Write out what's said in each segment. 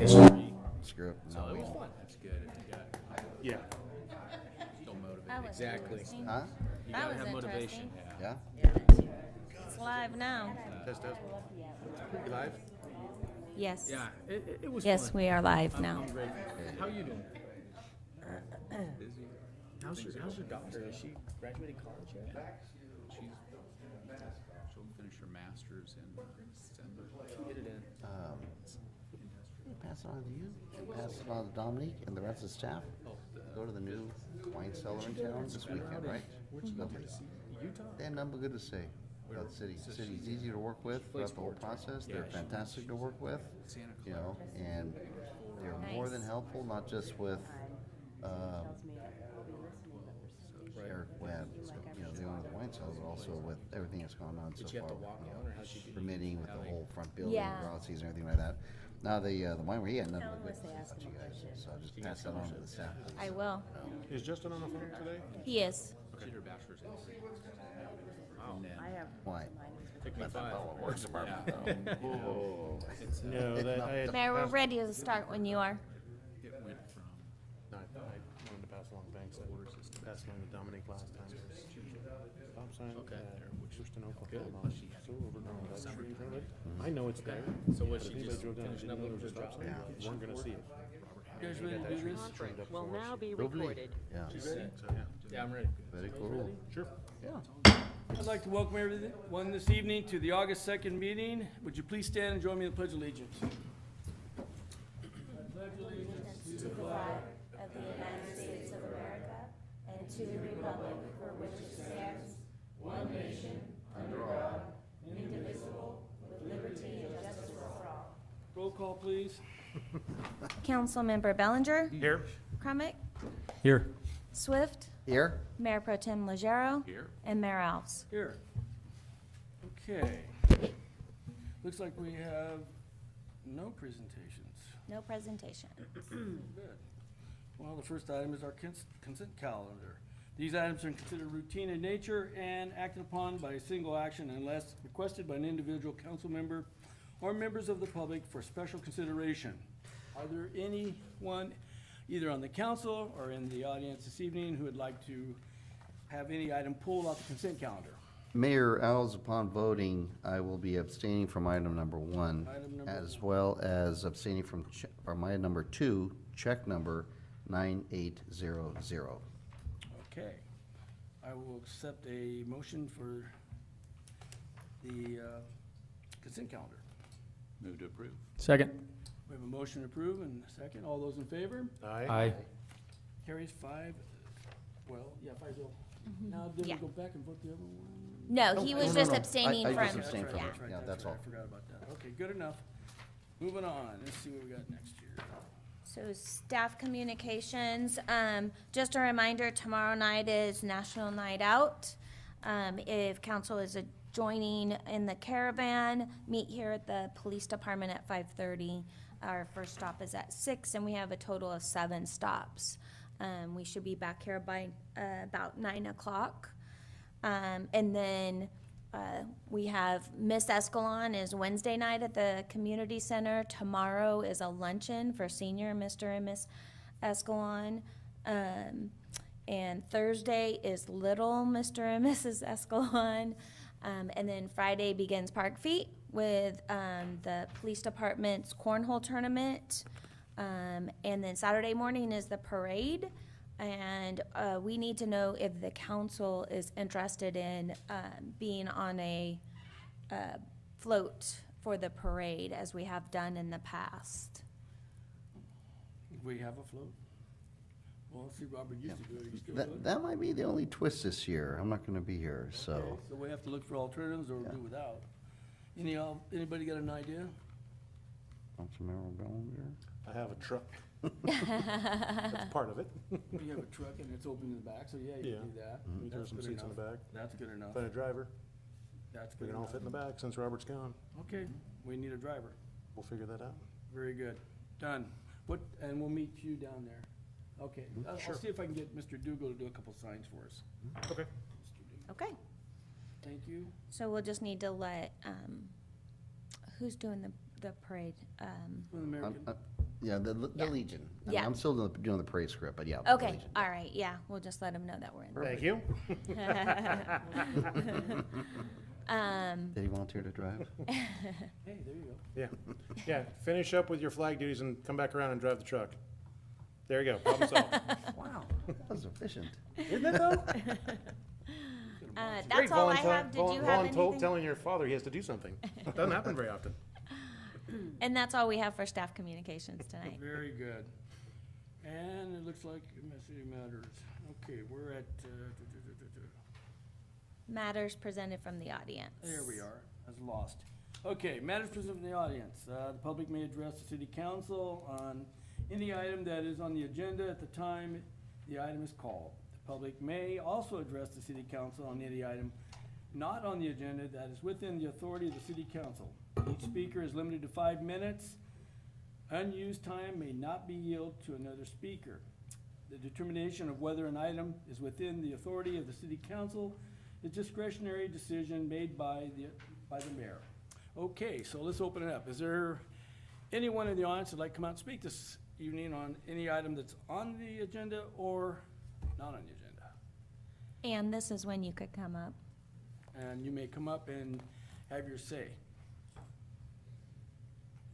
history. Script. So it was fun. That's good. Yeah. Still motivated. That was Exactly. interesting. Huh? You That gotta was have motivation. interesting. Yeah? It's live now. Test. You live? Yes. Yeah, it was Yes, fun. we are live now. I'm grateful. How you doing? Busy. How's your daughter? Is she graduating college yet? She'll finish her master's in December. Get it in. Pass it on to you. Pass it on to Dominique and the rest of the staff. Go to the new wine cellar in town this weekend, right? Where'd you go to see? Utah? They have nothing but good to say about the city. The city's easy to work with throughout the whole process. They're fantastic to work with, you know, and they're more than helpful, not just with Eric Webb, you know, the owner of the wine cellar, but also with everything that's gone on so Did you have far. to walk you know, on, or how'd you do? Permitting with the whole front building, Yeah. royalties and everything like that. Now the winery, he had nothing but good things about you guys, so I'll just pass that on to the staff. I will. Is Justin on the phone today? He is. She did her bachelor's in. Wow. And then Why? took me That's five. not what works department, though. It's, No, that I had. Mayor, we're ready to start when you are. it went from No, I wanted to pass along thanks. I passed along to Dominic last time. Stop sign. Okay. Houston, Good. Oklahoma. So over on that street in front of it. I know it's there. So was But she if anybody just drove down and finishing didn't up know looking there for was a a job? stop sign, you weren't gonna see it. You guys ready to do this? Conference Will now be Lovely. recorded. Yeah, So, yeah. Yeah, I'm ready. very cool. Sure. Yeah. I'd like to welcome everyone this evening to the August 2nd meeting. Would you please stand and join me in the Pledge of Allegiance? To the flag of the United States of America and to the republic for which it stands, one nation, under God, indivisible, with liberty and justice for all. Roll call, please. Councilmember Bellinger, Here. Crumick, Here. Swift, Here? Mayor Pro Tem Legero, Here. and Mayor Alves. Here. Okay. Looks like we have no presentations. No presentation. Good. Well, the first item is our consent calendar. These items are considered routine in nature and acted upon by a single action unless requested by an individual council member or members of the public for special consideration. Are there anyone, either on the council or in the audience this evening, who would like to have any item pulled off the consent calendar? Mayor Alves, upon voting, I will be abstaining from item number 1, Item number as well as abstaining from item number 2, check number 9800. Okay. I will accept a motion for the consent calendar. Move to approve. Second. We have a motion to approve and a second. All those in favor? Aye. Carries 5, well, yeah, 5-0. Now, did we Yeah. go back and vote the other one? No, he was no, just no. abstaining I from. just abstained from yeah. it. Yeah, that's all. I forgot about that. Okay, good enough. Moving on, let's see what we got next year. So staff communications, just a reminder, tomorrow night is National Night Out. If council is joining in the caravan, meet here at the police department at 5:30. Our first stop is at 6, and we have a total of 7 stops. We should be back here by about 9 o'clock. And then we have Miss Escalon is Wednesday night at the community center. Tomorrow is a luncheon for senior Mr. and Miss Escalon. And Thursday is little Mr. and Mrs. Escalon. And then Friday begins Park Feet with the police department's cornhole tournament. And then Saturday morning is the parade. And we need to know if the council is interested in being on a float for the parade, as we have done in the past. We have a float? Well, let's see, Robert used to do it. You still do it? That might be the only twist this year. I'm not gonna be here, so. Okay, so we have to look for alternatives or do without. Anybody got an idea? Councilmember Bellinger? I have a truck. That's part of it. You have a truck and it's open in the back, so yeah, you Yeah. can do that. We throw That's some good seats in the enough. back. That's good enough. Find a driver. That's We good can all enough. fit in the back since Robert's gone. Okay, we need a driver. We'll figure that out. Very good. Done. And we'll meet you down there. Okay. I'll Sure. see if I can get Mr. Dugal to do a couple signs for us. Okay. Okay, Thank you. so we'll just need to let, who's doing the parade? Well, American. Yeah, the Yeah. Legion. I mean, Yeah. I'm still doing the parade script, but yeah. the Okay, Legion. all right, yeah, we'll just let them know that we're in. Thank you. Did he volunteer to drive? Hey, there you go. Yeah, yeah, finish up with your flag duties and come back around and drive the truck. There you go, problem solved. Wow, that was efficient. Isn't it though? That's all I have. Did you have anything? Telling your father he has to do something. Doesn't happen very often. And that's all we have for staff communications tonight. Very good. And it looks like city matters. Okay, we're at, Matters presented from the audience. there we are. I was lost. Okay, matters presented from the audience. The public may address the city council on any item that is on the agenda at the time the item is called. The public may also address the city council on any item not on the agenda that is within the authority of the city council. Each speaker is limited to 5 minutes. Unused time may not be yielded to another speaker. The determination of whether an item is within the authority of the city council is discretionary decision made by the mayor. Okay, so let's open it up. Is there anyone in the audience that'd like to come out and speak this evening on any item that's on the agenda or not on the agenda? And this is when you could come up. And you may come up and have your say.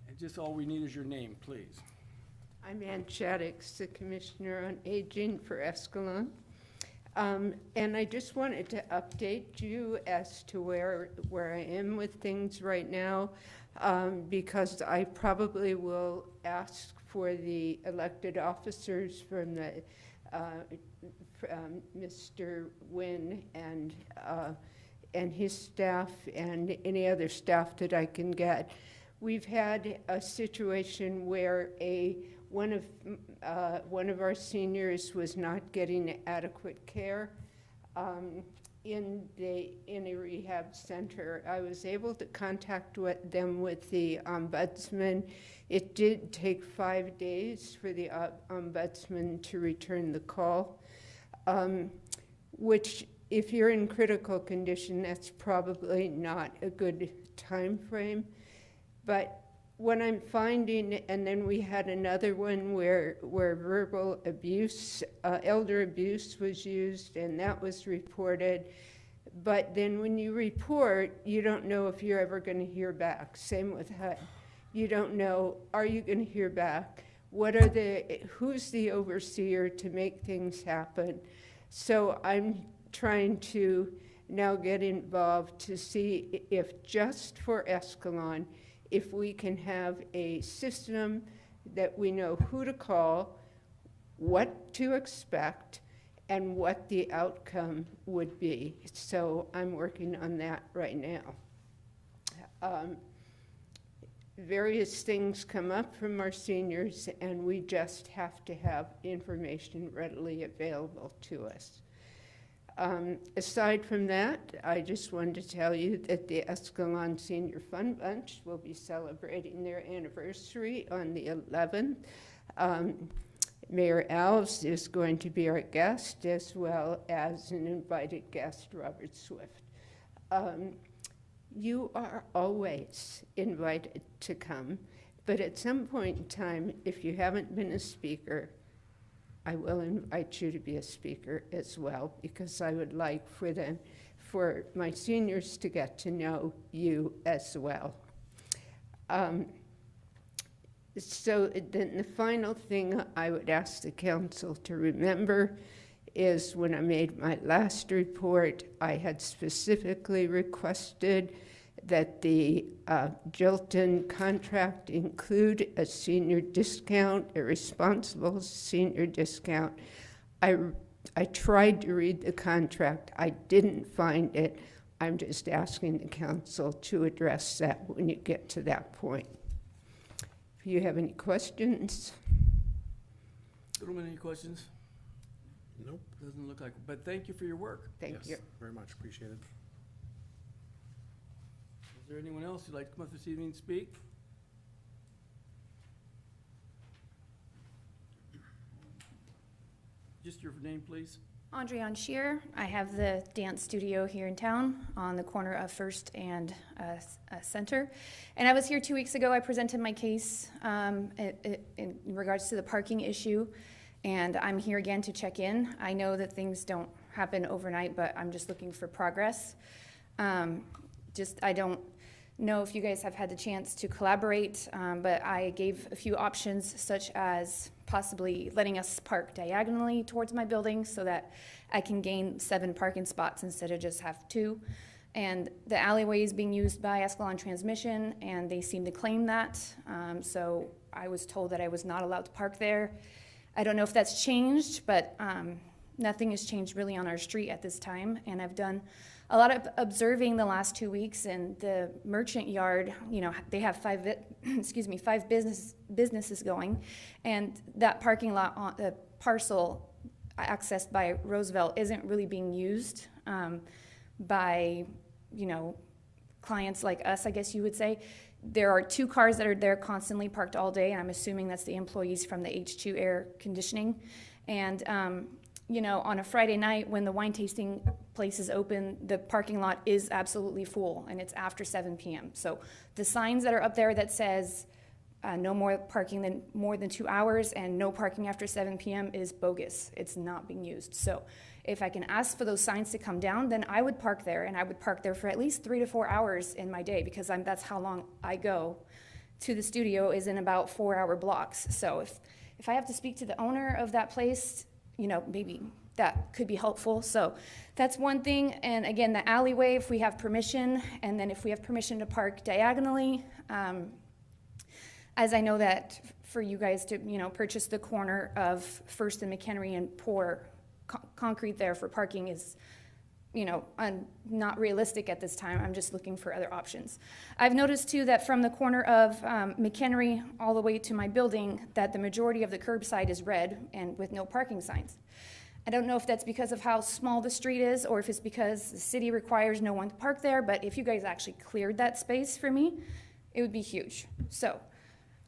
And just all we need is your name, please. I'm Ann Shaddix, the Commissioner on Aging for Escalon. And I just wanted to update you as to where I am with things right now, because I probably will ask for the elected officers from the Mr. Wynn and his staff and any other staff that I can get. We've had a situation where one of our seniors was not getting adequate care in a rehab center. I was able to contact them with the ombudsman. It did take 5 days for the ombudsman to return the call, which, if you're in critical condition, that's probably not a good time frame. But what I'm finding, and then we had another one where verbal abuse, elder abuse was used, and that was reported. But then when you report, you don't know if you're ever going to hear back. Same with HUD. You don't know, are you going to hear back? Who's the overseer to make things happen? So I'm trying to now get involved to see if just for Escalon, if we can have a system that we know who to call, what to expect, and what the outcome would be. So I'm working on that right now. Various things come up from our seniors, and we just have to have information readily available to us. Aside from that, I just wanted to tell you that the Escalon Senior Fun Bunch will be celebrating their anniversary on the 11th. Mayor Alves is going to be our guest, as well as an invited guest, Robert Swift. You are always invited to come, but at some point in time, if you haven't been a speaker, I will invite you to be a speaker as well, because I would like for my seniors to get to know you as well. So then the final thing I would ask the council to remember is when I made my last report, I had specifically requested that the Jilton contract include a senior discount, a responsible senior discount. I tried to read the contract. I didn't find it. I'm just asking the council to address that when you get to that point. If you have any questions. Gentlemen, any questions? Nope. Doesn't look like, but thank you for your work. Thank you. Very much appreciated. Is there anyone else who'd like to come up this evening and speak? Just your name, please. Andreon Shear. I have the dance studio here in town on the corner of First and Center. And I was here 2 weeks ago. I presented my case in regards to the parking issue. And I'm here again to check in. I know that things don't happen overnight, but I'm just looking for progress. I don't know if you guys have had the chance to collaborate, but I gave a few options, such as possibly letting us park diagonally towards my building so that I can gain 7 parking spots instead of just have 2. And the alleyway is being used by Escalon Transmission, and they seem to claim that. So I was told that I was not allowed to park there. I don't know if that's changed, but nothing has changed really on our street at this time. And I've done a lot of observing the last 2 weeks, and the merchant yard, you know, they have 5 businesses going, and that parking lot on the parcel accessed by Roosevelt isn't really being used by, you know, clients like us, I guess you would say. There are 2 cars that are there constantly parked all day, and I'm assuming that's the employees from the H2 air conditioning. And you know, on a Friday night when the wine tasting place is open, the parking lot is absolutely full, and it's after 7 p.m. So the signs that are up there that says no more parking than more than 2 hours and no parking after 7 p.m. is bogus. It's not being used. So if I can ask for those signs to come down, then I would park there, and I would park there for at least 3 to 4 hours in my day, because that's how long I go to the studio, is in about 4-hour blocks. So if I have to speak to the owner of that place, you know, maybe that could be helpful. So that's one thing. And again, the alleyway, if we have permission, and then if we have permission to park diagonally, as I know that for you guys to, you know, purchase the corner of First and McHenry and pour concrete there for parking is, you know, not realistic at this time. I'm just looking for other options. I've noticed too that from the corner of McHenry all the way to my building, that the majority of the curbside is red and with no parking signs. I don't know if that's because of how small the street is, or if it's because the city requires no one to park there, but if you guys actually cleared that space for me, it would be huge. So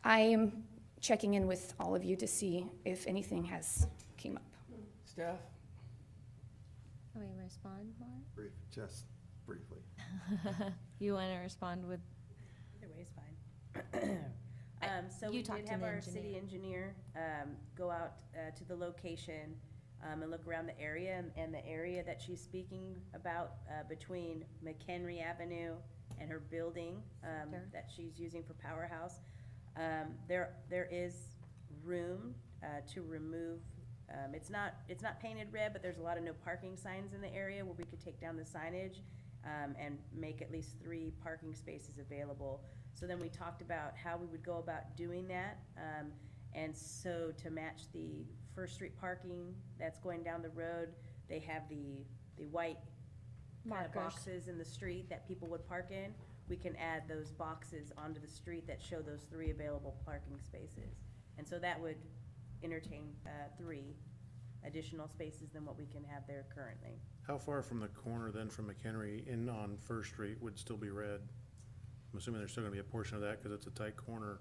I am checking in with all of you to see if anything has came up. Staff? Can we respond more? Just briefly. You want to respond with? Either way is fine. So You we talked did to have the our engineer. city engineer go out to the location and look around the area, and the area that she's speaking about between McHenry Avenue and her building Sure. that she's using for Powerhouse. There is room to remove. It's not painted red, but there's a lot of no parking signs in the area where we could take down the signage and make at least 3 parking spaces available. So then we talked about how we would go about doing that. And so to match the First Street parking that's going down the road, they have the white kind of Markers. boxes in the street that people would park in. We can add those boxes onto the street that show those 3 available parking spaces. And so that would entertain 3 additional spaces than what we can have there currently. How far from the corner then from McHenry in on First Street would still be red? I'm assuming there's still gonna be a portion of that because it's a tight corner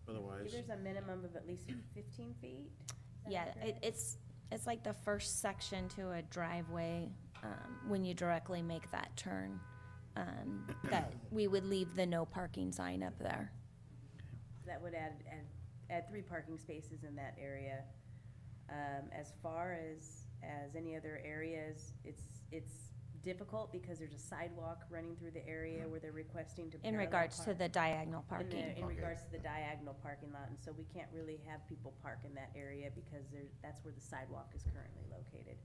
otherwise. There's a minimum of at least 15 feet. Is that Yeah, accurate? it's like the first section to a driveway, when you directly make that turn, that we would leave the no parking sign up there. That would add 3 parking spaces in that area. As far as any other areas, it's difficult because there's a sidewalk running through the area where they're requesting to In parallel regards to park. the diagonal In parking. the- In regards to the diagonal parking lot, and so we can't really have people park in that area because that's where the sidewalk is currently located.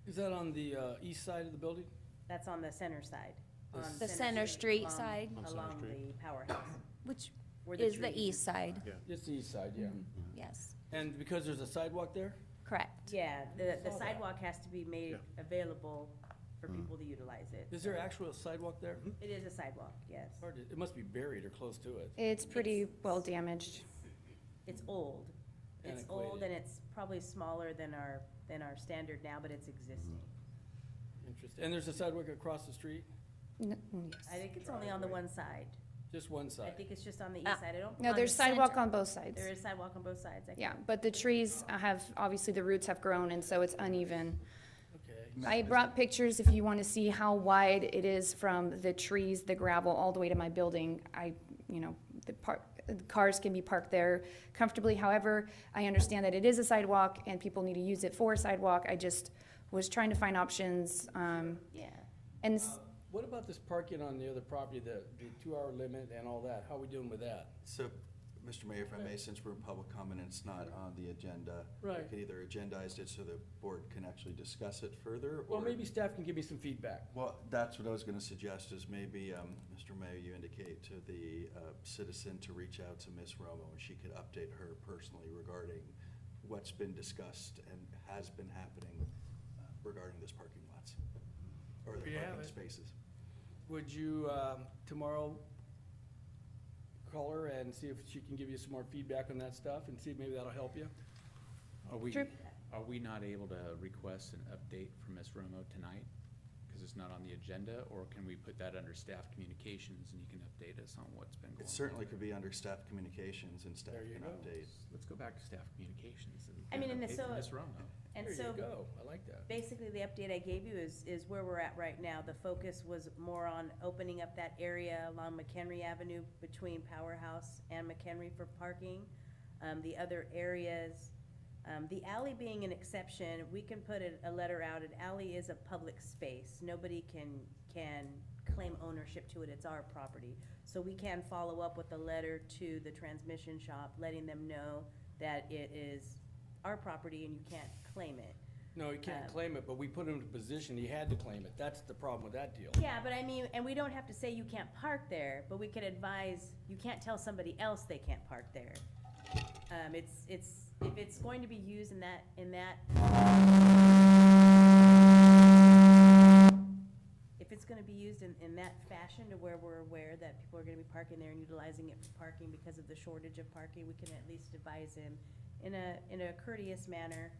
Is that on the east side of the building? That's on the center side. on The Center Street along- side, On Center Along Street. the powerhouse. which where is the trees- east side, It's the east side, yeah. yes, And because there's a sidewalk there? correct. Yeah, the Saw that. sidewalk has to be made Yeah. available for people to utilize it. Is there actual sidewalk there? It is a sidewalk, yes. Hard to- It must be buried or close to it. It's pretty well damaged. It's old. It's old Antiquated. and it's probably smaller than our standard now, but it's existing. Interesting. And there's a sidewalk across the street? Yes. I think it's only on the one side. Just one I side? think it's just on the Ah. east side. I don't. No, on there's the sidewalk center. on both sides. There is sidewalk on both sides. I Yeah, think. but the trees have, obviously the roots have grown, and so it's uneven. Okay. I brought pictures if you want to see how wide it is from the trees, the gravel, all the way to my building. The cars can be parked there comfortably. However, I understand that it is a sidewalk and people need to use it for a sidewalk. I just was trying to find options, Yeah. and What about this parking on the other property, the 2-hour limit and all that? How are we doing with that? So, Mr. Mayor, if I may, since we're in public comment and it's not on the agenda, Right. we could either agendize it so the board can actually discuss it further, or. Well, maybe staff can give me some feedback. Well, that's what I was gonna suggest, is maybe, Mr. Mayor, you indicate to the citizen to reach out to Ms. Romo, and she could update her personally regarding what's been discussed and has been happening regarding this parking lots, or the We have parking it. spaces. Would you, tomorrow, call her and see if she can give you some more feedback on that stuff, and see if maybe that'll help you? Sure. Are we not able to request an update from Ms. Romo tonight? Because it's not on the agenda, or can we put that under staff communications and you can update us on what's been going on? It certainly could be under staff communications, and staff There you can go. update. Let's go back to staff communications and I mean, get an and update so- from Ms. Romo. And There so you go, I like that. basically the update I gave you is where we're at right now. The focus was more on opening up that area along McHenry Avenue between Powerhouse and McHenry for parking. The other areas, the alley being an exception, we can put a letter out. An alley is a public space. Nobody can claim ownership to it. It's our property. So we can follow up with a letter to the transmission shop, letting them know that it is our property and you can't claim it. No, he can't claim it, but we put him in a position, he had to claim it. That's the problem with that deal. Yeah, but I mean, and we don't have to say you can't park there, but we could advise, you can't tell somebody else they can't park there. If it's going to be used in that, if it's gonna be used in that fashion to where we're aware that people are gonna be parking there and utilizing it for parking because of the shortage of parking, we can at least advise him in a courteous manner,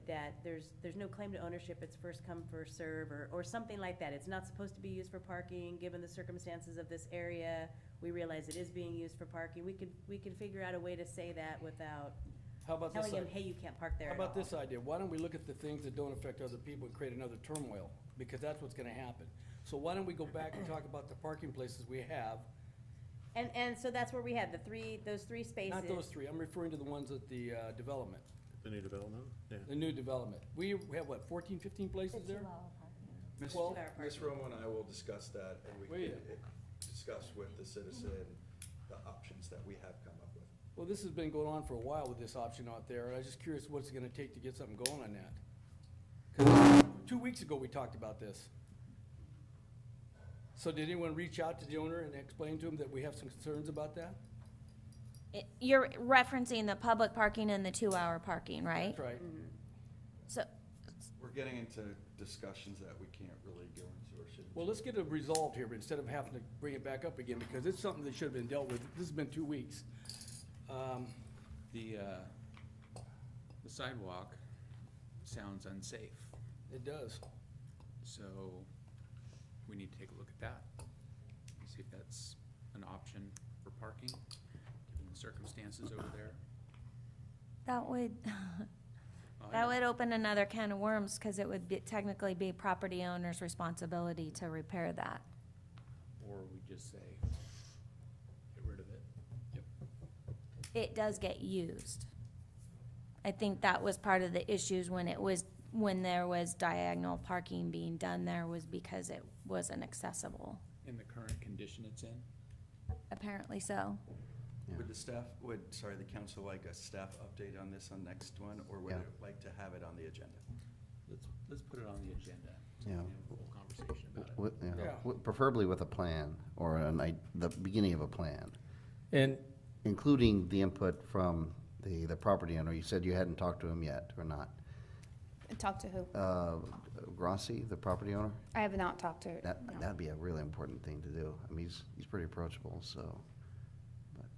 that there's no claim to ownership, it's first come, first serve, or something like that. It's not supposed to be used for parking, given the circumstances of this area. We realize it is being used for parking. We could figure out a way to say that without How about this? telling him, hey, you can't park there How at all. about this idea? Why don't we look at the things that don't affect other people and create another turmoil? Because that's what's gonna happen. So why don't we go back and talk about the parking places we have? And so that's where we had those three spaces. Not those three, I'm referring to the ones at the development, The new development, yeah. the new development. We have, what, 14, 15 places there? Ms. Well- Ms. Romo and I will discuss that, and we Wait. can discuss with the citizen the options that we have come up with. Well, this has been going on for a while with this option out there, and I was just curious what's it gonna take to get something going on that. 'Cause 2 weeks ago, we talked about this. So did anyone reach out to the owner and explain to him that we have some concerns about that? You're referencing the public parking and the 2-hour parking, right? That's right. So, We're getting into discussions that we can't really go into, or shouldn't. Well, let's get it resolved here, instead of having to bring it back up again, because it's something that should have been dealt with. This has been 2 weeks. The sidewalk sounds unsafe, It does. so we need to take a look at that. See if that's an option for parking, given the circumstances over there. that would, Oh, that yeah. would open another can of worms, because it would technically be property owner's responsibility to repair that. Or we just say, get rid of it. It does get used. I think that was part of the issues when there was diagonal parking being done there, was because it wasn't accessible. In the current condition it's in? Apparently so. Would the council like a staff update on this on next one, or would Yeah. it like to have it on the agenda? Let's put it on the agenda. So we Yeah. can have a full conversation about it. Yeah. Preferably with a plan, or the beginning of a plan, And including the input from the property owner. You said you hadn't talked to him yet, or not? Talk to who? Grossi, the property owner? I have not talked to her. no. That'd be a really important thing to do. I mean, he's pretty approachable, so.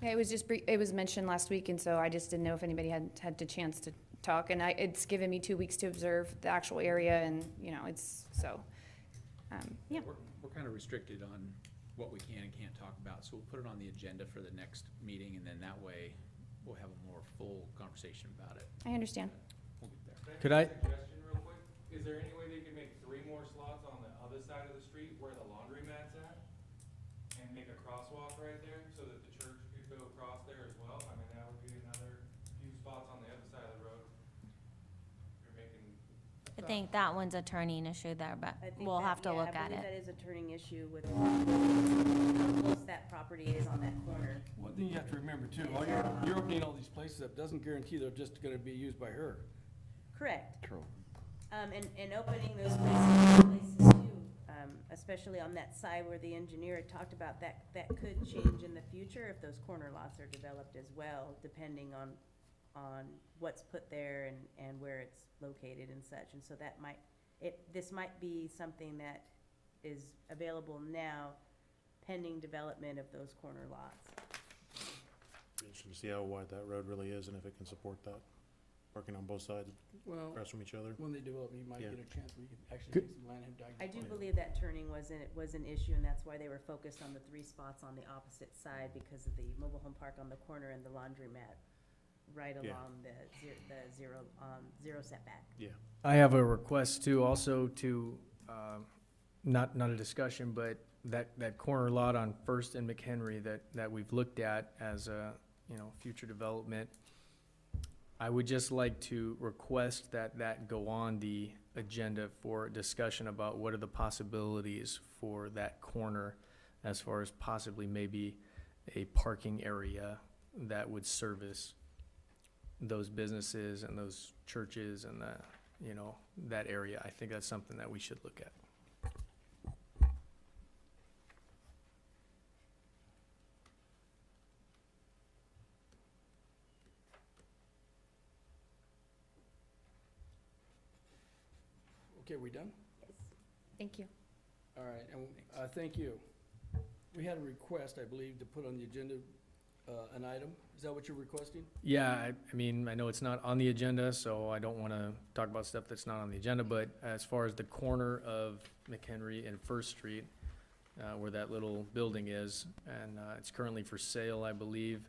Yeah, it was just, it was mentioned last week, and so I just didn't know if anybody had the chance to talk. And it's given me 2 weeks to observe the actual area, and, it's, so, yeah. We're kind of restricted on what we can and can't talk about, so we'll put it on the agenda for the next meeting, and then that way we'll have a more full conversation about it. I understand. We'll get there. could I, is there any way they could make 3 more slots on the other side of the street where the laundromat's at? And make a crosswalk right there so that the church could go across there as well? I mean, that would be another few spots on the other side of the road. You're making, I think that one's a turning issue there, but I think we'll that- have to yeah, look at I believe it. that is a turning issue with how close that property is on that corner. One thing you have to remember too, you're opening all these places up, doesn't guarantee they're just gonna be used by her. Correct. True. And opening those places too, especially on that side where the engineer had talked about, that could change in the future if those corner lots are developed as well, depending on what's put there and where it's located and such. And so that this might be something that is available now pending development of those corner lots. Be interesting to see how wide that road really is and if it can support that, parking on both sides Well, across from each other. when they develop, you might Yeah. get a chance where you can actually take some land and I do diagonal. believe that turning was an issue, and that's why they were focused on the 3 spots on the opposite side, because of the mobile home park on the corner and the laundromat right Yeah. along the zero setback. Yeah. I have a request too, also to, not a discussion, but that corner lot on First and McHenry that we've looked at as a, future development. I would just like to request that go on the agenda for discussion about what are the possibilities for that corner as far as possibly maybe a parking area that would service those businesses and those churches and that area. I think that's something that we should look at. Okay, we done? Thank you. All right, and, thank you. We had a request, I believe, to put on the agenda, an item. Is that what you're requesting? Yeah, I mean, I know it's not on the agenda, so I don't want to talk about stuff that's not on the agenda, but as far as the corner of McHenry and First Street, where that little building is, and it's currently for sale, I believe,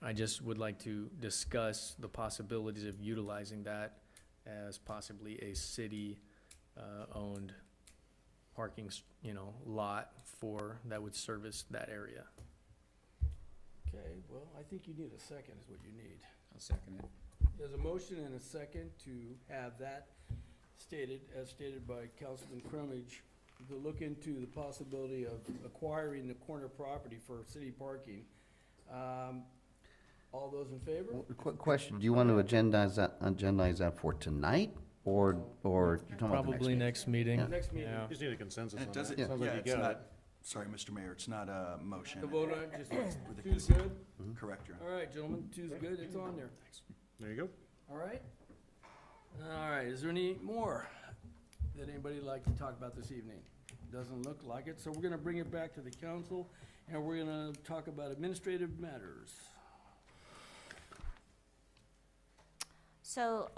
I just would like to discuss the possibilities of utilizing that as possibly a city owned parking, lot that would service that area. Okay, well, I think you need a second is what you need. I'll second it. There's a motion and a second to have that stated, as stated by Councilman Crummage, to look into the possibility of acquiring the corner property for city parking. All those in favor? Quick question, do you want to agendize that for tonight, or you're talking about the Probably next meeting. Yeah. Next meeting. Yeah. Just need a consensus And on it doesn't, that. Sounds yeah, like it's you got not, it. sorry, Mr. Mayor, it's not a motion. The vote on it, just, With the two's consent. good? Correct, Your Honor. All right, gentlemen, two's good, it's on there. There you go. All right? All right, is there any more that anybody would like to talk about this evening? Doesn't look like it, so we're gonna bring it back to the council, and we're gonna talk about administrative matters. So,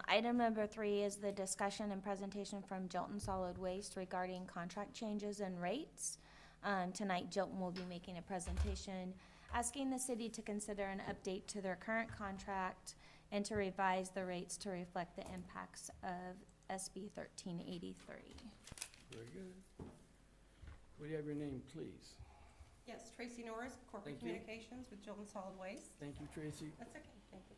item number 3 is the discussion and presentation from Jilton Solid Waste regarding contract changes and rates. Tonight, Jilton will be making a presentation asking the city to consider an update to their current contract and to revise the rates to reflect the impacts of SB 1383. Very good. Would you have your name, please? Yes, Tracy Norris, Corporate Thank you. Communications with Jilton Solid Waste. Thank you, Tracy. That's okay, thank you.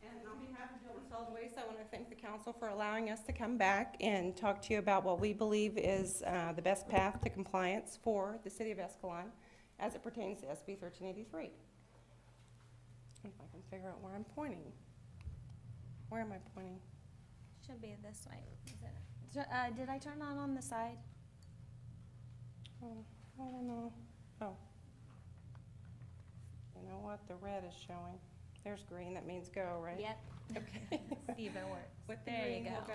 And on behalf of Jilton Solid Waste, I want to thank the council for allowing us to come back and talk to you about what we believe is the best path to compliance for the city of Escalon as it pertains to SB 1383. If I can figure out where I'm pointing. Where am I pointing? Should be this way. Is it? Did I turn on the side? Oh, I don't know. Oh. You know what? The red is showing. There's green, that means go, right? Yep. Okay. See if it works. With the There you green, we'll go.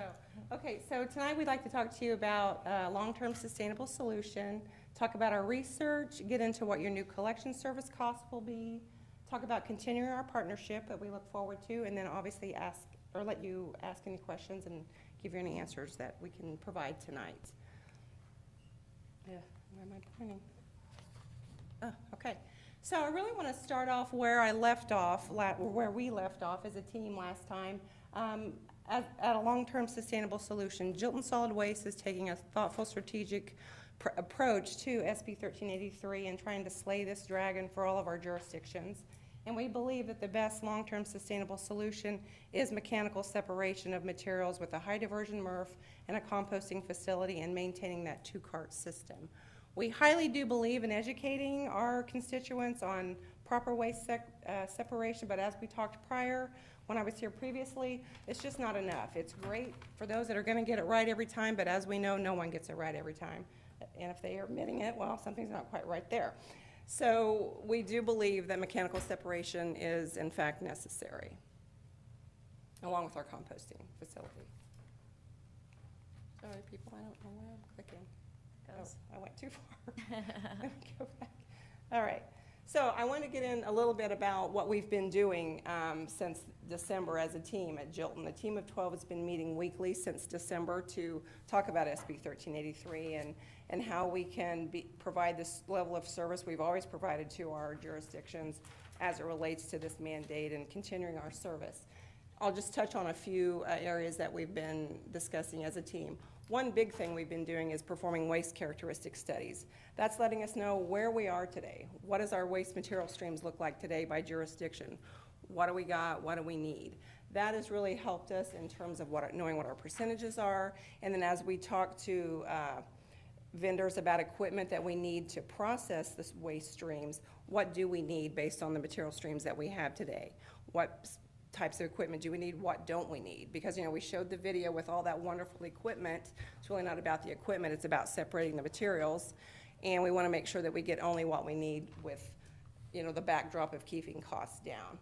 go. Okay, so tonight we'd like to talk to you about long-term sustainable solution, talk about our research, get into what your new collection service costs will be, talk about continuing our partnership that we look forward to, and then obviously ask, or let you ask any questions and give you any answers that we can provide tonight. Yeah, where am I pointing? Oh, okay. So I really want to start off where I left off, where we left off as a team last time. At a long-term sustainable solution, Jilton Solid Waste is taking a thoughtful, strategic approach to SB 1383 and trying to slay this dragon for all of our jurisdictions. And we believe that the best long-term sustainable solution is mechanical separation of materials with a high diversion MRF and a composting facility and maintaining that two-cart system. We highly do believe in educating our constituents on proper waste separation, but as we talked prior, when I was here previously, it's just not enough. It's great for those that are gonna get it right every time, but as we know, no one gets it right every time. And if they are admitting it, well, something's not quite right there. So we do believe that mechanical separation is in fact necessary, along with our composting facility. Sorry, people, I don't know where I'm clicking. Oh, I went too far. Let me go back. All right. So I want to get in a little bit about what we've been doing since December as a team at Jilton. The team of 12 has been meeting weekly since December to talk about SB 1383 and how we can provide this level of service we've always provided to our jurisdictions as it relates to this mandate and continuing our service. I'll just touch on a few areas that we've been discussing as a team. One big thing we've been doing is performing waste characteristic studies. That's letting us know where we are today. What does our waste material streams look like today by jurisdiction? What do we got? What do we need? That has really helped us in terms of knowing what our percentages are. And then as we talk to vendors about equipment that we need to process this waste streams, what do we need based on the material streams that we have today? What types of equipment do we need? What don't we need? Because, you know, we showed the video with all that wonderful equipment. It's really not about the equipment, it's about separating the materials. And we want to make sure that we get only what we need with, you know, the backdrop of keeping costs down.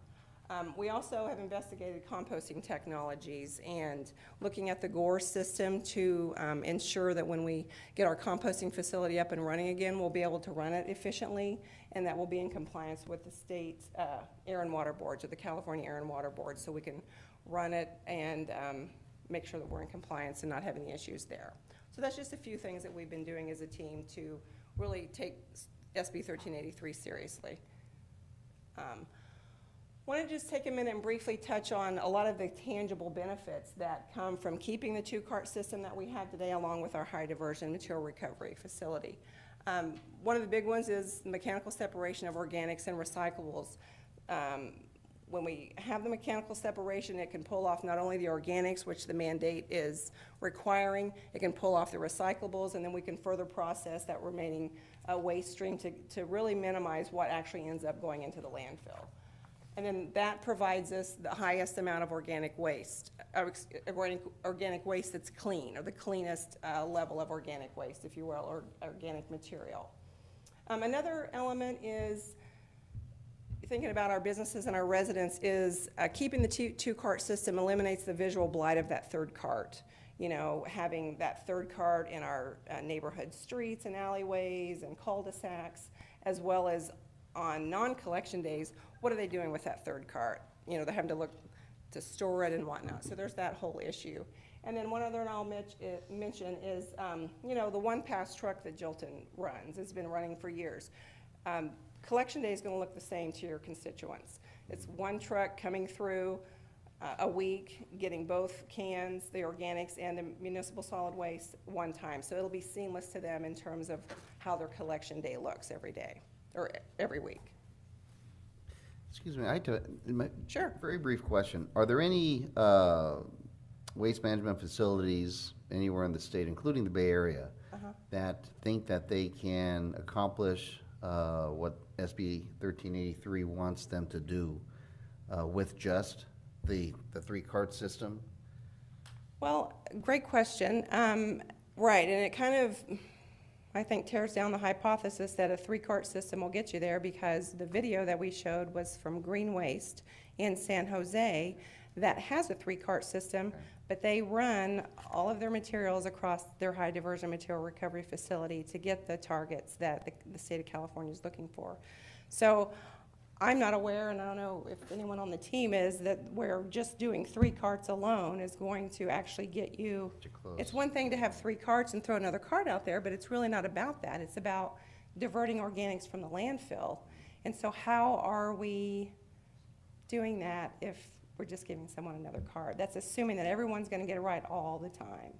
We also have investigated composting technologies and looking at the GORE system to ensure that when we get our composting facility up and running again, we'll be able to run it efficiently and that we'll be in compliance with the state air and water boards or the California Air and Water Board, so we can run it and make sure that we're in compliance and not have any issues there. So that's just a few things that we've been doing as a team to really take SB 1383 seriously. Want to just take a minute and briefly touch on a lot of the tangible benefits that come from keeping the two-cart system that we have today along with our high diversion material recovery facility. One of the big ones is mechanical separation of organics and recyclables. When we have the mechanical separation, it can pull off not only the organics, which the mandate is requiring, it can pull off the recyclables, and then we can further process that remaining waste stream to really minimize what actually ends up going into the landfill. And then that provides us the highest amount of organic waste, organic waste that's clean, or the cleanest level of organic waste, if you will, or organic material. Another element is, thinking about our businesses and our residents, is keeping the two-cart system eliminates the visual blight of that third cart. You know, having that third cart in our neighborhood streets and alleyways and cul-de-sacs, as well as on non-collection days, what are they doing with that third cart? You know, they're having to look to store it and whatnot. So there's that whole issue. And then one other I'll mention is, you know, the one-pass truck that Jilton runs. It's been running for years. Collection day is going to look the same to your constituents. It's one truck coming through a week, getting both cans, the organics and the municipal solid waste one time. So it'll be seamless to them in terms of how their collection day looks every day, or every week. Excuse me, I had to, Sure. Very brief question. Are there any waste management facilities anywhere in the state, including the Bay Area, that think that they can accomplish what SB 1383 wants them to do with just the three-cart system? Well, great question. Right, and it kind of, I think, tears down the hypothesis that a three-cart system will get you there, because the video that we showed was from Green Waste in San Jose that has a three-cart system, but they run all of their materials across their high diversion material recovery facility to get the targets that the state of California is looking for. So I'm not aware, and I don't know if anyone on the team is, that where just doing three carts alone is going to actually get you. It's one thing to have three carts and throw another cart out there, but it's really not about that. It's about diverting organics from the landfill. And so how are we doing that if we're just giving someone another card. That's assuming that everyone's gonna get it right all the time.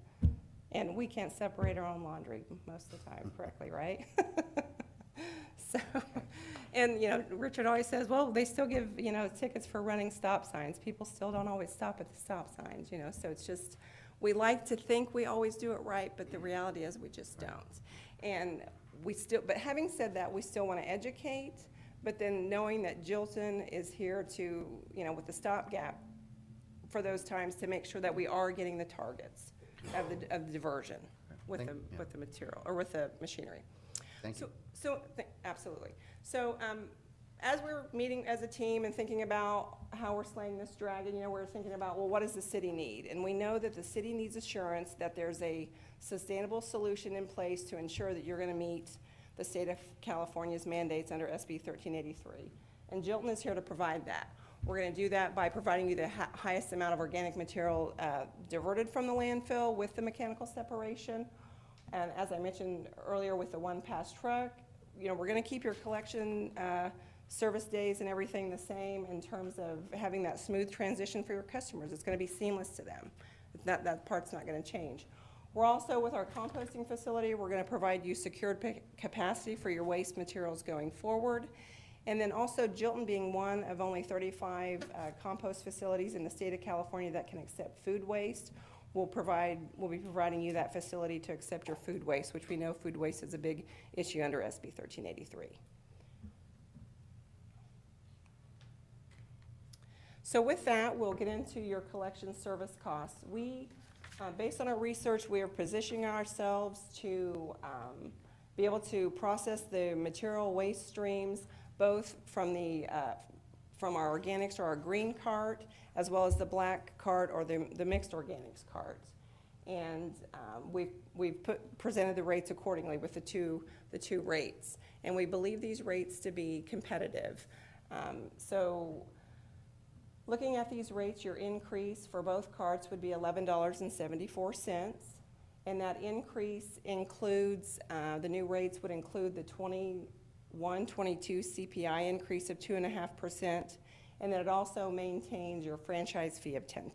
And we can't separate our own laundry most of the time correctly, right? So, and, Richard always says, well, they still give, tickets for running stop signs. People still don't always stop at the stop signs, so it's just, we like to think we always do it right, but the reality is we just don't. And but having said that, we still want to educate, but then knowing that Jilton is here to, with the stopgap for those times to make sure that we are getting the targets of the diversion with the material, or with the machinery. Thank you. Absolutely. So, as we're meeting as a team and thinking about how we're slaying this dragon, we're thinking about, well, what does the city need? And we know that the city needs assurance that there's a sustainable solution in place to ensure that you're gonna meet the state of California's mandates under SB 1383. And Jilton is here to provide that. We're gonna do that by providing you the highest amount of organic material diverted from the landfill with the mechanical separation. And as I mentioned earlier with the one-pass truck, we're gonna keep your collection service days and everything the same in terms of having that smooth transition for your customers. It's gonna be seamless to them. That part's not gonna change. We're also, with our composting facility, we're gonna provide you secured capacity for your waste materials going forward. And then also Jilton being one of only 35 compost facilities in the state of California that can accept food waste, we'll be providing you that facility to accept your food waste, which we know food waste is a big issue under SB 1383. So with that, we'll get into your collection service costs. Based on our research, we are positioning ourselves to be able to process the material waste streams, both from our organics or our green cart, as well as the black cart or the mixed organics cart. And we've presented the rates accordingly with the two rates. And we believe these rates to be competitive. So looking at these rates, your increase for both carts would be $11.74. And that increase includes, the new rates would include the 21-22 CPI increase of 2.5%, and then it also maintains your franchise fee of 10%.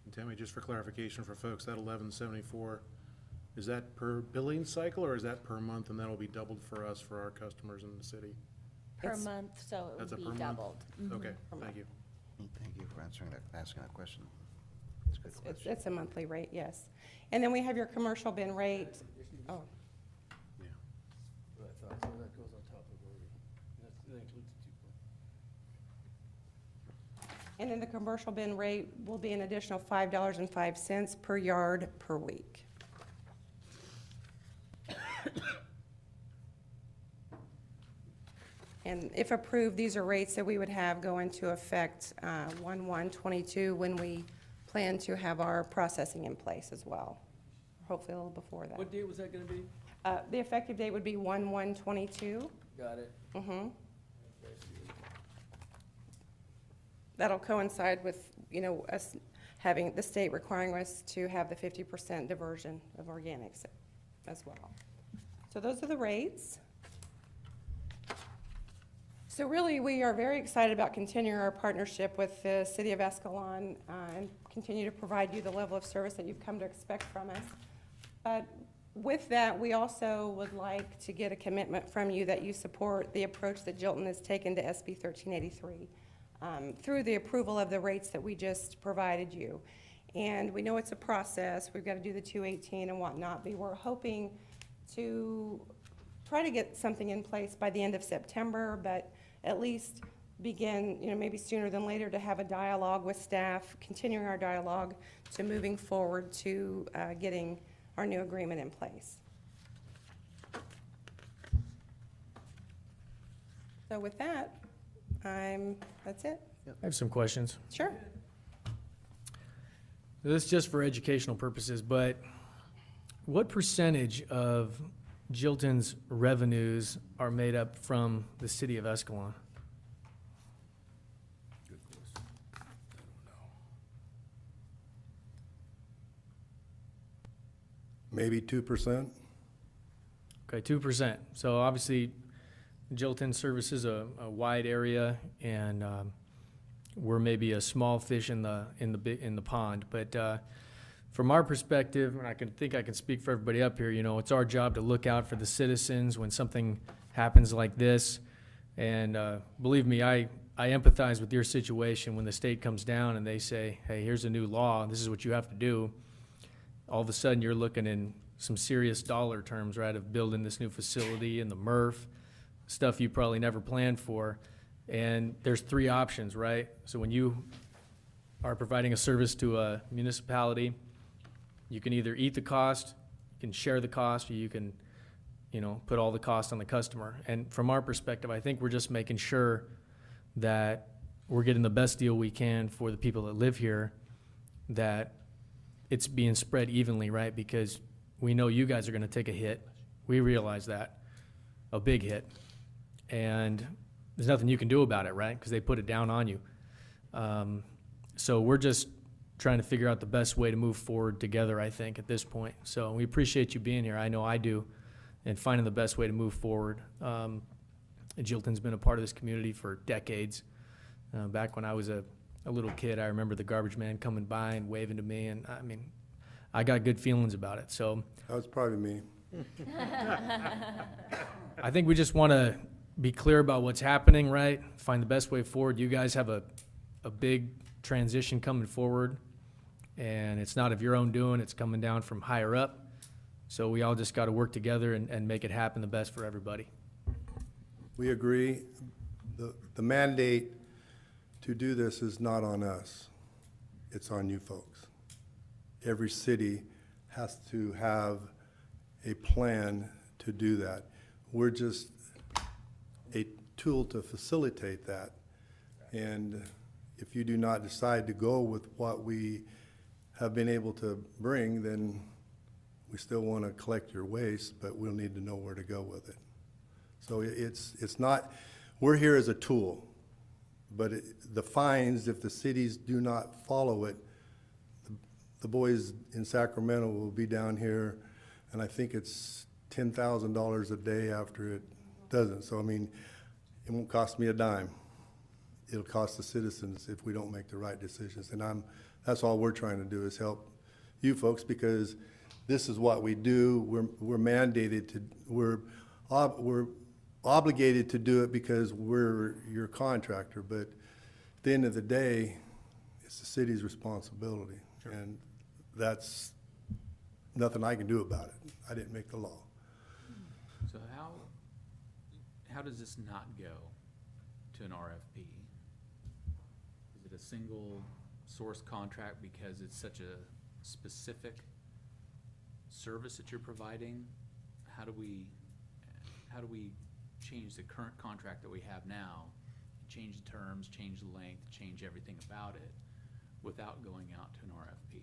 And Tammy, just for clarification for folks, that $11.74, is that per billing cycle, or is that per month, and that'll be doubled for us, for our customers in the city? Per It's- month, so it That's would a be per month? doubled. Okay, thank you. Thank you for asking that question. It's a good question. It's a monthly rate, yes. And then we have your commercial bin rate. Oh, Yeah. What I thought, so that goes on top of already. That includes the 2 and then the commercial bin rate will be an additional $5.05 per yard per week. And if approved, these are rates that we would have go into effect 1/1/22 when we plan to have our processing in place as well, hopefully a little before that. What date was that gonna be? The effective date would be 1/1/22. Got it. Mm-hmm. That'll coincide with, us having, the state requiring us to have the 50% diversion of organics as well. So those are the rates. So really, we are very excited about continuing our partnership with the city of Escalon and continue to provide you the level of service that you've come to expect from us. But with that, we also would like to get a commitment from you that you support the approach that Jilton has taken to SB 1383 through the approval of the rates that we just provided you. And we know it's a process. We've got to do the 218 and whatnot, but we're hoping to try to get something in place by the end of September, but at least begin, maybe sooner than later, to have a dialogue with staff, continuing our dialogue to moving forward to getting our new agreement in place. So with that, that's it. I have some questions. Sure. This is just for educational purposes, but what percentage of Jilton's revenues are made up from the city of Escalon? Maybe 2%. Okay, 2%. So obviously, Jilton services a wide area, and we're maybe a small fish in the pond. But from our perspective, and I can speak for everybody up here, you know, it's our job to look out for the citizens when something happens like this. And believe me, I empathize with your situation when the state comes down and they say, hey, here's a new law, this is what you have to do. All of a sudden, you're looking in some serious dollar terms, right, of building this new facility and the MRF, stuff you probably never planned for. And there's three options, right? So when you are providing a service to a municipality, you can either eat the cost, you can share the cost, or you can, you know, put all the cost on the customer. And from our perspective, I think we're just making sure that we're getting the best deal we can for the people that live here, that it's being spread evenly, right? Because we know you guys are gonna take a hit. We realize that, a big hit. And there's nothing you can do about it, right? Because they put it down on you. So we're just trying to figure out the best way to move forward together, I think, at this point. So we appreciate you being here. I know I do, and finding the best way to move forward. Jilton's been a part of this community for decades. Back when I was a little kid, I remember the garbage man coming by and waving to me, and I mean, I got good feelings about it. So That was probably me. I think we just want to be clear about what's happening, right? Find the best way forward. You guys have a big transition coming forward, and it's not of your own doing. It's coming down from higher up. So we all just got to work together and make it happen the best for everybody. We agree. The mandate to do this is not on us. It's on you folks. Every city has to have a plan to do that. We're just a tool to facilitate that. And if you do not decide to go with what we have been able to bring, then we still want to collect your waste, but we'll need to know where to go with it. So it's not, we're here as a tool, but the fines, if the cities do not follow it, the boys in Sacramento will be down here, and I think it's $10,000 a day after it doesn't. So, I mean, it won't cost me a dime. It'll cost the citizens if we don't make the right decisions. And that's all we're trying to do is help you folks, because this is what we do. We're mandated to, we're obligated to do it because we're your contractor. But at the end of the day, it's the city's responsibility. Sure. And that's nothing I can do about it. I didn't make the law. So how does this not go to an RFP? Is it a single source contract because it's such a specific service that you're providing? How do we change the current contract that we have now, change the terms, change the length, change everything about it without going out to an RFP?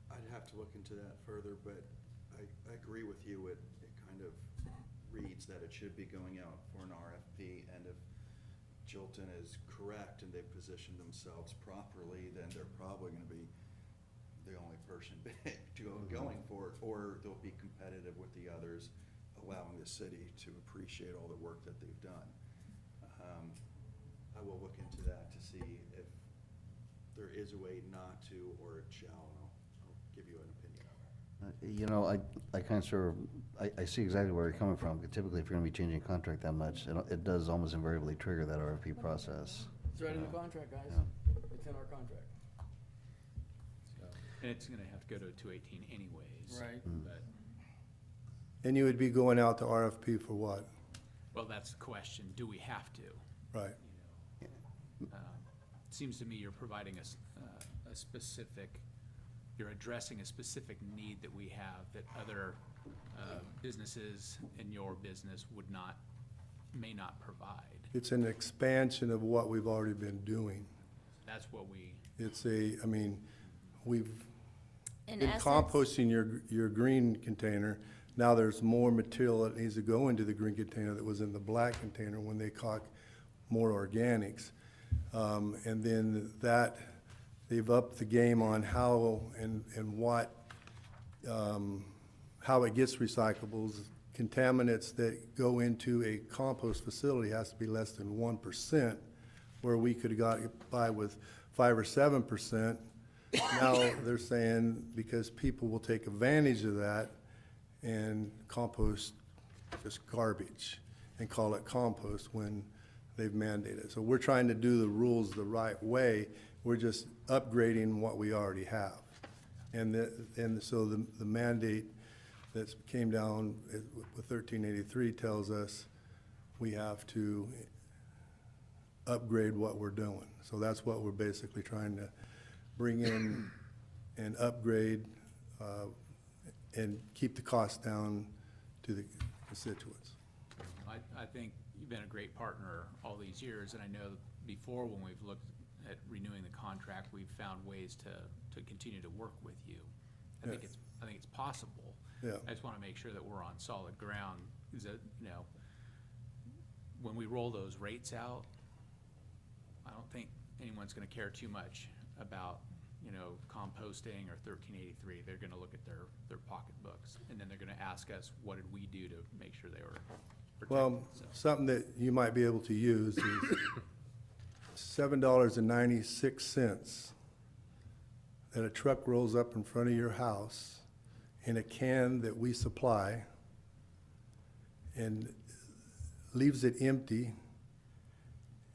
I'd have to look into that further, but I agree with you. It kind of reads that it should be going out for an RFP, and if Jilton is correct and they've positioned themselves properly, then they're probably going to be the only person going for it, or they'll be competitive with the others, allowing the city to appreciate all the work that they've done. I will look into that to see if there is a way not to, or it shall, and I'll give you an opinion on it. You know, I kind of sort of, I see exactly where you're coming from. Typically, if you're gonna be changing a contract that much, it does almost invariably trigger that RFP process. It's right in the contract, guys. It's in our contract. And it's gonna have to go to a 218 anyways. Right. But, And you would be going out to RFP for what? well, that's the question. Do we have to? Right. It seems to me you're providing a specific, you're addressing a specific need that we have that other businesses in your business may not provide. It's an expansion of what we've already been doing. That's what we, We've In been essence, composting your green container. Now there's more material that needs to go into the green container that was in the black container when they caught more organics. And then they've upped the game on how and what, how it gets recyclables, contaminants that go into a compost facility has to be less than 1%, where we could have got by with 5 or 7%. Now they're saying because people will take advantage of that and compost just garbage and call it compost when they've mandated it. So we're trying to do the rules the right way. We're just upgrading what we already have. And so the mandate that came down with 1383 tells us we have to upgrade what we're doing. So that's what we're basically trying to bring in and upgrade and keep the cost down to the constituents. I think you've been a great partner all these years, and I know before when we've looked at renewing the contract, we've found ways to continue to work with you. I think it's possible. Yeah. I just wanna make sure that we're on solid ground, is that, you know, when we roll those rates out, I don't think anyone's gonna care too much about, you know, composting or 1383. They're gonna look at their pocketbooks, and then they're gonna ask us, what did we do to make sure they were protected? Well, So, something that you might be able to use is $7.96 that a truck rolls up in front of your house in a can that we supply and leaves it empty,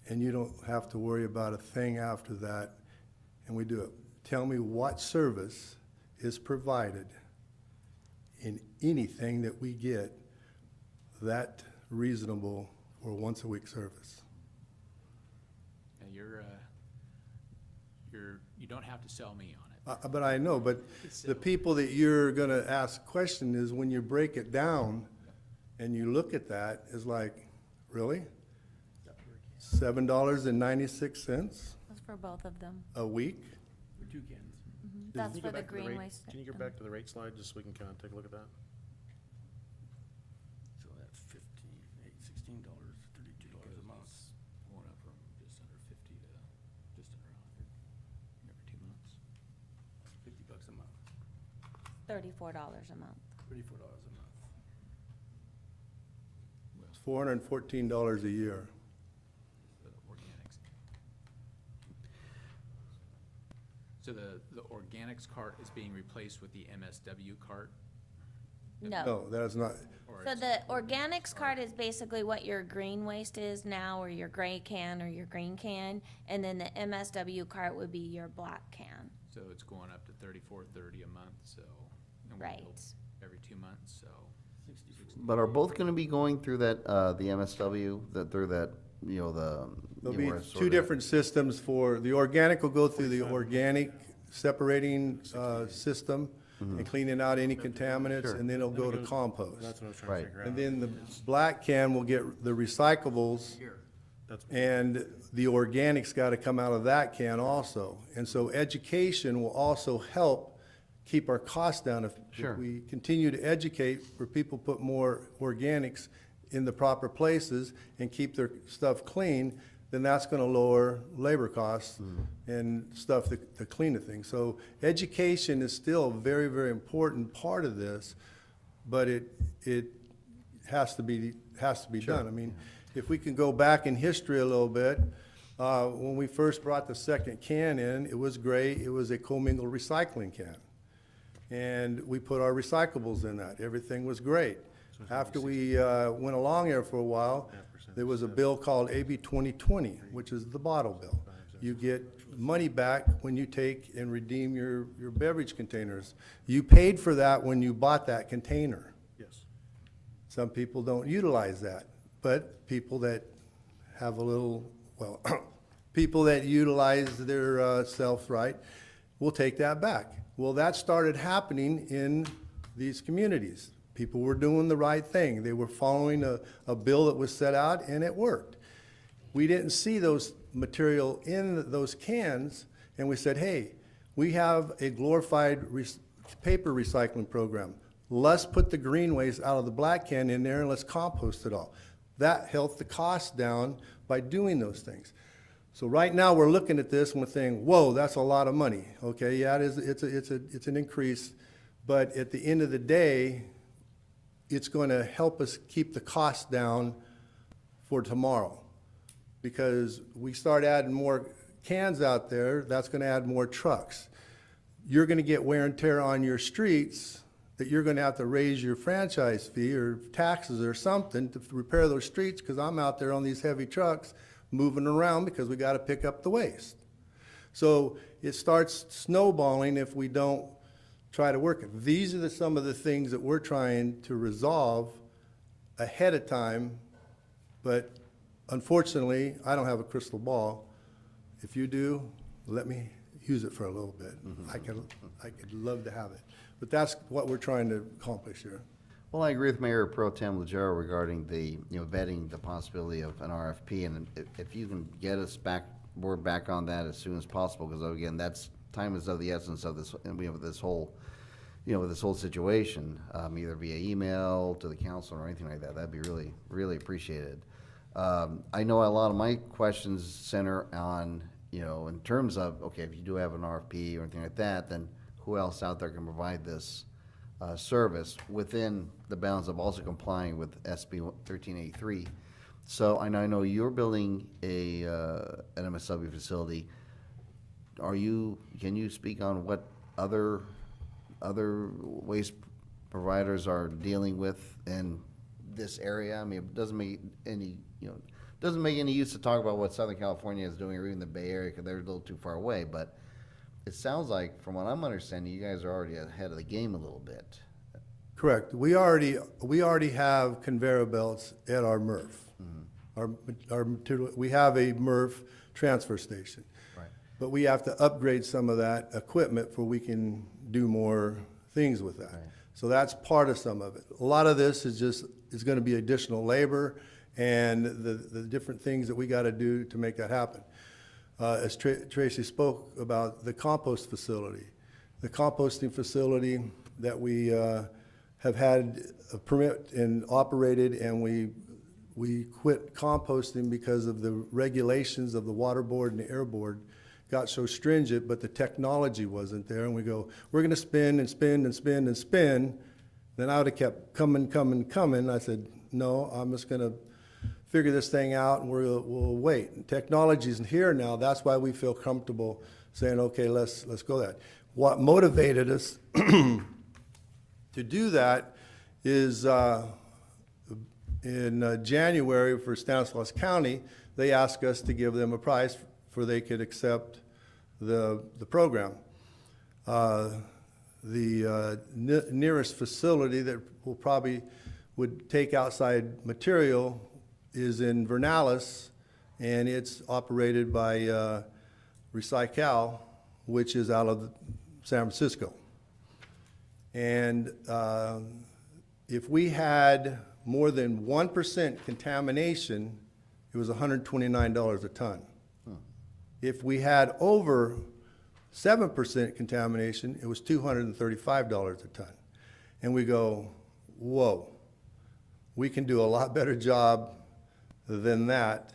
and you don't have to worry about a thing after that, and we do it. Tell me what service is provided in anything that we get that reasonable for once-a-week service. and you don't have to sell me on it. But I know, but the people that you're gonna ask question is when you break it down and you look at that, is like, really? $7.96 That's for both of them. a week? For 2 cans. That's Can you for go the back to green rate- waste. Can you go back to the rate slide, just so we can kind of take a look at that? So that's $16, $32 a month. Going up from just under 50 to just under 100 every 2 months. $50 a month, $34 a month. $34 a month. It's $414 a year. The organics. So the organics cart is being replaced with the MSW cart? No. No, that is not, Or So it's- the organics card is basically what your green waste is now, or your gray can, or your green can, and then the MSW cart would be your black can. So it's going up to $34.30 a month, so. and we bill Right. Every 2 months, so. 60. But are both gonna be going through that, the MSW, through that, you know, the. there'll you be know, where it's two sorted? different systems for, the organic will go through the organic separating, system and cleaning out any contaminants, Sure. and then it'll go to compost. That's what I was trying Right. to figure out. And then the black can will get the recyclables, That's, and the organics gotta come out of that can also. And so education will also help keep our costs down. If Sure. we continue to educate where people put more organics in the proper places and keep their stuff clean, then that's gonna lower labor costs and stuff to clean the thing. So education is still a very, very important part of this, but it has to be done. I mean, if we can go back in history a little bit, when we first brought the second can in, it was gray, it was a commingled recycling can. And we put our recyclables in that, everything was great. After we went along there for a while, there was a bill called AB 2020, which is the bottle bill. You get money back when you take and redeem your beverage containers. You paid for that when you bought that container. yes. Some people don't utilize that, but people that have a little, well, people that utilize their self right will take that back. Well, that started happening in these communities. People were doing the right thing. They were following a bill that was set out, and it worked. We didn't see those material in those cans, and we said, hey, we have a glorified paper recycling program. Let's put the green waste out of the black can in there and let's compost it all. That helped the cost down by doing those things. So right now, we're looking at this and we're saying, whoa, that's a lot of money. Okay, yeah, it's an increase, but at the end of the day, it's gonna help us keep the cost down for tomorrow. Because we start adding more cans out there, that's gonna add more trucks. You're gonna get wear and tear on your streets, that you're gonna have to raise your franchise fee or taxes or something to repair those streets, because I'm out there on these heavy trucks moving around because we gotta pick up the waste. So it starts snowballing if we don't try to work it. These are some of the things that we're trying to resolve ahead of time, but unfortunately, I don't have a crystal ball. If you do, let me use it for a little bit. I could love to have it. But that's what we're trying to accomplish here. Well, I agree with Mayor Pro Tem Legero regarding the, vetting the possibility of an RFP, and if you can get us back, we're back on that as soon as possible, because again, time is of the essence of this, and we have this whole, with this whole situation, either via email to the council or anything like that. That'd be really, really appreciated. I know a lot of my questions center on, in terms of, okay, if you do have an RFP or anything like that, then who else out there can provide this service within the bounds of also complying with SB 1383. So, and I know you're building an MSW facility. Can you speak on what other waste providers are dealing with in this area? I mean, it doesn't make any use to talk about what Southern California is doing or even the Bay Area, because they're a little too far away, but it sounds like, from what I'm understanding, you guys are already ahead of the game a little bit. Correct. We already have conveyor belts at our MRF. We have a MRF transfer station. Right. But we have to upgrade some of that equipment before we can do more things with that. Right. So that's part of some of it. A lot of this is gonna be additional labor and the different things that we gotta do to make that happen. As Tracy spoke about the compost facility. The composting facility that we have had a permit and operated, and we quit composting because of the regulations of the water board and the air board got so stringent, but the technology wasn't there. And we go, we're gonna spin and spin and spin and spin. Then I would have kept coming. I said, no, I'm just gonna figure this thing out, and we'll wait. And technology's here now. That's why we feel comfortable saying, okay, let's go that. What motivated us to do that is in January for Stanislaus County, they asked us to give them a price for they could accept the program. The nearest facility that would take outside material is in Vernalis, and it's operated by Recycal, which is out of San Francisco. And if we had more than 1% contamination, it was $129 a ton. If we had over 7% contamination, it was $235 a ton. And we go, whoa, we can do a lot better job than that,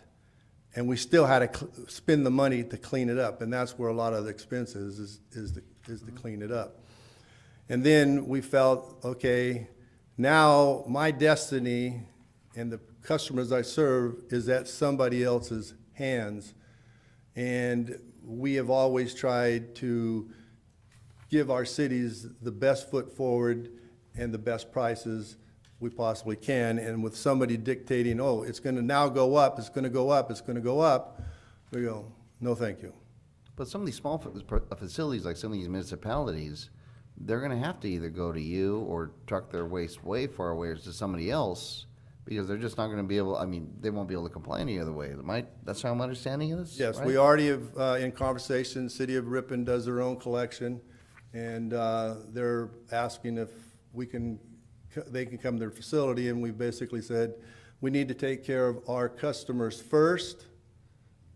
and we still had to spend the money to clean it up, and that's where a lot of the expense is to clean it up. And then we felt, okay, now my destiny and the customers I serve is at somebody else's hands, and we have always tried to give our cities the best foot forward and the best prices we possibly can, and with somebody dictating, oh, it's gonna now go up, it's gonna go up, it's gonna go up, we go, no, thank you. But some of these small facilities, like some of these municipalities, they're gonna have to either go to you or truck their waste way far away to somebody else, because they're just not gonna be able, they won't be able to comply any other way. That's how I'm understanding it is? Yes, right? we already have, in conversation, City of Ripon does their own collection, and they're asking if they can come to their facility, and we basically said, we need to take care of our customers first,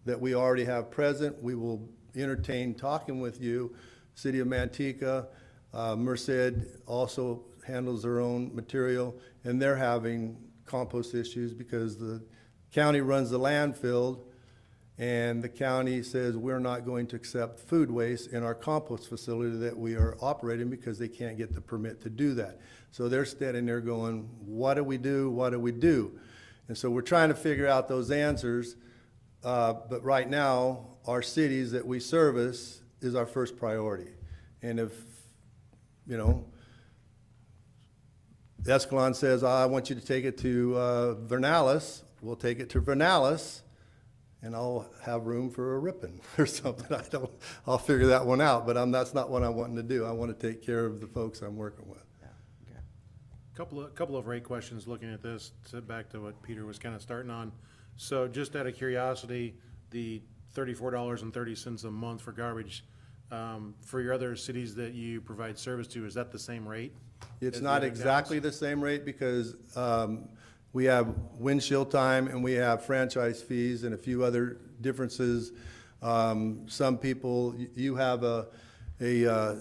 that we already have present. We will entertain talking with you. City of Manteca, Merced also handles their own material, and they're having compost issues because the county runs the landfill, and the county says we're not going to accept food waste in our compost facility that we are operating because they can't get the permit to do that. So they're standing there going, what do we do? What do we do? And so we're trying to figure out those answers. But right now, our cities that we service is our first priority. And if, you know, Escalon says, I want you to take it to Vernalis, we'll take it to Vernalis, and I'll have room for a Ripon or something. I'll figure that one out, but that's not what I'm wanting to do. I want to take care of the folks I'm working with. Couple of rate questions looking at this, to back to what Peter was kind of starting on. So just out of curiosity, the $34.30 a month for garbage, for your other cities that you provide service to, is that the same rate? It's as the not other exactly towns? the same rate because we have windshield time and we have franchise fees and a few other differences. Some people, you have a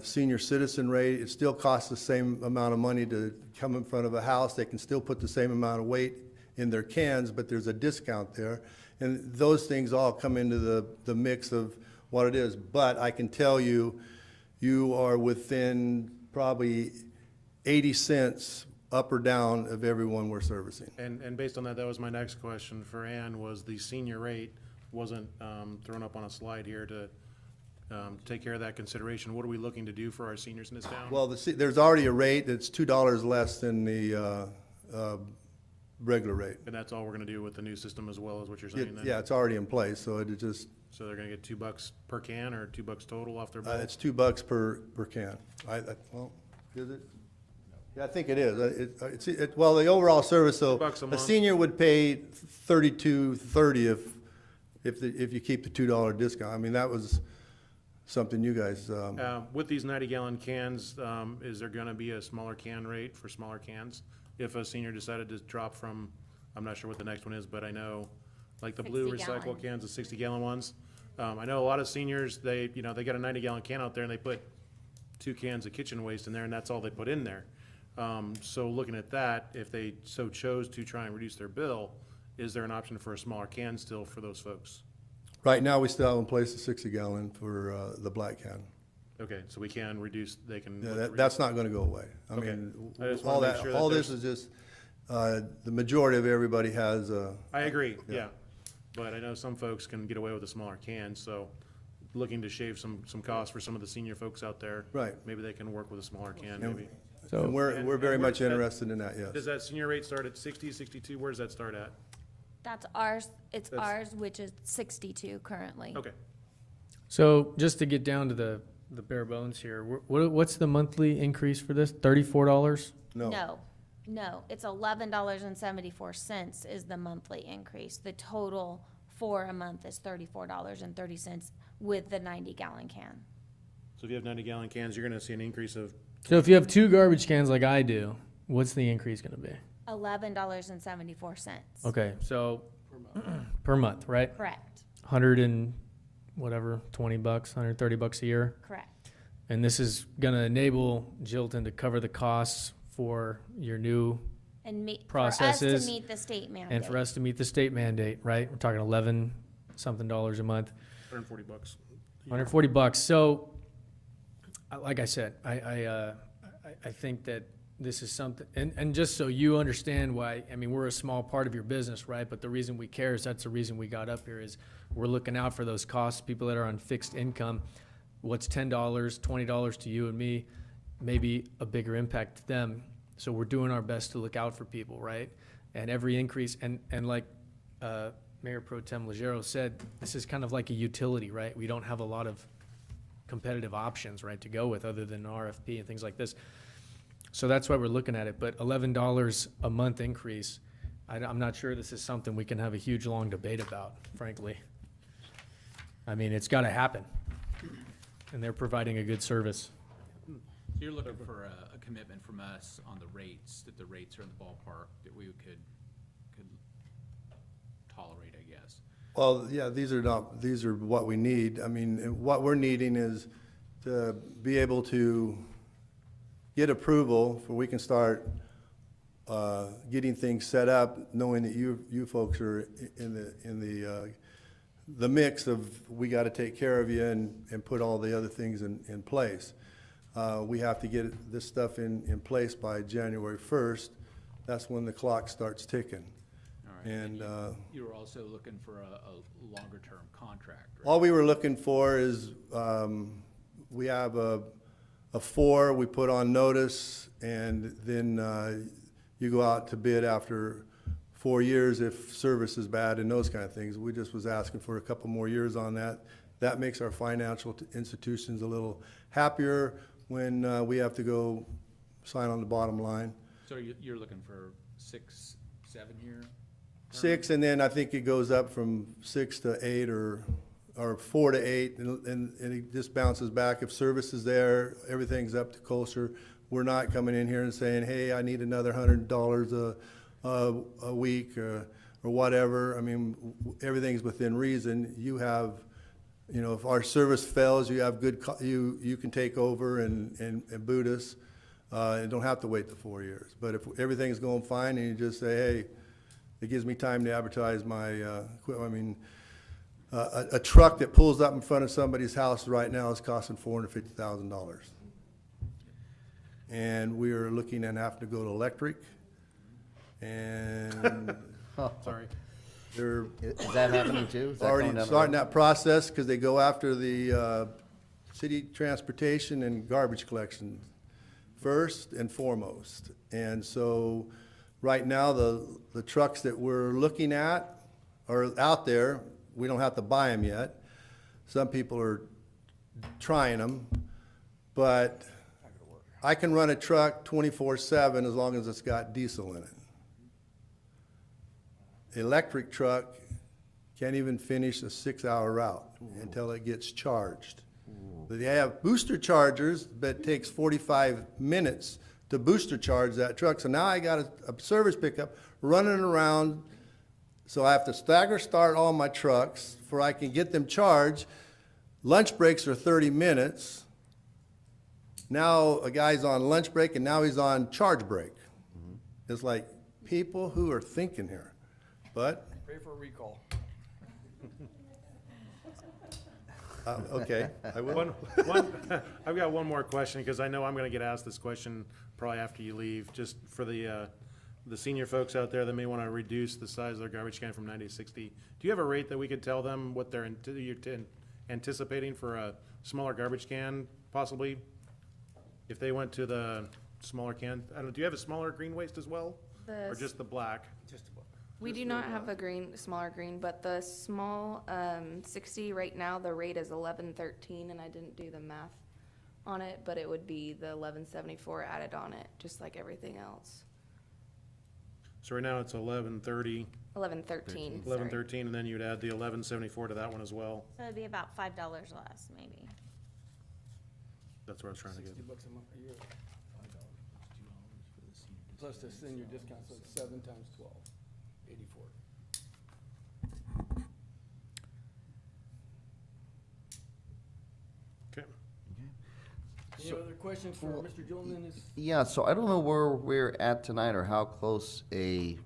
senior citizen rate, it still costs the same amount of money to come in front of a house. They can still put the same amount of weight in their cans, but there's a discount there. And those things all come into the mix of what it is. But I can tell you, you are within probably 80 cents up or down of everyone we're servicing. And based on that, that was my next question for Ann, was the senior rate wasn't thrown up on a slide here to take care of that consideration. What are we looking to do for our seniors in this town? Well, there's already a rate that's $2 less than the regular rate. And that's all we're gonna do with the new system as well, is what you're saying then? Yeah, it's already in place, so it just, So they're gonna get $2 per can or $2 total off their bill? it's $2 per can. Well, is it? Yeah, I think it is. Well, the overall service, so $2 a a month. senior would pay $32.30 if you keep the $2 discount. I mean, that was something you guys, With these 90-gallon cans, is there gonna be a smaller can rate for smaller cans? If a senior decided to drop from, I'm not sure what the next one is, but I know, like the blue 60 recycle gallon. cans, the 60-gallon ones. I know a lot of seniors, they got a 90-gallon can out there and they put 2 cans of kitchen waste in there and that's all they put in there. So looking at that, if they so chose to try and reduce their bill, is there an option for a smaller can still for those folks? right now, we still have in place a 60-gallon for the black can. Okay, so we can reduce, they can. Yeah, that's not gonna go away. I Okay. mean, I just all wanna make that, sure that all this there's- is just, the majority of everybody has I agree, Yeah. yeah. But I know some folks can get away with a smaller can, so looking to shave some costs for some of the senior folks out there. Right. Maybe they can work with a smaller can, And- maybe. So, and we're very and much where- interested in that, yes. Does that senior rate start at 60, 62? Where does that start at? That's ours, it's That's- ours, which is 62 currently. Okay. so just to get down to the bare bones here, what's the monthly increase for this? $34? No, it's $11.74 is the monthly increase. The total for a month is $34.30 with the 90-gallon can. So if you have 90-gallon cans, you're gonna see an increase of, So if you have 2 garbage cans like I do, what's the increase gonna be? $11.74. Okay, so per month, right? Correct, 100 and whatever, $20, $130 a year. correct. And this is gonna enable Jilton to cover the costs for your new, And Processes for us to meet the state mandate. and for us to meet the state mandate, right? We're talking 11 something dollars a month, $140. $140. So, like I said, I think that this is something, and just so you understand why, I mean, we're a small part of your business, right? But the reason we care is that's the reason we got up here is we're looking out for those costs, people that are on fixed income. What's $10, $20 to you and me, maybe a bigger impact to them. So we're doing our best to look out for people, right? And every increase, and like Mayor Pro Tem Legero said, this is kind of like a utility, right? We don't have a lot of competitive options, right, to go with other than RFP and things like this. So that's why we're looking at it. But $11 a month increase, I'm not sure this is something we can have a huge, long debate about, frankly. I mean, it's got to happen. And they're providing a good service. So you're looking for a commitment from us on the rates, that the rates are in the ballpark, that we could tolerate, I guess. Well, yeah, these are what we need. I mean, what we're needing is to be able to get approval for we can start getting things set up, knowing that you folks are in the mix of, we gotta take care of you and put all the other things in place. We have to get this stuff in place by January 1st. That's when the clock starts ticking. All right, And, you were also looking for a longer-term contract, right? all we were looking for is, we have a 4, we put on notice, and then, you go out to bid after 4 years if service is bad and those kind of things. We just was asking for a couple more years on that. That makes our financial institutions a little happier when, we have to go sign on the bottom line. So you're looking for 6, 7 year? 6, and then I think it goes up from 6 to 8 or 4 to 8, and it just bounces back. If service is there, everything's up to kosher. We're not coming in here and saying, hey, I need another $100 a week or whatever. I mean, everything's within reason. You have, you know, if our service fails, you have good, you can take over and boot us. And don't have to wait the 4 years. But if everything's going fine and you just say, hey, it gives me time to advertise my equipment. I mean, a truck that pulls up in front of somebody's house right now is costing $450,000. And we are looking at having to go to electric. And Sorry. they're Is that happening too? Is that going already down the starting road? that process because they go after the city transportation and garbage collection first and foremost. And so, right now, the trucks that we're looking at are out there. We don't have to buy them yet. Some people are trying them, but I can run a truck 24/7 as long as it's got diesel in it. Electric truck can't even finish a 6-hour route until it gets charged. They have booster chargers, but it takes 45 minutes to booster charge that truck. So now I got a service pickup running around, so I have to stagger start all my trucks before I can get them charged. Lunch breaks are 30 minutes. Now a guy's on lunch break and now he's on charge break. It's like, people who are thinking here, but, Pray for a recall. okay, I will. I've got one more question, because I know I'm gonna get asked this question probably after you leave, just for the senior folks out there that may wanna reduce the size of their garbage can from 90 to 60. Do you have a rate that we could tell them what they're anticipating for a smaller garbage can, possibly? If they went to the smaller can, I don't know, do you have a smaller green waste as well? Or just the black? We do not have a smaller green, but the small, 60 right now, the rate is 1113, and I didn't do the math on it, but it would be the 1174 added on it, just like everything else. So right now it's 1130, 1113, 1113, and then you'd add the 1174 to that one as well. So it'd be about $5 less, maybe. That's what I was trying to get. $60 a month a year. Plus the senior discount, so it's 7 times 12, 84. Okay. Any other questions for Mr. Jolin? Yeah, so I don't know where we're at tonight or how close a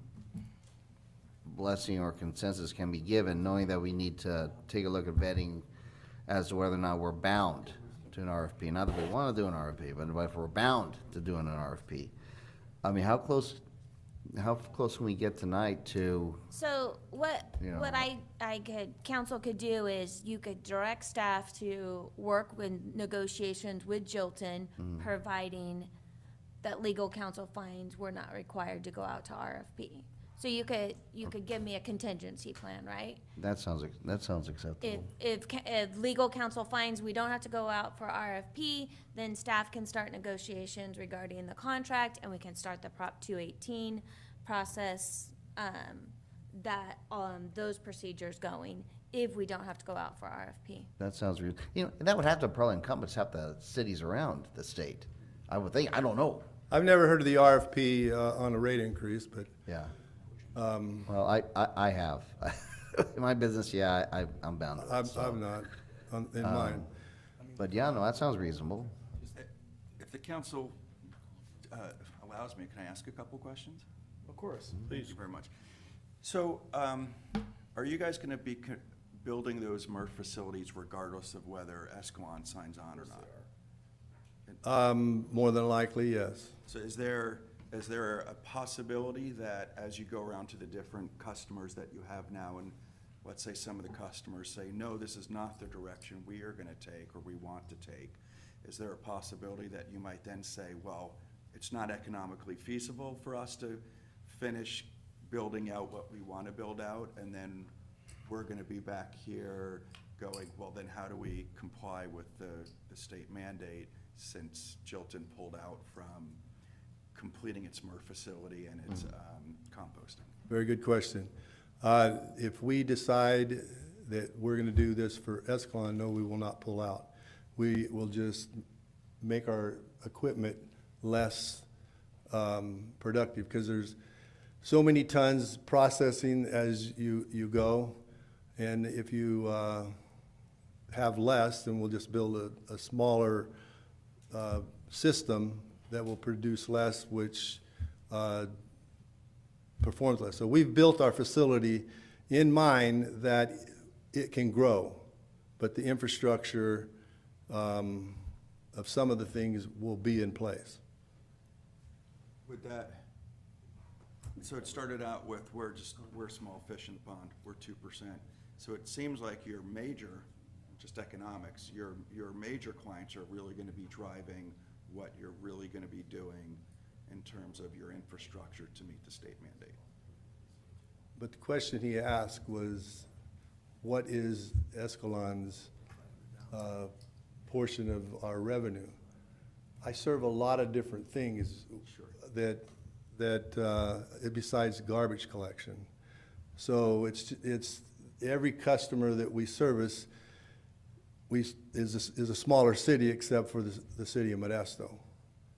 blessing or consensus can be given, knowing that we need to take a look at vetting as to whether or not we're bound to an RFP. Not that we want to do an RFP, but if we're bound to doing an RFP. I mean, how close can we get tonight to, So what You know. council could do is you could direct staff to work with negotiations with Jilton, providing that legal counsel finds we're not required to go out to RFP. So you could give me a contingency plan, right? that sounds acceptable. If legal counsel finds we don't have to go out for RFP, then staff can start negotiations regarding the contract, and we can start the Prop 218 process, those procedures going, if we don't have to go out for RFP. That sounds real. You know, that would have to probably encompass half the cities around the state. I would think, I don't know. I've never heard of the RFP on a rate increase, but Yeah. Well, I have. In my business, yeah, I'm bound to it. I'm not in mine. But yeah, no, that sounds reasonable. If the council allows me, can I ask a couple questions? Of course. Thank you very much. So, are you guys gonna be building those MRF facilities regardless of whether Escalon signs on or not? More than likely, yes. So is there a possibility that as you go around to the different customers that you have now, and let's say some of the customers say, no, this is not the direction we are gonna take or we want to take, is there a possibility that you might then say, well, it's not economically feasible for us to finish building out what we wanna build out, and then we're gonna be back here going, well, then how do we comply with the state mandate since Jilton pulled out from completing its MRF facility and its composting? Very good question. If we decide that we're gonna do this for Escalon, no, we will not pull out. We will just make our equipment less productive, because there's so many tons processing as you go, and if you have less, then we'll just build a smaller system that will produce less, which performs less. So we've built our facility in mind that it can grow, but the infrastructure of some of the things will be in place. Would that, so it started out with, we're small fish in the pond, we're 2%. So it seems like your major, just economics, your major clients are really gonna be driving what you're really gonna be doing in terms of your infrastructure to meet the state mandate. But the question he asked was, what is Escalon's portion of our revenue? I serve a lot of different things besides garbage collection. So it's every customer that we service is a smaller city except for the city of Modesto.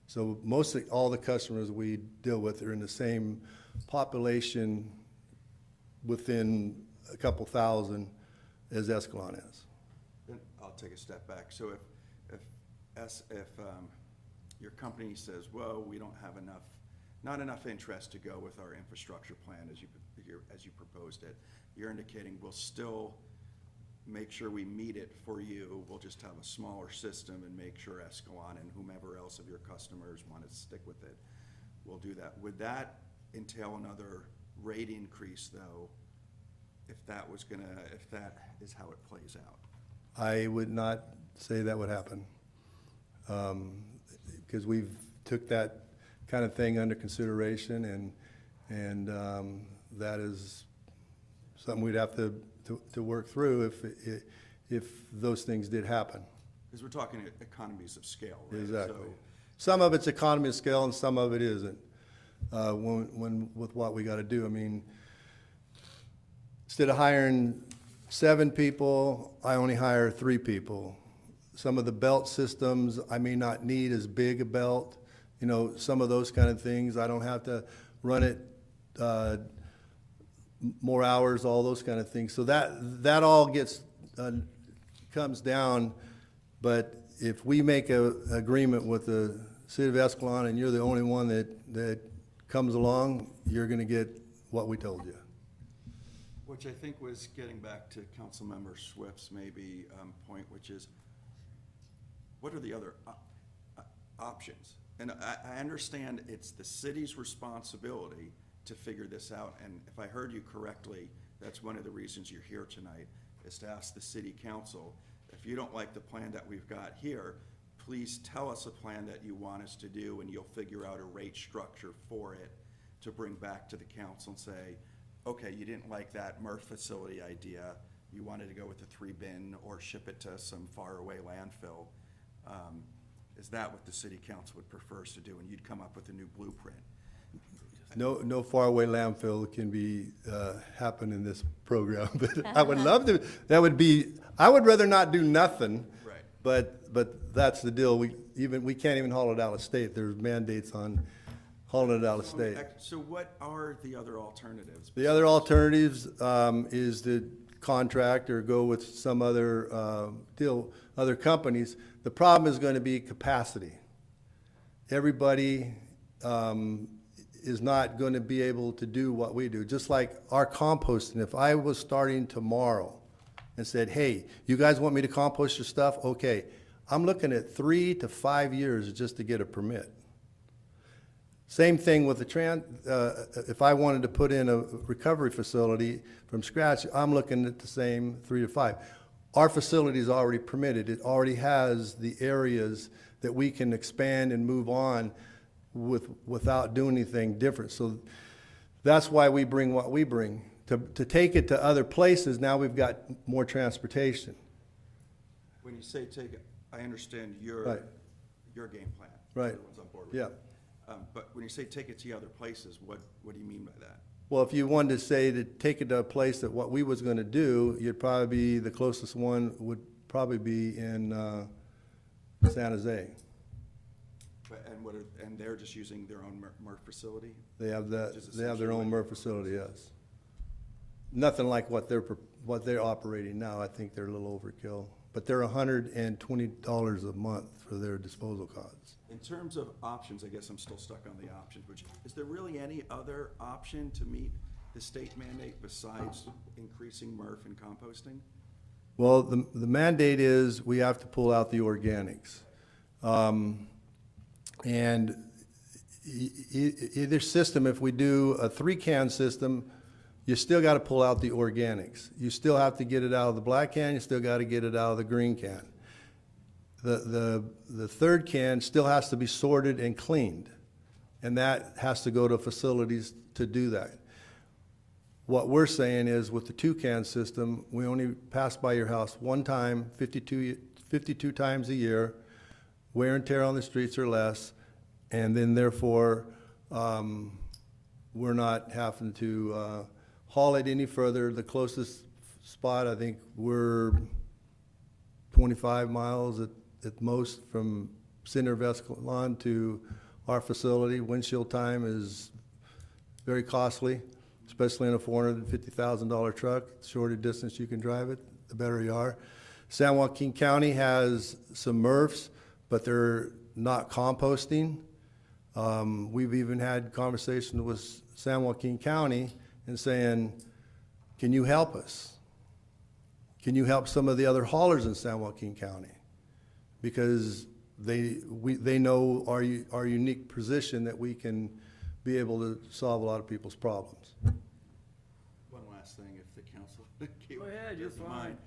So mostly all the customers we deal with are in the same population within a couple thousand as Escalon is. Then I'll take a step back. So if your company says, well, we don't have not enough interest to go with our infrastructure plan as you proposed it, you're indicating we'll still make sure we meet it for you. We'll just have a smaller system and make sure Escalon and whomever else of your customers want to stick with it, we'll do that. Would that entail another rate increase, though, if that is how it plays out? I would not say that would happen, because we've took that kind of thing under consideration, and that is something we'd have to work through if those things did happen. Because we're talking economies of scale, right? Exactly. So, Some of it's economy of scale and some of it isn't, with what we gotta do. I mean, instead of hiring 7 people, I only hire 3 people. Some of the belt systems, I may not need as big a belt, some of those kind of things. I don't have to run it more hours, all those kind of things. So that all comes down, but if we make an agreement with the city of Escalon and you're the only one that comes along, you're gonna get what we told you. which I think was getting back to Councilmember Swift's maybe point, which is, what are the other options? And I understand it's the city's responsibility to figure this out, and if I heard you correctly, that's one of the reasons you're here tonight, is to ask the city council, if you don't like the plan that we've got here, please tell us a plan that you want us to do, and you'll figure out a rate structure for it to bring back to the council and say, okay, you didn't like that MRF facility idea, you wanted to go with the 3-bin or ship it to some faraway landfill. Is that what the city council would prefer us to do, and you'd come up with a new blueprint? No faraway landfill can be, happen in this program, but I would love to, I would rather not do nothing. Right. But that's the deal, we can't even haul it out of state, there's mandates on hauling it out of state. So what are the other alternatives? The other alternatives, is to contract or go with some other, other companies. The problem is gonna be capacity. Everybody, is not going to be able to do what we do. Just like our composting, if I was starting tomorrow and said, hey, you guys want me to compost your stuff? Okay. I'm looking at 3 to 5 years just to get a permit. Same thing with the if I wanted to put in a recovery facility from scratch, I'm looking at the same 3 to 5. Our facility is already permitted. It already has the areas that we can expand and move on without doing anything different. So that's why we bring what we bring. To take it to other places, now we've got more transportation. When you say take it, I understand Right. your game plan. Right. Everyone's on board with Yeah. it. But when you say take it to other places, what do you mean by that? Well, if you wanted to say to take it to a place that what we was gonna do, you'd probably be, the closest one would probably be in, San Jose. And they're just using their own MRF facility? They have Just they have their own essentially MRF facility, yes. Nothing like what they're operating now. I think they're a little overkill. But they're $120 a month for their disposal costs. In terms of options, I guess I'm still stuck on the options, which, is there really any other option to meet the state mandate besides increasing MRF and composting? Well, the mandate is we have to pull out the organics. And either system, if we do a 3-can system, you still got to pull out the organics. You still have to get it out of the black can, you still got to get it out of the green can. The 3rd can still has to be sorted and cleaned, and that has to go to facilities to do that. What we're saying is with the 2-can system, we only pass by your house one time, 52 times a year, wear and tear on the streets are less, and then therefore, we're not having to haul it any further. The closest spot, I think we're 25 miles at most from center of Escalon to our facility. Windshield time is very costly, especially in a $450,000 truck. The shorter distance you can drive it, the better you are. San Joaquin County has some MRFs, but they're not composting. We've even had conversations with San Joaquin County and saying, can you help us? Can you help some of the other haulers in San Joaquin County? Because they know our unique position that we can be able to solve a lot of people's problems. One last thing, if the council Go ahead, you're doesn't fine. mind.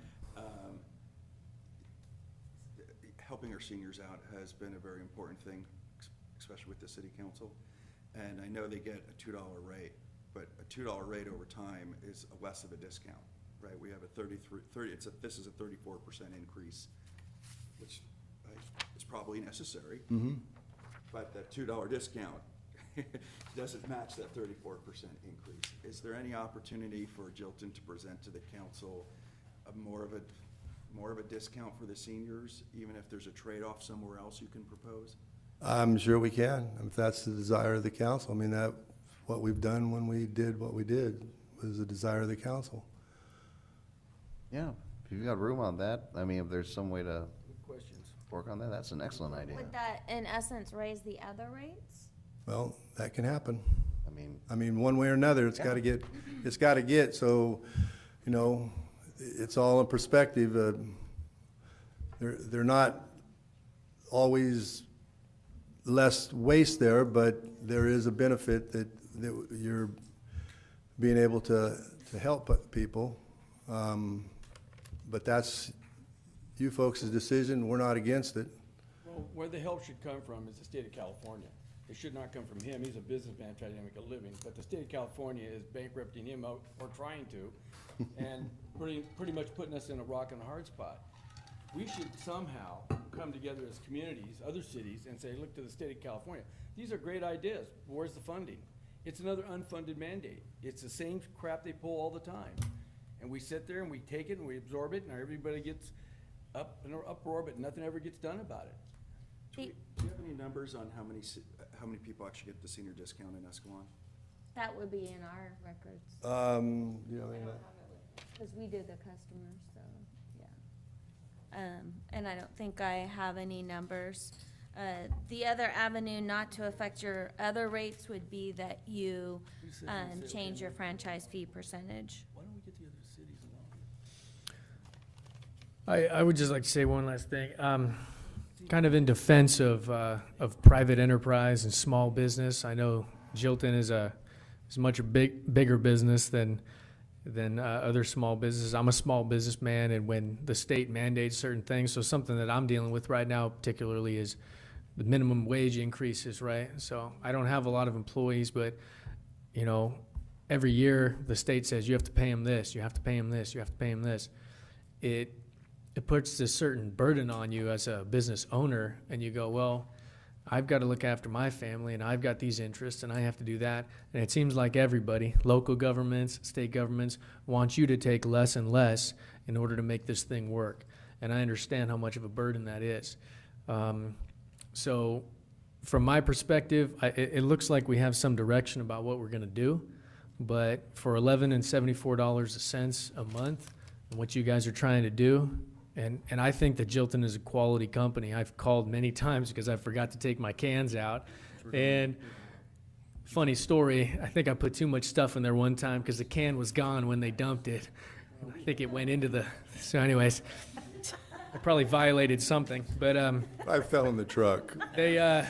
Helping our seniors out has been a very important thing, especially with the city council. And I know they get a $2 rate, but a $2 rate over time is less of a discount, right? We have this is a 34% increase, which is probably necessary. Mm-hmm. But that $2 discount doesn't match that 34% increase. Is there any opportunity for Jilton to present to the council more of a discount for the seniors, even if there's a trade-off somewhere else you can propose? I'm sure we can, if that's the desire of the council. I mean, what we've done when we did what we did was the desire of the council. Yeah, if you've got room on that, I mean, if there's some way to Questions? work on that, that's an excellent idea. Would that, in essence, raise the other rates? Well, that can happen. I mean, I mean, one way or another, it's gotta get, so, you know, it's all in perspective. They're not always less waste there, but there is a benefit that you're being able to help people. But that's you folks' decision. We're not against it. Well, where the help should come from is the state of California. It should not come from him. He's a businessman trying to make a living, but the state of California is bankrupting him out, or trying to, and pretty much putting us in a rock and a hard spot. We should somehow come together as communities, other cities, and say, look to the state of California. These are great ideas. Where's the funding? It's another unfunded mandate. It's the same crap they pull all the time. And we sit there and we take it and we absorb it, and everybody gets up in an uproar, but nothing ever gets done about it. Do you have any numbers on how many people actually get the senior discount in Escalon? That would be in our records, You know, because we do the customers, so, yeah. And I don't think I have any numbers. The other avenue not to affect your other rates would be that you, change your franchise fee percentage. Why don't we get the other cities involved? I would just like to say one last thing. Kind of in defense of private enterprise and small business. I know Jilton is much a bigger business than other small businesses. I'm a small businessman, and when the state mandates certain things, so something that I'm dealing with right now particularly is the minimum wage increases, right? So I don't have a lot of employees, but, you know, every year the state says you have to pay them this, you have to pay them this, you have to pay them this. It puts a certain burden on you as a business owner, and you go, well, I've got to look after my family, and I've got these interests, and I have to do that. And it seems like everybody, local governments, state governments, want you to take less and less in order to make this thing work. And I understand how much of a burden that is. So from my perspective, it looks like we have some direction about what we're going to do. But for $11 and $74 a month, and what you guys are trying to do, and I think that Jilton is a quality company. I've called many times because I forgot to take my cans out. And funny story, I think I put too much stuff in there one time because the can was gone when they dumped it. I think it went into the, so anyways, I probably violated something. But I fell in the truck. they, I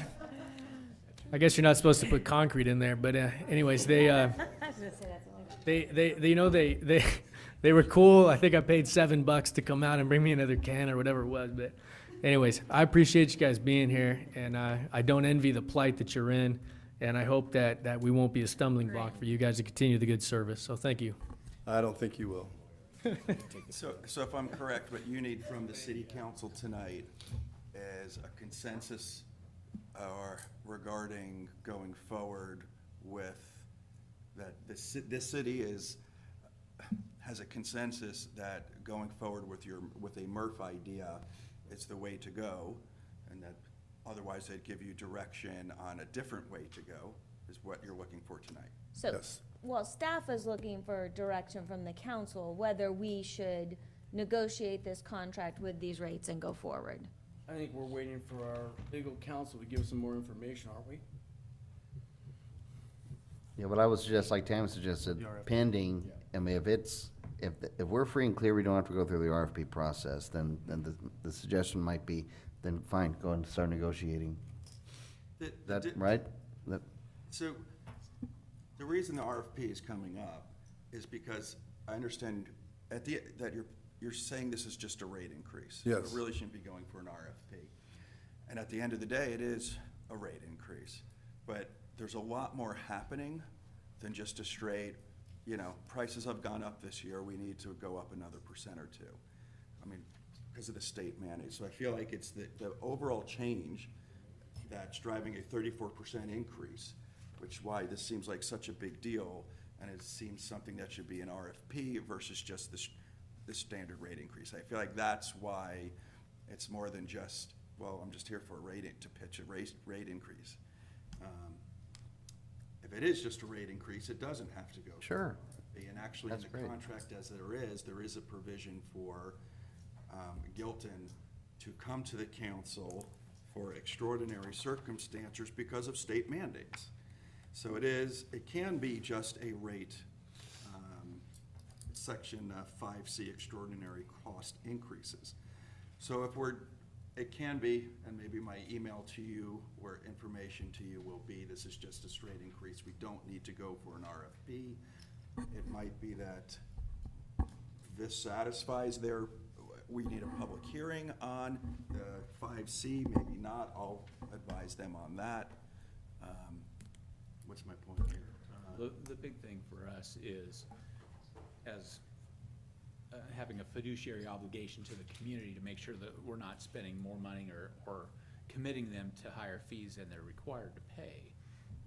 guess you're not supposed to put concrete in there. But anyways, they you know, they were cool. I think I paid $7 to come out and bring me another can or whatever it was. But anyways, I appreciate you guys being here, and I don't envy the plight that you're in, and I hope that we won't be a stumbling block for you guys to continue the good service. So thank you. I don't think you will. So if I'm correct, what you need from the city council tonight is a consensus regarding going forward with that this city has a consensus that going forward with a MRF idea is the way to go, and that otherwise they'd give you direction on a different way to go, is what you're looking for tonight. So, Yes. well, staff is looking for direction from the council, whether we should negotiate this contract with these rates and go forward. I think we're waiting for our legal counsel to give us some more information, aren't we? Yeah, what I would suggest, like Tam suggested, pending, I mean, if we're free and clear, we don't have to go through the RFP process, then the suggestion might be, then fine, go and start negotiating. That, right? So, the reason the RFP is coming up is because I understand that you're saying this is just a rate increase. Yes. It really shouldn't be going for an RFP. And at the end of the day, it is a rate increase. But there's a lot more happening than just a straight, prices have gone up this year, we need to go up another % or 2. I mean, because of the state mandate. So I feel like it's the overall change that's driving a 34% increase, which is why this seems like such a big deal, and it seems something that should be an RFP versus just this standard rate increase. I feel like that's why it's more than just, well, I'm just here for to pitch a rate increase. If it is just a rate increase, it doesn't have to go. Sure. And actually, That's in the great. contract as there is a provision for Gilton to come to the council for extraordinary circumstances because of state mandates. So it can be just a rate, section 5C, extraordinary cost increases. So it can be, and maybe my email to you or information to you will be, this is just a straight increase. We don't need to go for an RFP. It might be that this satisfies we need a public hearing on the 5C, maybe not. I'll advise them on that. What's my point here? The big thing for us is, as having a fiduciary obligation to the community to make sure that we're not spending more money or committing them to higher fees than they're required to pay.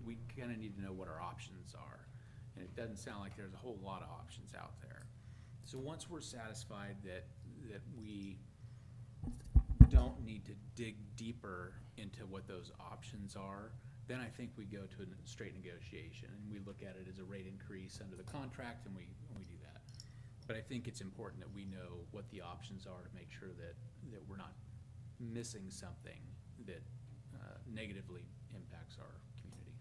We kind of need to know what our options are. And it doesn't sound like there's a whole lot of options out there. So once we're satisfied that we don't need to dig deeper into what those options are, then I think we go to a straight negotiation and we look at it as a rate increase under the contract, and we do that. But I think it's important that we know what the options are to make sure that we're not missing something that negatively impacts our community.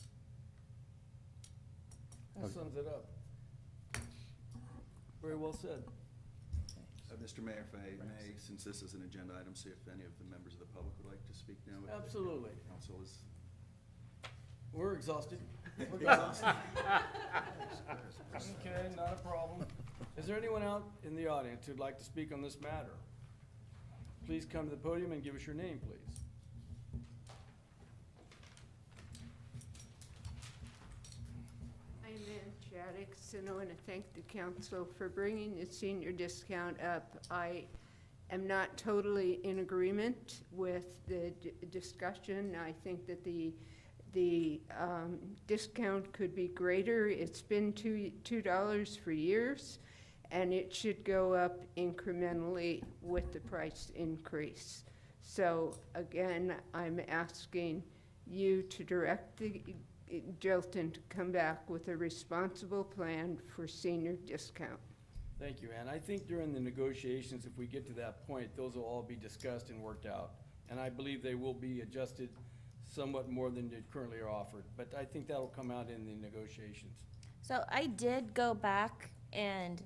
That sums it up. Very well said. Mr. Mayor, if I may, since this is an agenda item, see if any of the members of the public would like to speak now. If the Absolutely. Council is. We're exhausted. We're exhausted. Okay, not a problem. Is there anyone out in the audience who'd like to speak on this matter? Please come to the podium and give us your name, please. I'm Ann Shaddix, and I want to thank the council for bringing the senior discount up. I am not totally in agreement with the discussion. I think that the discount could be greater. It's been $2 for years, and it should go up incrementally with the price increase. So again, I'm asking you to direct the Jilton to come back with a responsible plan for senior discount. Thank you, Ann. I think during the negotiations, if we get to that point, those will all be discussed and worked out. And I believe they will be adjusted somewhat more than they currently are offered. But I think that'll come out in the negotiations. So I did go back and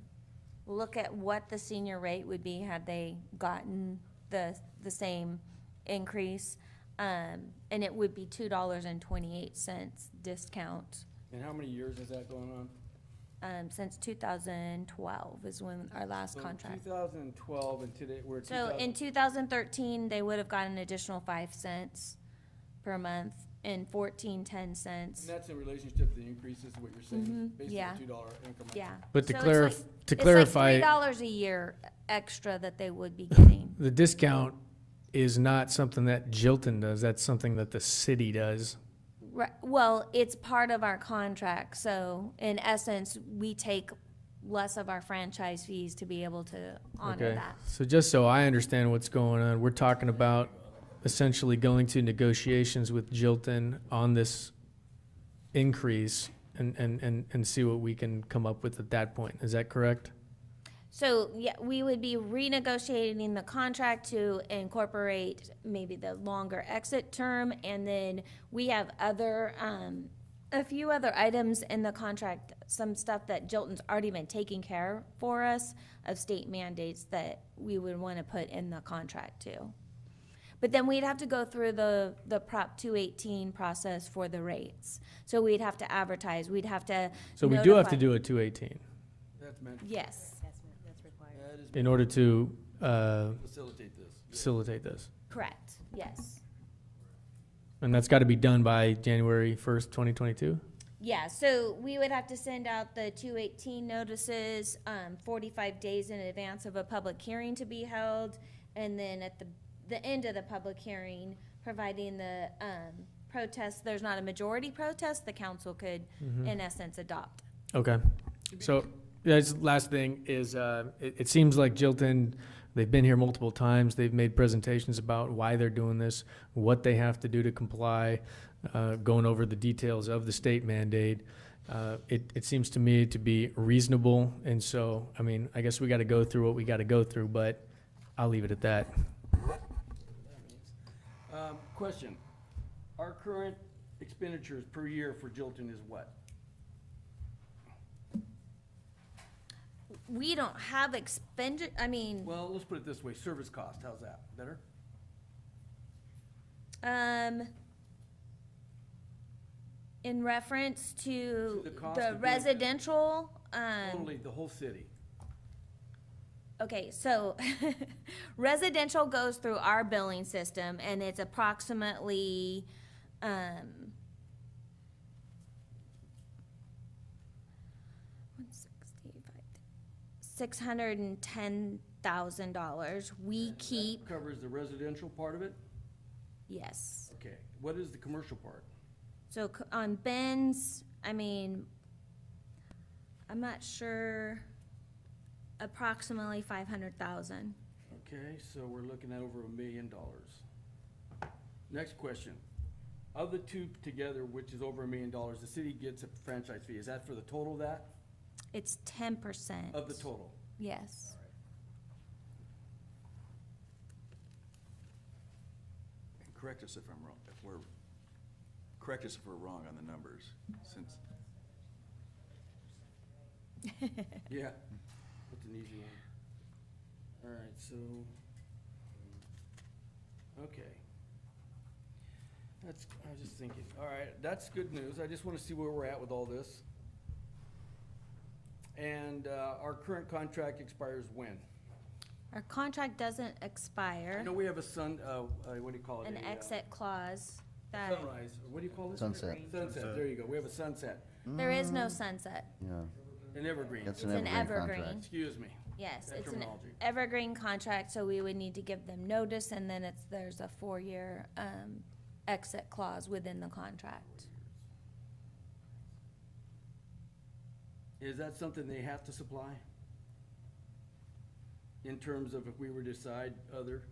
look at what the senior rate would be had they gotten the same increase. And it would be $2.28 discount. And how many years is that going on? Since 2012 is when our last So contract. 2012 and today, we're at So in 2013, they would have got an additional 5 cents per month. In 14, 10 cents. And that's in relationship to the increases, what you're saying, based yeah. on the $2 increment? Yeah. But to So clarify, it's like $3 a year extra that they would be getting. the discount is not something that Jilton does, that's something that the city does. Right, well, it's part of our contract, so in essence, we take less of our franchise fees to be able to honor Okay. that. So just so I understand what's going on, we're talking about essentially going to negotiations with Jilton on this increase and see what we can come up with at that point. Is that correct? So, yeah, we would be renegotiating the contract to incorporate maybe the longer exit term, and then we have other, a few other items in the contract, some stuff that Jilton's already been taking care for us of state mandates that we would want to put in the contract too. But then we'd have to go through the Prop 218 process for the rates. So we'd have to advertise, we'd have to So we do have notify- to do a 218 That's meant, Yes, That's required. that is in order to facilitate this. facilitate this. correct, yes. And that's got to be done by January 1st, 2022? Yeah, so we would have to send out the 218 notices 45 days in advance of a public hearing to be held. And then at the end of the public hearing, providing the protest, there's not a majority protest, the council could, in essence, adopt. Okay. So, yeah, just last thing is, it seems like Jilton, they've been here multiple times. They've made presentations about why they're doing this, what they have to do to comply, going over the details of the state mandate. It seems to me to be reasonable. And so, I mean, I guess we got to go through what we got to go through, but I'll leave it at that. Question, our current expenditures per year for Jilton is what? We don't have I mean, Well, let's put it this way, service cost, how's that, better? in reference to the cost the of doing- residential, Totally, the whole city. okay, so residential goes through our billing system, and it's approximately, $610,000. We keep, That covers the residential part of it? yes. Okay, what is the commercial part? So on Ben's, I mean, I'm not sure, approximately 500,000. Okay, so we're looking at over $1 million. Next question. Of the two together, which is over $1 million, the city gets a franchise fee. Is that for the total of that? It's 10%. Of the total? Yes. And correct us if I'm wrong, correct us if we're wrong on the numbers, since, Yeah, that's an easy All right, so, okay. I was just thinking, all right, that's good news. I just want to see where we're at with all this. And our current contract expires when? Our contract doesn't expire. I know we have a what do you call it? An A, exit clause that, sunrise, or what do you call it? Sunset. Sunset, there you go. We have a sunset, there is no sunset. Yeah, an evergreen. that's It's an an evergreen evergreen. contract. Excuse me. Yes, That it's an terminology. evergreen contract, so we would need to give them notice, and then there's a 4-year, exit clause within the contract. Is that something they have to supply? In terms of if we were to decide other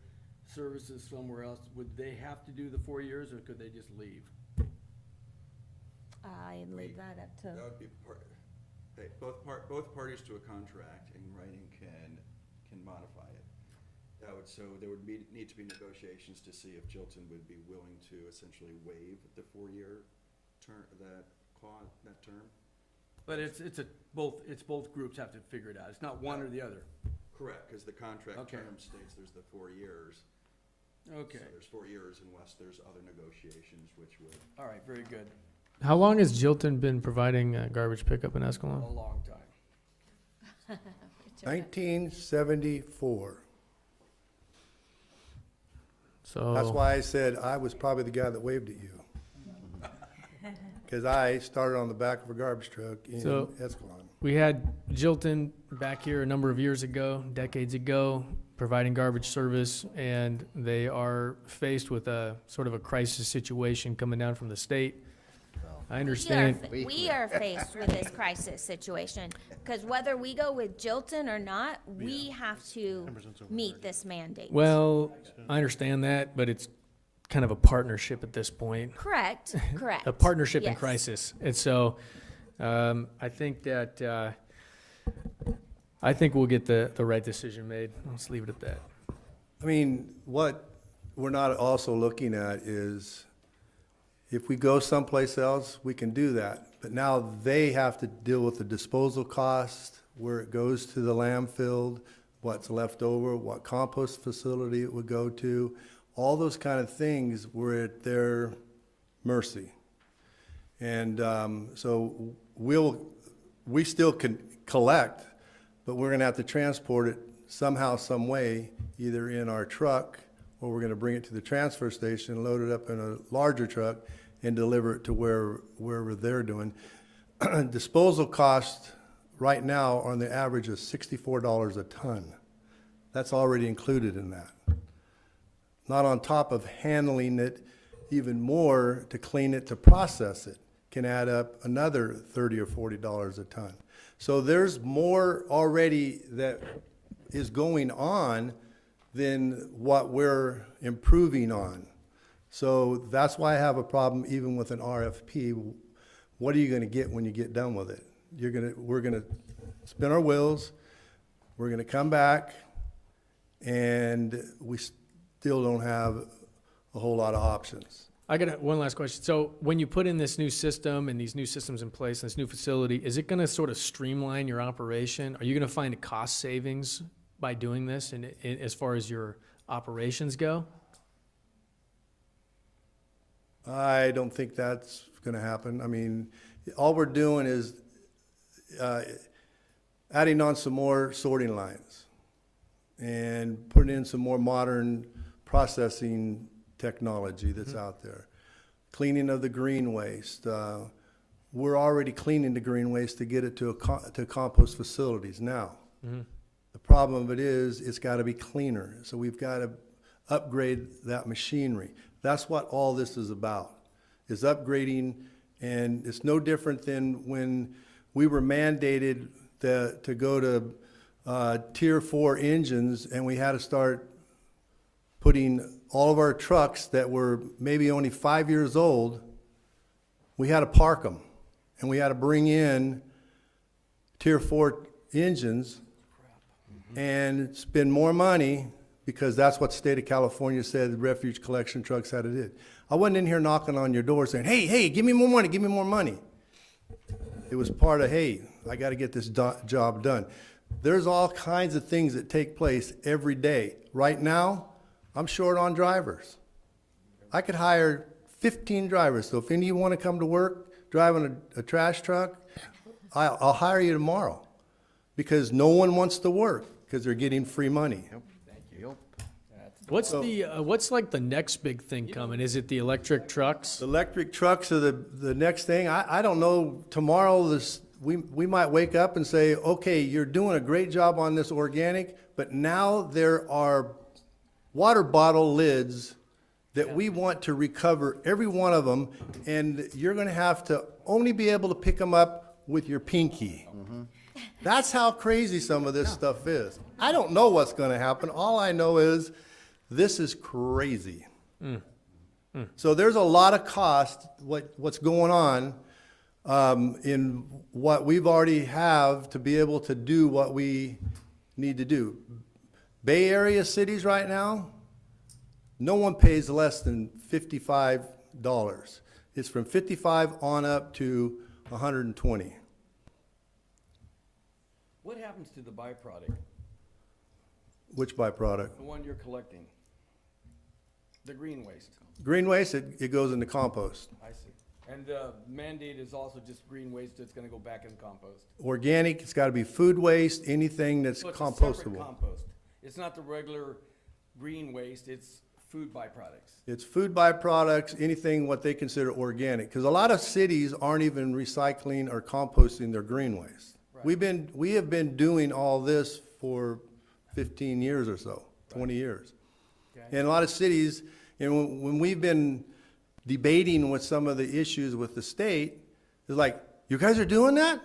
services somewhere else, would they have to do the 4 years, or could they just leave? I leave that up to, That would be hey, both parties to a contract in writing can modify it. So there would need to be negotiations to see if Jilton would be willing to essentially waive the 4-year term, that clause, that term. But it's both groups have to figure it out. It's not one or the other. Correct, because the contract Okay. term states there's the 4 years. Okay, So there's 4 years unless there's other negotiations which would. all right, very good. How long has Jilton been providing garbage pickup in A Escalon? long time. 1974. So That's why I said I was probably the guy that waved at you. Because I started on the back of a garbage truck in So- Escalon. we had Jilton back here a number of years ago, decades ago, providing garbage service, and they are faced with a sort of a crisis situation coming down from the state. I understand. we are faced with this crisis situation, because whether we go with Jilton or not, we have to meet this mandate. Well, I understand that, but it's kind of a partnership at this point. Correct, correct. A partnership in Yes. crisis. And so, I think that, I think we'll get the right decision made. Let's leave it at that. I mean, what we're not also looking at is if we go someplace else, we can do that. But now they have to deal with the disposal cost, where it goes to the landfill, what's left over, what compost facility it would go to. All those kind of things were at their mercy. And so we still can collect, but we're gonna have to transport it somehow, some way, either in our truck, or we're gonna bring it to the transfer station, load it up in a larger truck, and deliver it to wherever they're doing. Disposal costs right now are on the average of $64 a ton. That's already included in that. Not on top of handling it even more to clean it, to process it, can add up another $30 or $40 a ton. So there's more already that is going on than what we're improving on. So that's why I have a problem even with an RFP. What are you gonna get when you get done with it? We're gonna spin our wheels, we're gonna come back, and we still don't have a whole lot of options. I got one last question. So when you put in this new system and these new systems in place, this new facility, is it gonna sort of streamline your operation? Are you gonna find cost savings by doing this and as far as your operations go? I don't think that's gonna happen. I mean, all we're doing is adding on some more sorting lines and putting in some more modern processing technology that's out there. Cleaning of the green waste. We're already cleaning the green waste to get it to compost facilities now. The problem of it is, it's gotta be cleaner. So we've gotta upgrade that machinery. That's what all this is about, is upgrading, and it's no different than when we were mandated to go to Tier 4 engines, and we had to start putting all of our trucks that were maybe only 5 years old, we had to park them, and we had to bring in Tier 4 engines and spend more money, because that's what the state of California said the refuge collection trucks had to do. I wasn't in here knocking on your door saying, hey, give me more money, give me more money. It was part of, hey, I gotta get this job done. There's all kinds of things that take place every day. Right now, I'm short on drivers. I could hire 15 drivers, so if any of you want to come to work driving a trash truck, I'll hire you tomorrow, because no one wants to work, because they're getting free money. What's what's like the next big thing coming? Is it the electric trucks? The electric trucks are the next thing. I don't know, tomorrow, we might wake up and say, okay, you're doing a great job on this organic, but now there are water bottle lids that we want to recover, every one of them, and you're gonna have to only be able to pick them up with your pinky. That's how crazy some of this stuff is. I don't know what's gonna happen. All I know is, this is crazy. So there's a lot of cost, what's going on, in what we've already have to be able to do what we need to do. Bay Area cities right now, no one pays less than $55. It's from 55 on up to 120. What happens to the byproduct, Which byproduct? the one you're collecting? The green waste? Green waste, it goes into compost. I see. And the mandate is also just green waste that's gonna go back in compost? Organic, it's gotta be food waste, anything that's So it's a separate compostable. compost. It's not the regular green waste, it's food byproducts. It's food byproducts, anything what they consider organic, because a lot of cities aren't even recycling or composting their green waste. Right. We have been doing all this for 15 years or so, 20 years. Okay. And a lot of cities, and when we've been debating with some of the issues with the state, it's like, you guys are doing that?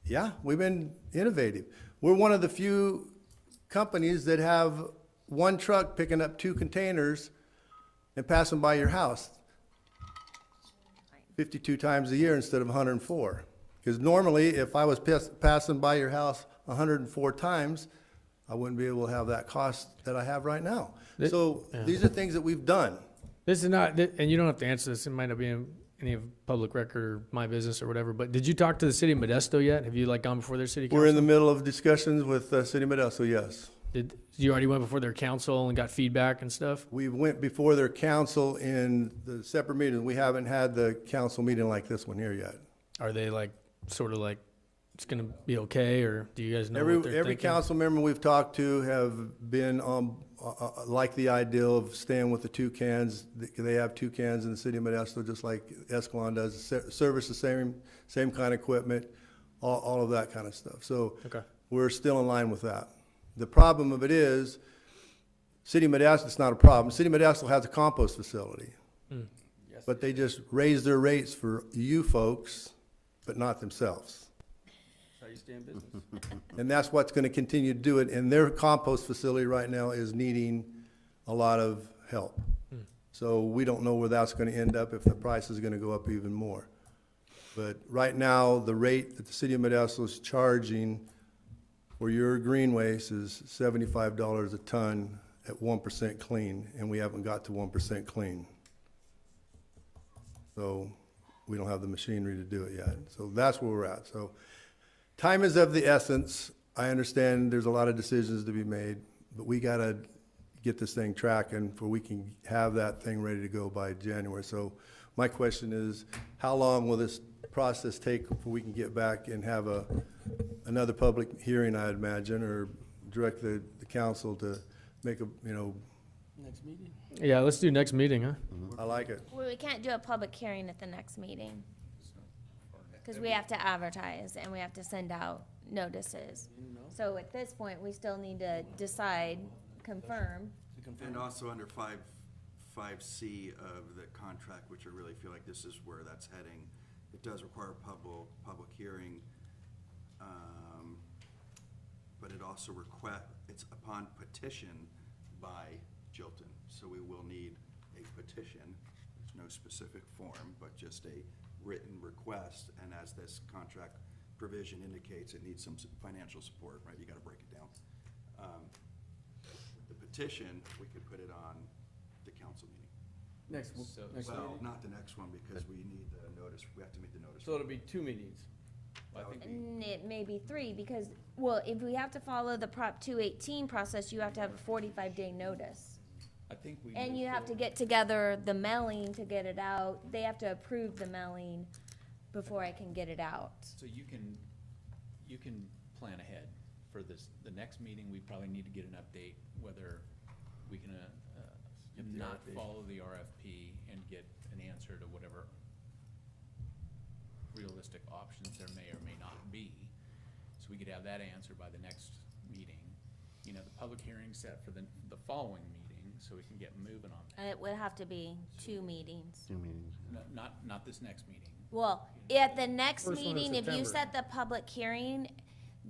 Yeah, we've been innovative. We're one of the few companies that have one truck picking up 2 containers and passing by your house 52 times a year instead of 104. Because normally, if I was passing by your house 104 times, I wouldn't be able to have that cost that I have right now. So these are things that we've done. This is not, and you don't have to answer this, it might not be in any of public record or my business or whatever, but did you talk to the city of Modesto yet? Have you like gone before their city council? We're in the middle of discussions with City of Modesto, yes. Did you already went before their council and got feedback and stuff? We went before their council in the separate meetings. We haven't had the council meeting like this one here yet. Are they like, sort of like, it's gonna be okay, or do you guys know what they're Every thinking? council member we've talked to have been, like the idea of staying with the 2 cans. They have 2 cans in the city of Modesto, just like Escalon does, service the same kind of equipment, all of that kind of stuff. So Okay. we're still in line with that. The problem of it is, City of Modesto, it's not a problem. City of Modesto has a compost facility. Yes. But they just raise their rates for you folks, but not themselves. That's how you stay in business. And that's what's gonna continue to do it, and their compost facility right now is needing a lot of help. So we don't know where that's gonna end up, if the price is gonna go up even more. But right now, the rate that the city of Modesto is charging for your green waste is $75 a ton at 1% clean, and we haven't got to 1% clean. So we don't have the machinery to do it yet. So that's where we're at. So time is of the essence. I understand there's a lot of decisions to be made, but we gotta get this thing tracking for we can have that thing ready to go by January. So my question is, how long will this process take before we can get back and have another public hearing, I'd imagine, or direct the council to make Next meeting? Yeah, let's do next meeting, huh? I like it. Well, we can't do a public hearing at the next meeting, because we have to advertise and we have to send out notices. So at this point, we still need to decide, confirm. And also under 5C of the contract, which I really feel like this is where that's heading, it does require a public hearing, but it also it's upon petition by Jilton. So we will need a petition. There's no specific form, but just a written request. And as this contract provision indicates, it needs some financial support, right? You gotta break it down. The petition, we could put it on the council meeting. Next Well, meeting? not the next one, because we need the notice, we have to meet the notice. So it'll be 2 meetings. I think we, And it may be 3, because, well, if we have to follow the Prop 218 process, you have to have a 45-day notice. I think we. And move you have to forward. get together the mailing to get it out. They have to approve the mailing before I can get it out. So you can plan ahead for this, the next meeting, we probably need to get an update whether we can, Skip the not RFP. follow the RFP and get an answer to whatever realistic options there may or may not be. So we could have that answer by the next meeting. You know, the public hearing set for the following meeting, so we can get moving on that. It would have to be 2 meetings. 2 meetings. Not this next meeting. Well, at the next First one in meeting, if you September. set the public hearing,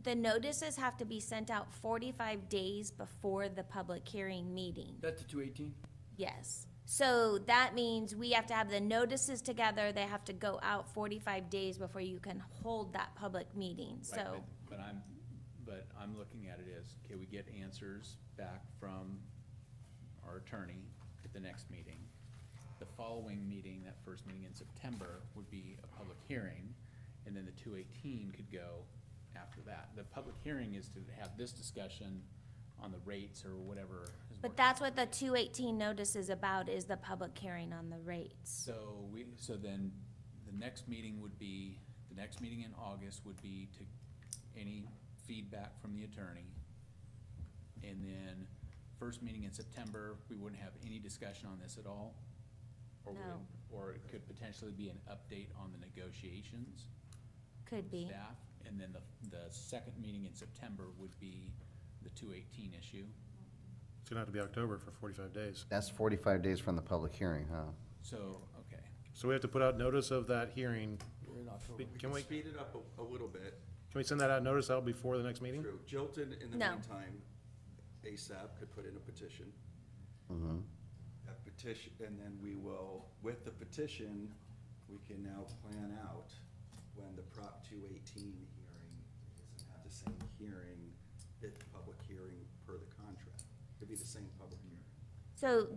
the notices have to be sent out 45 days before the public hearing meeting. That's the 218? Yes. So that means we have to have the notices together. They have to go out 45 days before you can hold that public meeting, Right, so. but I'm looking at it as, can we get answers back from our attorney at the next meeting? The following meeting, that first meeting in September, would be a public hearing, and then the 218 could go after that. The public hearing is to have this discussion on the rates or whatever. is But working. that's what the 218 notice is about, is the public hearing on the rates. So then, the next meeting would be, the next meeting in August would be to any feedback from the attorney. And then, first meeting in September, we wouldn't have any discussion on this at all? Or would it- No. Or it could potentially be an update on the negotiations? Could with be. Staff, and then the second meeting in September would be the 218 issue. It's gonna have to be October for 45 days. That's 45 days from the public hearing, huh? So, okay. So we have to put out notice of that hearing. We're in October. Can we, Speed it up a little bit. can we send that out, notice out before the next meeting? True. Jilton, in the No. meantime, ASAP could put in a petition. Mm-hmm. A petition, and then we will, with the petition, we can now plan out when the Prop 218 hearing is, and have the same hearing, public hearing per the contract. It'd be the same public hearing. So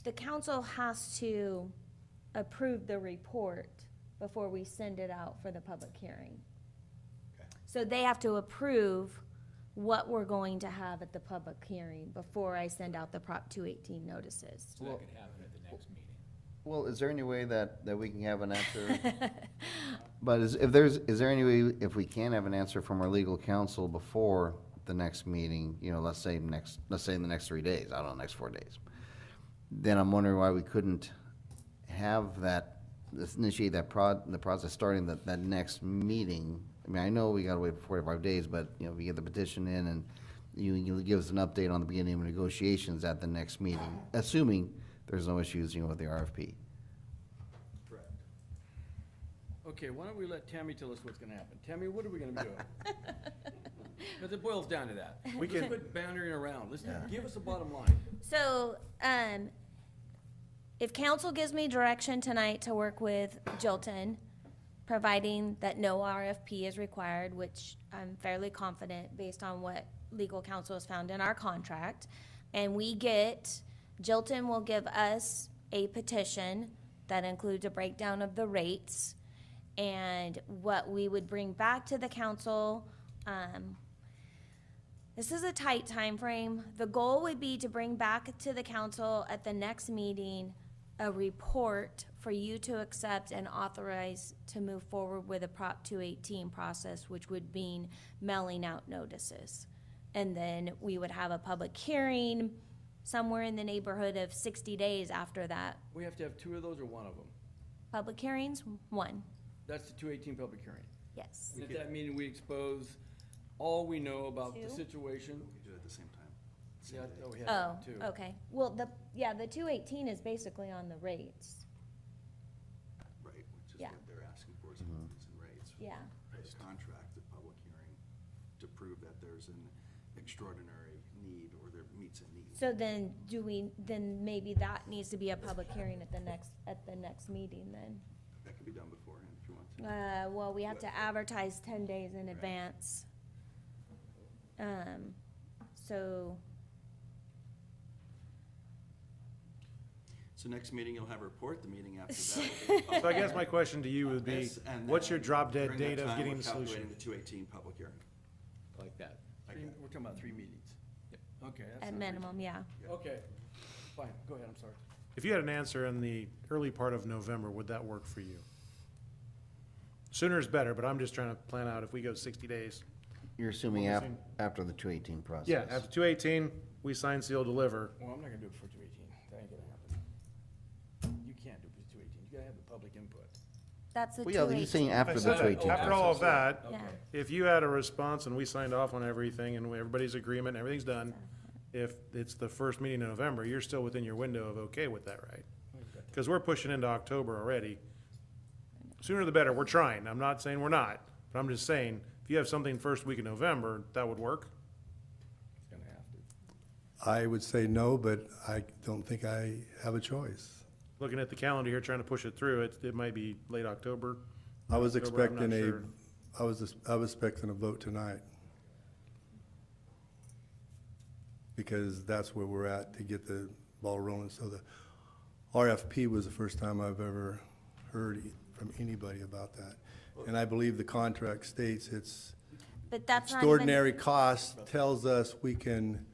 the council has to approve the report before we send it out for the public hearing. Okay. So they have to approve what we're going to have at the public hearing before I send out the Prop 218 notices. So that could happen at the next meeting. Well, is there any way that we can have an answer? But is there any way, if we can have an answer from our legal counsel before the next meeting, you know, let's say in the next 3 days, I don't know, next 4 days, then I'm wondering why we couldn't have that, initiate the process starting that next meeting. I mean, I know we gotta wait for 45 days, but, you know, we get the petition in and you give us an update on the beginning of negotiations at the next meeting, assuming there's no issues, you know, with the RFP. Correct. Okay, why don't we let Tammy tell us what's gonna happen? Tammy, what are we gonna do? Because it boils down to that. We Let's can- quit bandering around. Let's give us a bottom line. So, if council gives me direction tonight to work with Jilton, providing that no RFP is required, which I'm fairly confident based on what legal counsel has found in our contract, and Jilton will give us a petition that includes a breakdown of the rates, and what we would bring back to the council, this is a tight time frame. The goal would be to bring back to the council at the next meeting a report for you to accept and authorize to move forward with a Prop 218 process, which would mean mailing out notices. And then we would have a public hearing somewhere in the neighborhood of 60 days after that. We have to have 2 of those or 1 of them? Public hearings, 1, That's the 218 public hearing. yes. And at that meeting, we expose all we know about the 2? situation. We could do it at the same time. Same Yeah, day. oh, we have Oh, that too. okay. Well, the 218 is basically on the rates. Right, which is Yeah. what they're asking for, is increase in rates. Yeah. This contract, the public hearing, to prove that there's an extraordinary need or there meets a need. So then then maybe that needs to be a public hearing at the next meeting then? That could be done beforehand if you want to. Well, we have to advertise 10 days in advance. So, So So next meeting, you'll have a report, the meeting after that will be. So I guess my question to you would be, Yes, and what's your then drop dead during that date of time, getting we're the solution? calculating the 218 public hearing. Like that. We're talking about 3 meetings. Yep. Okay. that At sounds minimum, yeah. reasonable. Okay, fine, go ahead, I'm sorry. If you had an answer in the early part of November, would that work for you? Sooner is better, but I'm just trying to plan out if we go 60 days. You're assuming What we're saying. after the 218 process? Yeah, after 218, we sign, seal, deliver. Well, I'm not gonna do it before 218, that ain't gonna happen. You can't do it before 218, you gotta have the public input. That's the Well, yeah, you're 218. saying after I the said 218 After all of process. that, Yeah. if you had a response and we signed off on everything and everybody's agreement and everything's done, if it's the first meeting in November, you're still within your window of okay with that, right? Because we're pushing into October already. Sooner the better, we're trying, I'm not saying we're not, but I'm just saying, if you have something first week in November, that would work? It's gonna have to. I would say no, but I don't think I have a choice. Looking at the calendar here, trying to push it through, it might be late October. I was October, I'm not expecting sure. I was expecting a vote tonight. Because that's where we're at to get the ball rolling. So the RFP was the first time I've ever heard from anybody about that. And I believe the contract states it's But that's not even, extraordinary cost tells us we can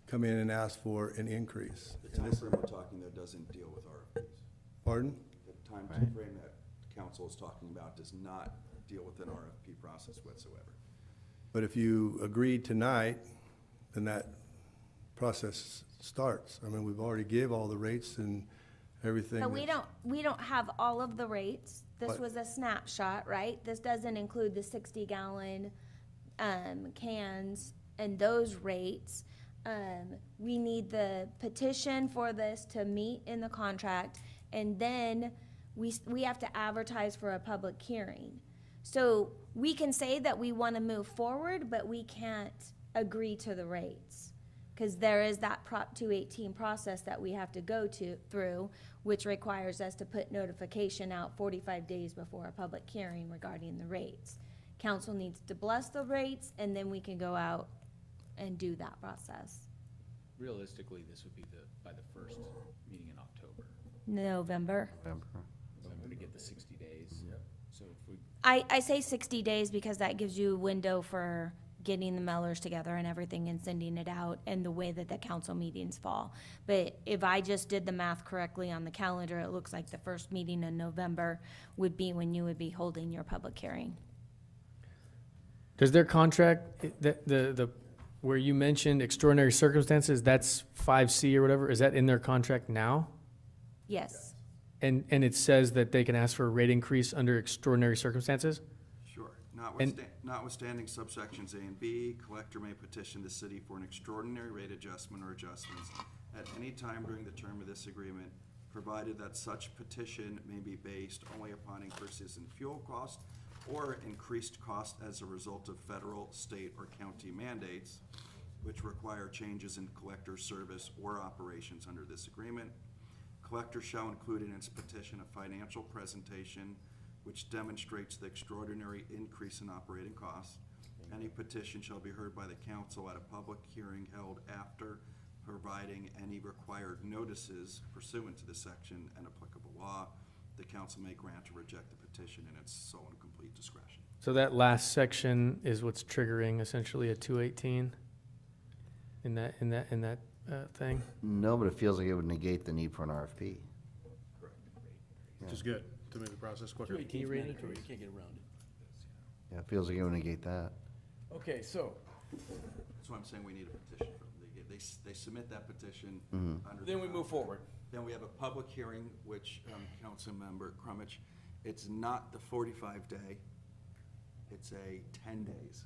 come in and ask for an increase. The timeframe we're talking though doesn't deal with RFPs. Pardon? The timeframe that council is talking about does not deal with an RFP process whatsoever. But if you agree tonight, then that process starts. I mean, we've already gave all the rates and everything. but we don't have all of the rates. This But- was a snapshot, right? This doesn't include the 60-gallon, cans and those rates. We need the petition for this to meet in the contract, and then we have to advertise for a public hearing. So we can say that we want to move forward, but we can't agree to the rates. Because there is that Prop 218 process that we have to go through, which requires us to put notification out 45 days before a public hearing regarding the rates. Council needs to bless the rates, and then we can go out and do that process. Realistically, this would be by the first meeting in October. November. November to get the 60 days. So if we, I say 60 days because that gives you a window for getting the mailers together and everything and sending it out and the way that the council meetings fall. But if I just did the math correctly on the calendar, it looks like the first meeting in November would be when you would be holding your public hearing. Does their contract, where you mentioned extraordinary circumstances, that's 5C or whatever, is that in their contract now? Yes. And it says that they can ask for a rate increase under extraordinary circumstances? Sure. Notwithstanding subsections A and B, collector may petition the city for an extraordinary rate adjustment or adjustments at any time during the term of this agreement, provided that such petition may be based only upon increases in fuel cost or increased cost as a result of federal, state, or county mandates, which require changes in collector service or operations under this agreement. Collector shall include in its petition a financial presentation which demonstrates the extraordinary increase in operating costs. Any petition shall be heard by the council at a public hearing held after providing any required notices pursuant to the section and applicable law. The council may grant or reject the petition in its sole and complete discretion. So that last section is what's triggering essentially a 218 in that thing? No, but it feels like it would negate the need for an RFP. Correct. Which is good, to make the process quicker. 218 is mandatory, you can't get around it. Yeah, it feels like it would negate that. Okay, so, That's why I'm saying we need a petition from them. They submit that petition under. then the we move forward. Then we have a public hearing, which, Councilmember Crummich, it's not the 45-day, it's a 10 days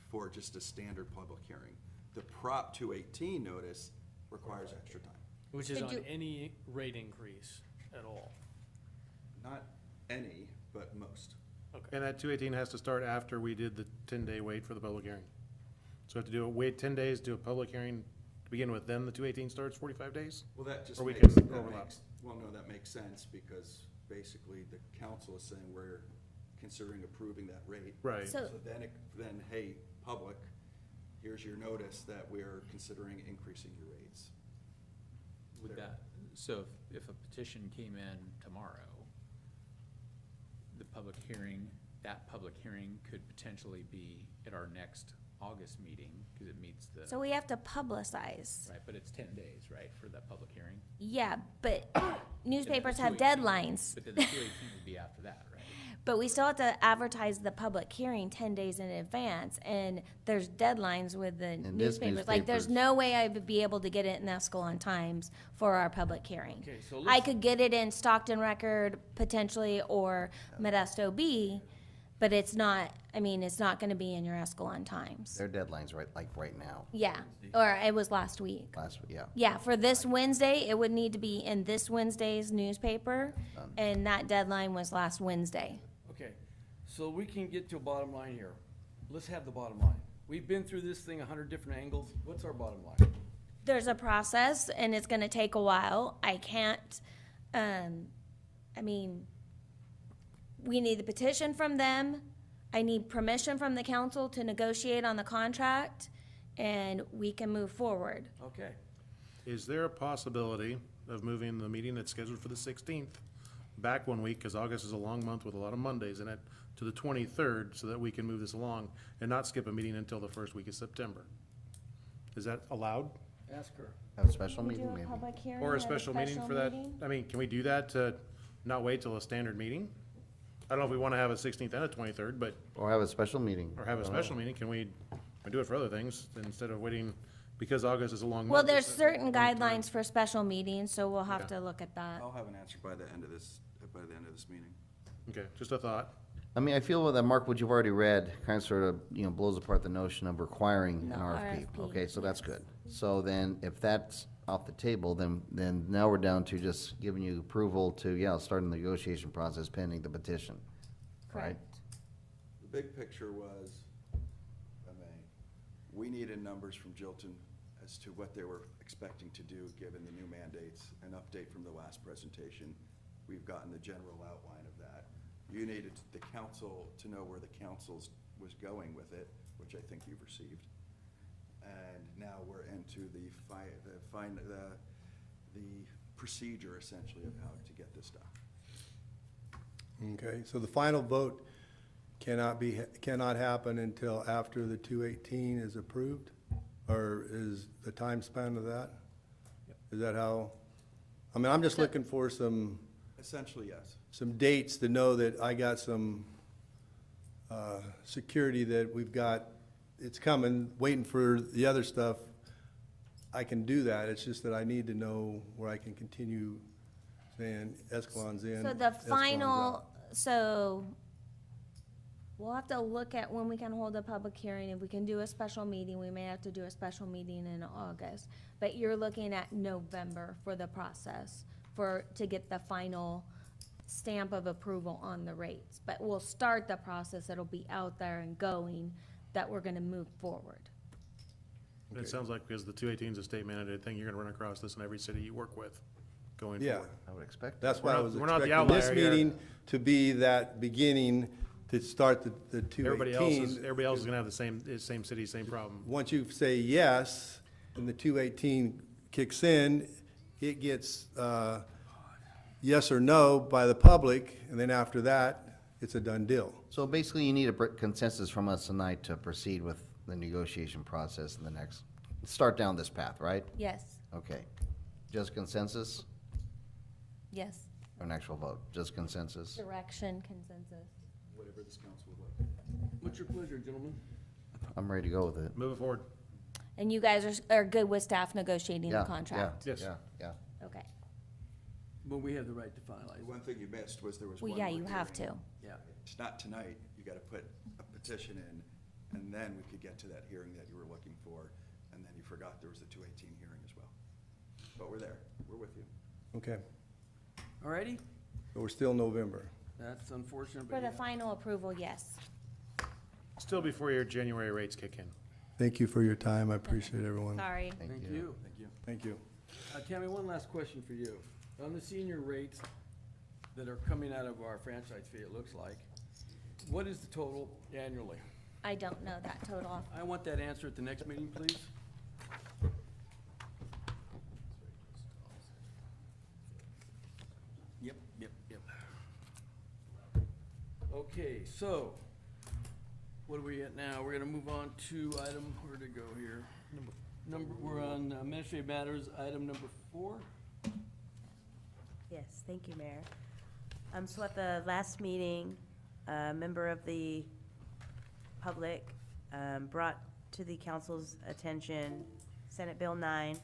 for just a standard public hearing. The Prop 218 notice requires extra time. Which is Could on you- any rate increase at all? Not any, but most. And that 218 has to start after we did the 10-day wait for the public hearing. So we have to wait 10 days, do a public hearing to begin with, then the 218 starts 45 days? Well, that just Or we makes, can that overlap. makes, well, no, that makes sense, because basically the council is saying we're considering approving that rate. Right. So- Then, hey, public, here's your notice that we're considering increasing your rates. would that, So if a petition came in tomorrow, the public hearing, that public hearing could potentially be at our next August meeting, because it meets the. So we have to publicize. Right, but it's 10 days, right, for that public hearing? Yeah, but newspapers have 218 deadlines. But then the 218 would be after that, right? But we still have to advertise the public hearing 10 days in advance, and there's deadlines with the And this newspapers. Like, there's newspaper's- no way I would be able to get it in Escalon Times for our public hearing. Okay, so I let's, could get it in Stockton Record potentially, or Modesto Bee, but it's not, I mean, it's not gonna be in your Escalon Times. Their deadline's right now, Yeah, or it was last week. last, yeah. Yeah, for this Wednesday, it would need to be in this Wednesday's newspaper, and that deadline was last Wednesday. okay, so we can get to a bottom line here. Let's have the bottom line. We've been through this thing 100 different angles. What's our bottom line? There's a process, and it's gonna take a while. I can't, I mean, we need the petition from them. I need permission from the council to negotiate on the contract, and we can move forward. Okay. Is there a possibility of moving the meeting that's scheduled for the 16th back 1 week, because August is a long month with a lot of Mondays in it, to the 23rd, so that we can move this along and not skip a meeting until the first week of September? Is that allowed? Ask her. Have a special We do meeting, a maybe? public hearing Or at a special meeting for that? meeting? I mean, can we do that to not wait till a standard meeting? I don't know if we want to have a 16th and a 23rd, but, Or have a special meeting. or have a I don't know. special meeting, can we do it for other things instead of waiting, because August is a long month? Well, there's it's a certain long time. guidelines for special meetings, so we'll have Yeah. to look at that. I'll have an answer by the end of this meeting. Okay, just a thought. I mean, I feel that, Mark, what you've already read kind of sort of, blows apart the notion of requiring an No, RFP. RFP, Okay, so that's yes. good. So then, if that's off the table, then now we're down to just giving you approval to, start the negotiation process pending the petition. Right? Correct. The big picture was, if I may, we needed numbers from Jilton as to what they were expecting to do, given the new mandates, an update from the last presentation. We've gotten the general outline of that. You needed the council to know where the council's was going with it, which I think you've received. And now we're into the procedure essentially of how to get this done. Okay, so the final vote cannot happen until after the 218 is approved? Or is the time span of that? Is that how, I mean, I'm just looking for some Essentially, yes. dates to know that I got some security that we've got, it's coming, waiting for the other stuff. I can do that, it's just that I need to know where I can continue saying Escalon's in. So the Escalon's final, out. so we'll have to look at when we can hold a public hearing. If we can do a special meeting, we may have to do a special meeting in August. But you're looking at November for the process, to get the final stamp of approval on the rates. But we'll start the process, it'll be out there and going, that we're gonna move forward. It sounds like because the 218 is a state mandated thing, you're gonna run across this in every city you work with going Yeah. forward. I would expect. That's why I We're not- was we're not the expecting this outlier here. meeting to be that beginning to start the 218. Everybody else is gonna have the same city, same problem. Once you say yes, and the 218 kicks in, it gets yes or no by the public, and then after that, it's a done deal. So basically, you need a consensus from us tonight to proceed with the negotiation process in the next, start down this path, right? Yes, Okay. Just consensus yes. or an actual vote? Just consensus? Direction, consensus. Whatever this council would like. What's your pleasure, gentlemen? I'm ready to go with it. Move it forward. And you guys are good with staff negotiating the Yeah, contract? Yes. Yeah. Okay. But we have the right to finalize. The one thing you missed was there was Well, one yeah, more you have hearing. to. Yeah. It's not tonight, you gotta put a petition in, and then we could get to that hearing that you were looking for, and then you forgot there was the 218 hearing as well. But we're there, we're with you. Okay, All righty? but we're still November. That's unfortunate, For but the yeah. final approval, yes. Still before your January rates kick in. Thank you for your time, I appreciate everyone. Sorry. Thank you. Thank you. Thank you. Tammy, one last question for you. On the senior rates that are coming out of our franchise fee, it looks like, what is the total annually? I don't know that total. I want that answer at the next meeting, please. so, what are we at now? We're gonna move on to item, where'd it go here? We're on administrative matters, item number 4. Yes, thank you, Mayor. So at the last meeting, a member of the public brought to the council's attention Senate Bill 9,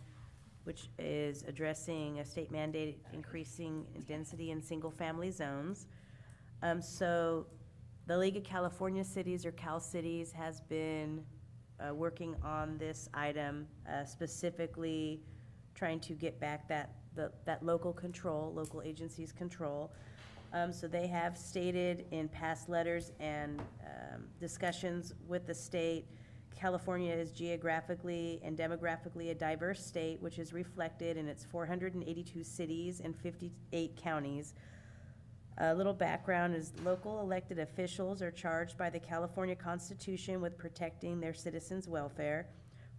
which is addressing a state mandate increasing density in single-family zones. So the League of California Cities, or Cal Cities, has been working on this item, specifically trying to get back that local control, local agencies' control. So they have stated in past letters and discussions with the state, California is geographically and demographically a diverse state, which is reflected in its 482 cities and 58 counties. A little background is local elected officials are charged by the California Constitution with protecting their citizens' welfare.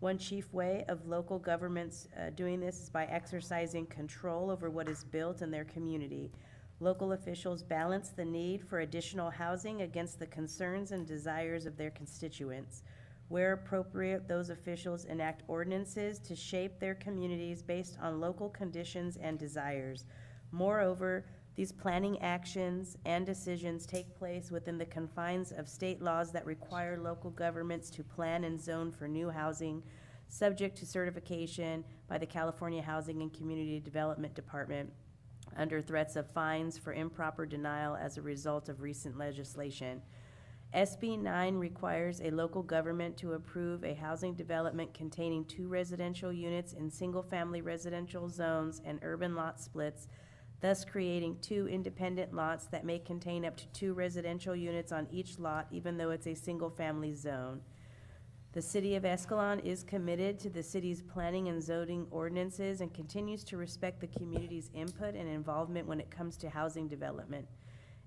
One chief way of local governments doing this is by exercising control over what is built in their community. Local officials balance the need for additional housing against the concerns and desires of their constituents. Where appropriate, those officials enact ordinances to shape their communities based on local conditions and desires. Moreover, these planning actions and decisions take place within the confines of state laws that require local governments to plan and zone for new housing, subject to certification by the California Housing and Community Development Department, under threats of fines for improper denial as a result of recent legislation. SB 9 requires a local government to approve a housing development containing 2 residential units in single-family residential zones and urban lot splits, thus creating 2 independent lots that may contain up to 2 residential units on each lot, even though it's a single-family zone. The city of Escalon is committed to the city's planning and zoning ordinances and continues to respect the community's input and involvement when it comes to housing development.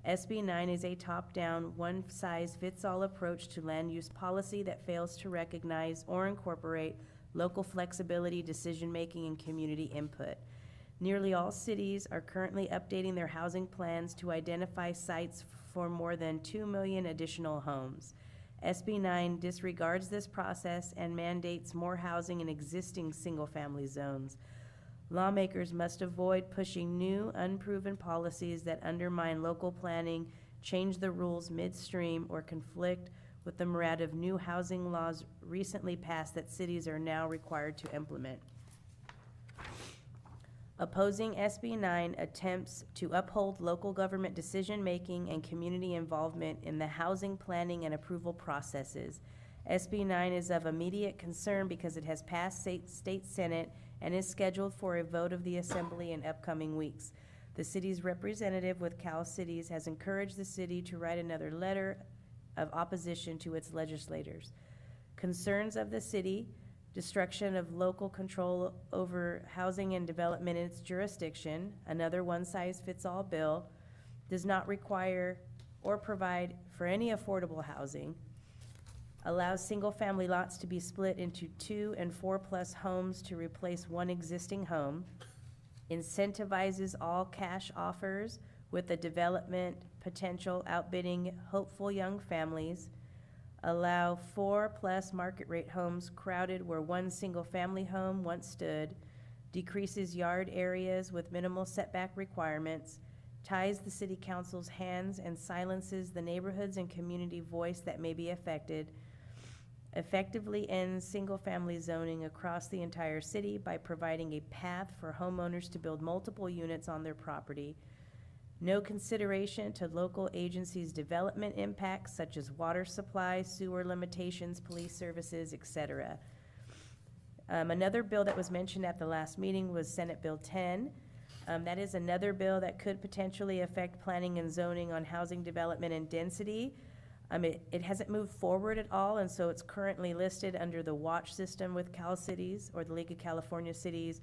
SB 9 is a top-down, one-size-fits-all approach to land use policy that fails to recognize or incorporate local flexibility, decision-making, and community input. Nearly all cities are currently updating their housing plans to identify sites for more than 2 million additional homes. SB 9 disregards this process and mandates more housing in existing single-family zones. Lawmakers must avoid pushing new, unproven policies that undermine local planning, change the rules midstream, or conflict with the myriad of new housing laws recently passed that cities are now required to implement. Opposing SB 9 attempts to uphold local government decision-making and community involvement in the housing planning and approval processes. SB 9 is of immediate concern because it has passed state Senate and is scheduled for a vote of the Assembly in upcoming weeks. The city's representative with Cal Cities has encouraged the city to write another letter of opposition to its legislators. Concerns of the city, destruction of local control over housing and development in its jurisdiction, another one-size-fits-all bill, does not require or provide for any affordable housing, allows single-family lots to be split into 2 and 4+ homes to replace one existing home, incentivizes all cash offers with the development potential outbidding hopeful young families, allow 4+ market rate homes crowded where one single-family home once stood, decreases yard areas with minimal setback requirements, ties the city council's hands and silences the neighborhoods and community voice that may be affected, effectively ends single-family zoning across the entire city by providing a path for homeowners to build multiple units on their property, no consideration to local agencies' development impacts such as water supply, sewer limitations, police services, etc. Another bill that was mentioned at the last meeting was Senate Bill 10. That is another bill that could potentially affect planning and zoning on housing development and density. It hasn't moved forward at all, and so it's currently listed under the watch system with Cal Cities, or the League of California Cities.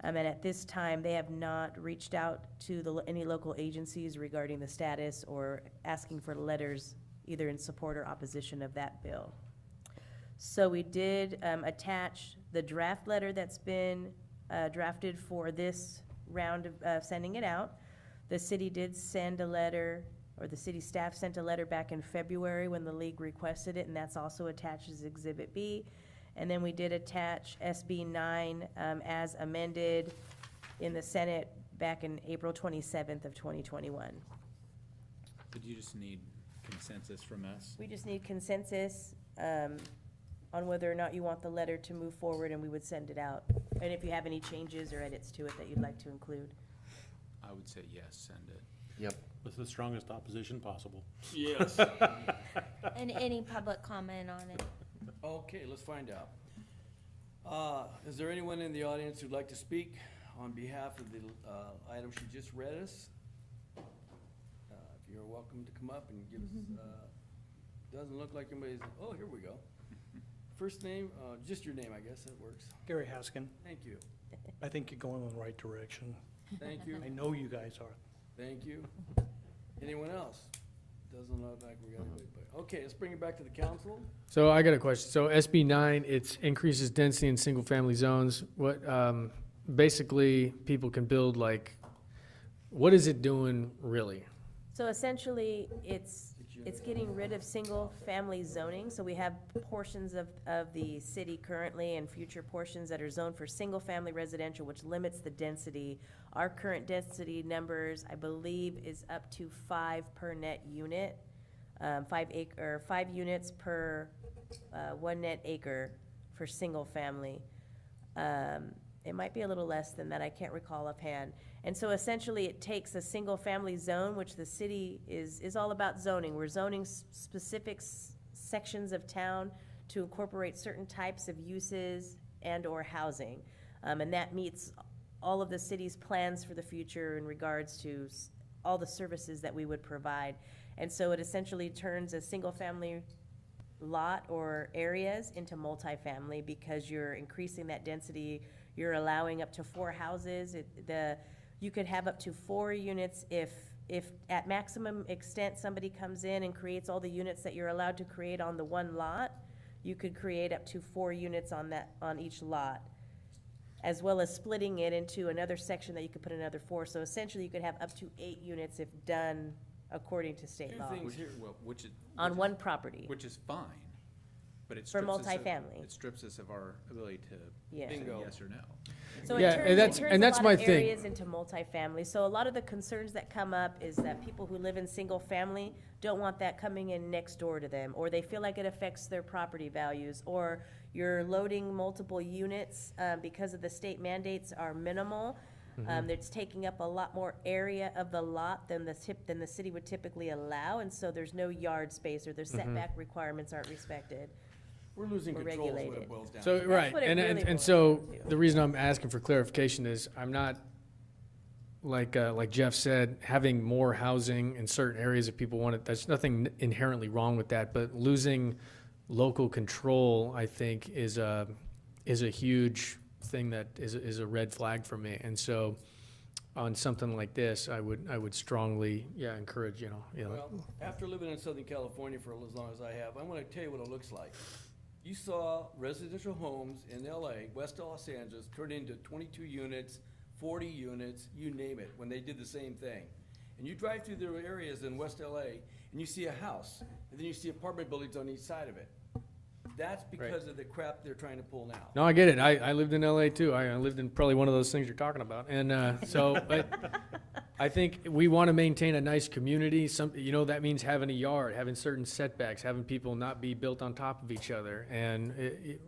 And at this time, they have not reached out to any local agencies regarding the status or asking for letters either in support or opposition of that bill. So we did attach the draft letter that's been drafted for this round of sending it out. The city did send a letter or the city staff sent a letter back in February when the league requested it, and that's also attached as Exhibit B. And then we did attach SB 9 as amended in the Senate back in April 27th of 2021. Did you just need consensus from us? We just need consensus on whether or not you want the letter to move forward, and we would send it out. And if you have any changes or edits to it that you'd like to include. I would say yes, send it. Yep. With the strongest opposition possible. Yes. And any public comment on it? Okay, let's find out. Is there anyone in the audience who'd like to speak on behalf of the item she just read us? If you're welcome to come up and give us, doesn't look like anybody's, oh, here we go. First name, just your name, I guess, that works. Gary Haskin. Thank you. I think you're going in the right direction. Thank you. I know you guys are. Thank you. Anyone else? Doesn't look like we got anybody, but, okay, let's bring it back to the council. So I got a question. So SB 9, it increases density in single-family zones. What, basically, people can build like, what is it doing really? So essentially, it's getting rid of single-family zoning. So we have portions of the city currently and future portions that are zoned for single-family residential, which limits the density. Our current density numbers, I believe, is up to 5 per net unit, 5 units per 1 net acre for single-family. It might be a little less than that, I can't recall offhand. And so essentially, it takes a single-family zone, which the city is all about zoning. We're zoning specific sections of town to incorporate certain types of uses and/or housing. And that meets all of the city's plans for the future in regards to all the services that we would provide. And so it essentially turns a single-family lot or areas into multifamily because you're increasing that density. You're allowing up to 4 houses. You could have up to 4 units if at maximum extent somebody comes in and creates all the units that you're allowed to create on the one lot. You could create up to 4 units on each lot, as well as splitting it into another section that you could put another 4. So essentially, you could have up to 8 units if done according to state Two law things here. on one property. Which is fine, but it For strips us of. multifamily. It strips us of our ability to Yeah. say Bingo. yes or no. So Yeah, and that's- and that's my it turns a lot of thing. areas into multifamily. So a lot of the concerns that come up is that people who live in single family don't want that coming in next door to them, or they feel like it affects their property values, or you're loading multiple units because of the state mandates are minimal. It's taking up a lot more area of the lot than the city would typically allow, and so there's no yard space or their setback requirements aren't respected. We're losing We're control is what regulated. it boils down So, to. right, what it and, really and boils so down to. the reason I'm asking for clarification is I'm not, like Jeff said, having more housing in certain areas if people want it, there's nothing inherently wrong with that, but losing local control, I think, is a huge thing that is a red flag for me. And so on something like this, I would strongly, encourage, Well, after living in Southern California for as long as I have, I'm gonna tell you what it looks like. You saw residential homes in LA, West Los Angeles, turn into 22 units, 40 units, you name it, when they did the same thing. And you drive through the areas in West LA, and you see a house, and then you see apartment buildings on each side of it. That's because of the crap they're trying to pull now. No, I get it. I lived in LA too. I lived in probably one of those things you're talking about. And but I think we want to maintain a nice community. That means having a yard, having certain setbacks, having people not be built on top of each other. And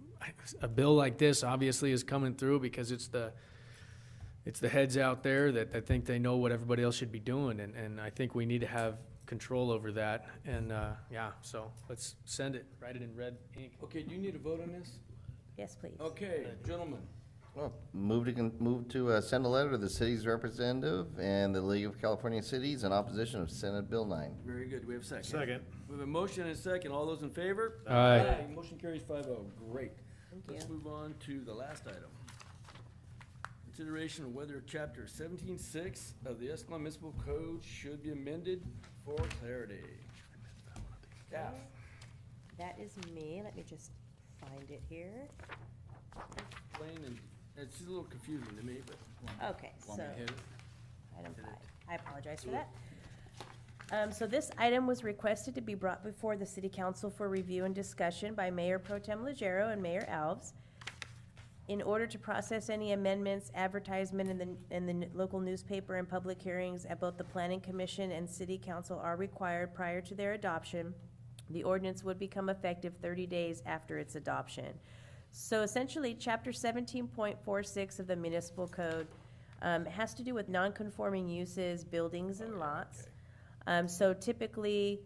a bill like this obviously is coming through because it's the heads out there that think they know what everybody else should be doing. And I think we need to have control over that. And so let's send it, write it in red ink. Okay, do you need a vote on this? Yes, please. Okay, gentlemen, Well, move to send a letter to the city's representative and the League of California Cities in opposition of Senate Bill 9. very good, we have a second. Second. We have a motion and a second, all those in favor? Aye. Motion carries 5-0, great. Thank Let's you. move on to the last item. Consideration of whether chapter 17.6 of the Escalon Municipal Code should be amended for clarity. Staff, That is me. Let me just find it here. plain and, it's just a little confusing to me, but Okay, Want so, me to hit it? item 5. I apologize for that. So this item was requested to be brought before the city council for review and discussion by Mayor Pro Tem Legero and Mayor Alves. In order to process any amendments, advertisement in the local newspaper and public hearings at both the planning commission and city council are required prior to their adoption. The ordinance would become effective 30 days after its adoption. So essentially, chapter 17.46 of the municipal code has to do with non-conforming uses, buildings and lots. So typically,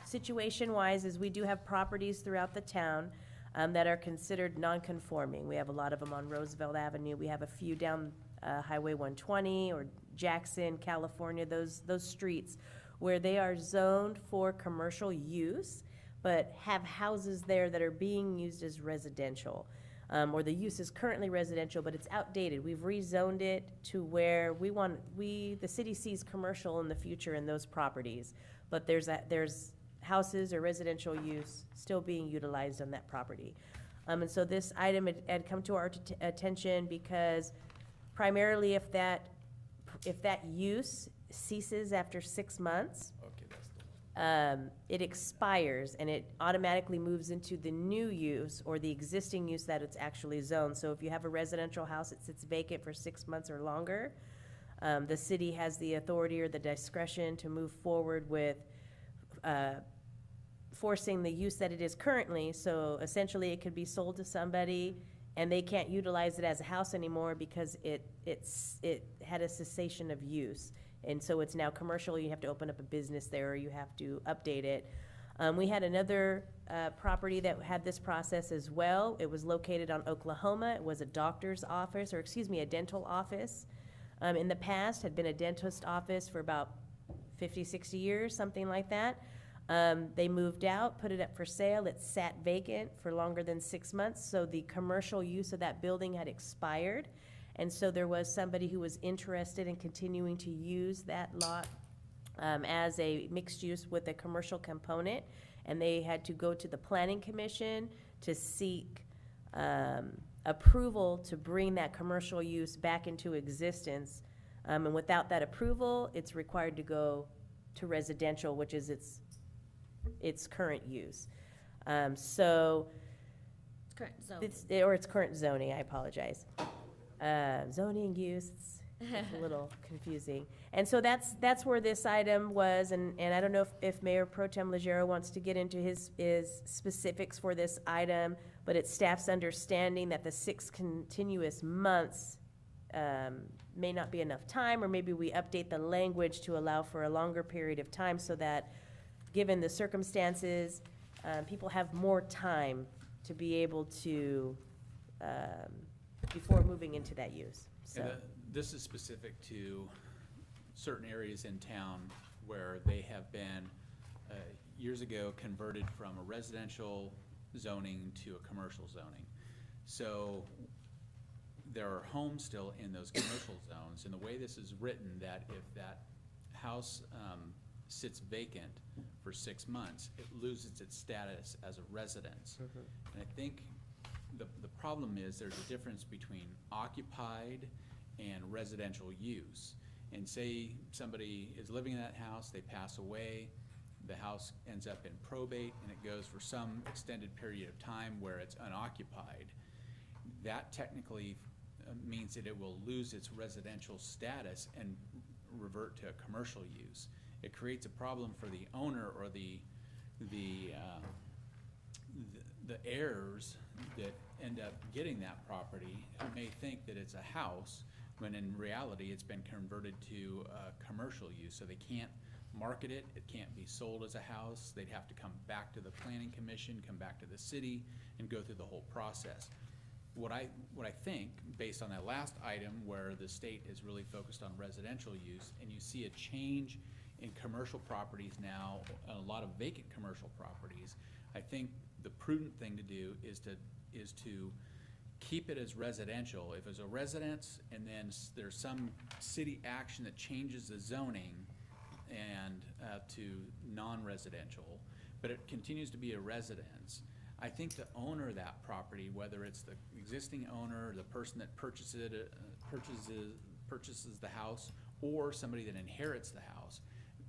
situation-wise, is we do have properties throughout the town that are considered non-conforming. We have a lot of them on Roosevelt Avenue. We have a few down Highway 120 or Jackson, California, those streets where they are zoned for commercial use, but have houses there that are being used as residential. Or the use is currently residential, but it's outdated. We've rezoned it to where the city sees commercial in the future in those properties, but there's houses or residential use still being utilized on that property. And so this item had come to our attention because primarily if that use ceases after 6 months, it expires and it automatically moves into the new use or the existing use that it's actually zoned. So if you have a residential house that sits vacant for 6 months or longer, the city has the authority or the discretion to move forward with forcing the use that it is currently. So essentially it could be sold to somebody and they can't utilize it as a house anymore because it had a cessation of use. And so it's now commercial, you have to open up a business there, or you have to update it. We had another property that had this process as well. It was located on Oklahoma. It was a doctor's office, or excuse me, a dental office. In the past, had been a dentist office for about 50, 60 years, something like that. They moved out, put it up for sale. It sat vacant for longer than 6 months, so the commercial use of that building had expired. And so there was somebody who was interested in continuing to use that lot as a mixed use with a commercial component. And they had to go to the planning commission to seek approval to bring that commercial use back into existence. And without that approval, it's required to go to residential, which is its current use. So, It's current zone. its current zoning, I apologize. Zoning use, it's a little confusing. And so that's where this item was, and I don't know if Mayor Pro Tem Legero wants to get into his specifics for this item, but it's staff's understanding that the 6 continuous months may not be enough time, or maybe we update the language to allow for a longer period of time so that, given the circumstances, people have more time to be able to, before moving into that use, so. And this is specific to certain areas in town where they have been, years ago, converted from a residential zoning to a commercial zoning. So there are homes still in those commercial zones, and the way this is written, that if that house sits vacant for 6 months, it loses its status as a residence. And I think the problem is there's a difference between occupied and residential use. And say somebody is living in that house, they pass away, the house ends up in probate, and it goes for some extended period of time where it's unoccupied. That technically means that it will lose its residential status and revert to a commercial use. It creates a problem for the owner or the heirs that end up getting that property, who may think that it's a house, when in reality it's been converted to commercial use. So they can't market it, it can't be sold as a house. They'd have to come back to the planning commission, come back to the city, and go through the whole process. What I think, based on that last item where the state is really focused on residential use, and you see a change in commercial properties now, a lot of vacant commercial properties, I think the prudent thing to do is to keep it as residential. If it's a residence and then there's some city action that changes the zoning and to non-residential, but it continues to be a residence, I think the owner of that property, whether it's the existing owner, the person that purchases the house, or somebody that inherits the house,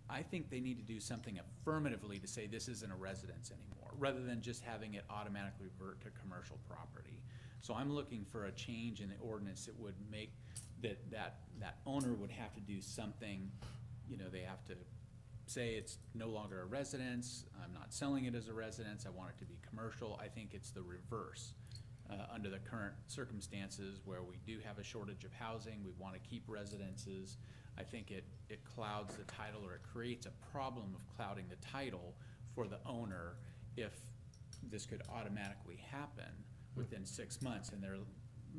I think they need to do something affirmatively to say this isn't a residence anymore, rather than just having it automatically revert to commercial property. So I'm looking for a change in the ordinance that would make, that owner would have to do something, they have to say it's no longer a residence, I'm not selling it as a residence, I want it to be commercial. I think it's the reverse. Under the current circumstances where we do have a shortage of housing, we want to keep residences. I think it clouds the title, or it creates a problem of clouding the title for the owner if this could automatically happen within 6 months, and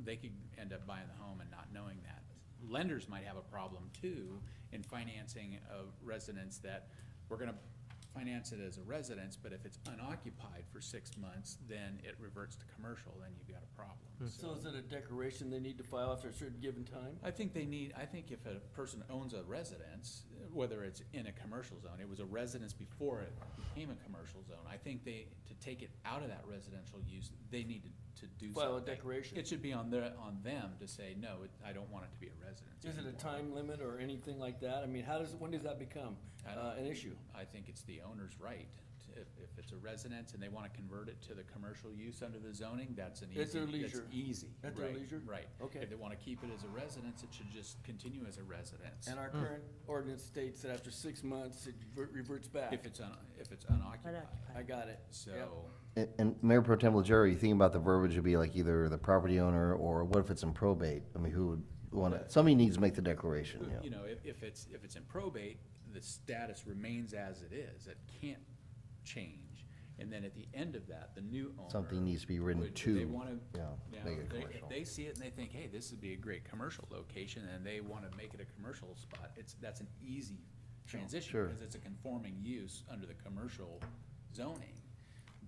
they could end up buying the home and not knowing that. Lenders might have a problem too in financing a residence that we're gonna finance it as a residence, but if it's unoccupied for 6 months, then it reverts to commercial, then you've got a problem. So is it a declaration they need to file after a certain given time? I think if a person owns a residence, whether it's in a commercial zone, it was a residence before it became a commercial zone, I think to take it out of that residential use, they need to do something. File a declaration. It should be on them to say, no, I don't want it to be a residence. Is it a anymore. time limit or anything like that? I mean, when does that become an issue? I think it's the owner's right. If it's a residence and they want to convert it to the commercial use under the zoning, that's an easy. At their leisure. It's easy. At their right, leisure? Right. Okay. If they want to keep it as a residence, it should just continue as a residence. And our current ordinance states that after 6 months, it reverts back. If it's unoccupied. I got it. So, Yep. And Mayor Pro Tem Legere, you think about the verbiage would be like either the property owner, or what if it's in probate? I mean, who would want to, somebody needs to make the declaration, if it's in probate, the status remains as it is. It can't change. And then at the end of that, the new owner. Something needs to be written would- to, They want to, make it if commercial. they see it and they think, hey, this would be a great commercial location, and they want to make it a commercial spot, that's an easy transition. Sure. Because it's a conforming use under the commercial zoning.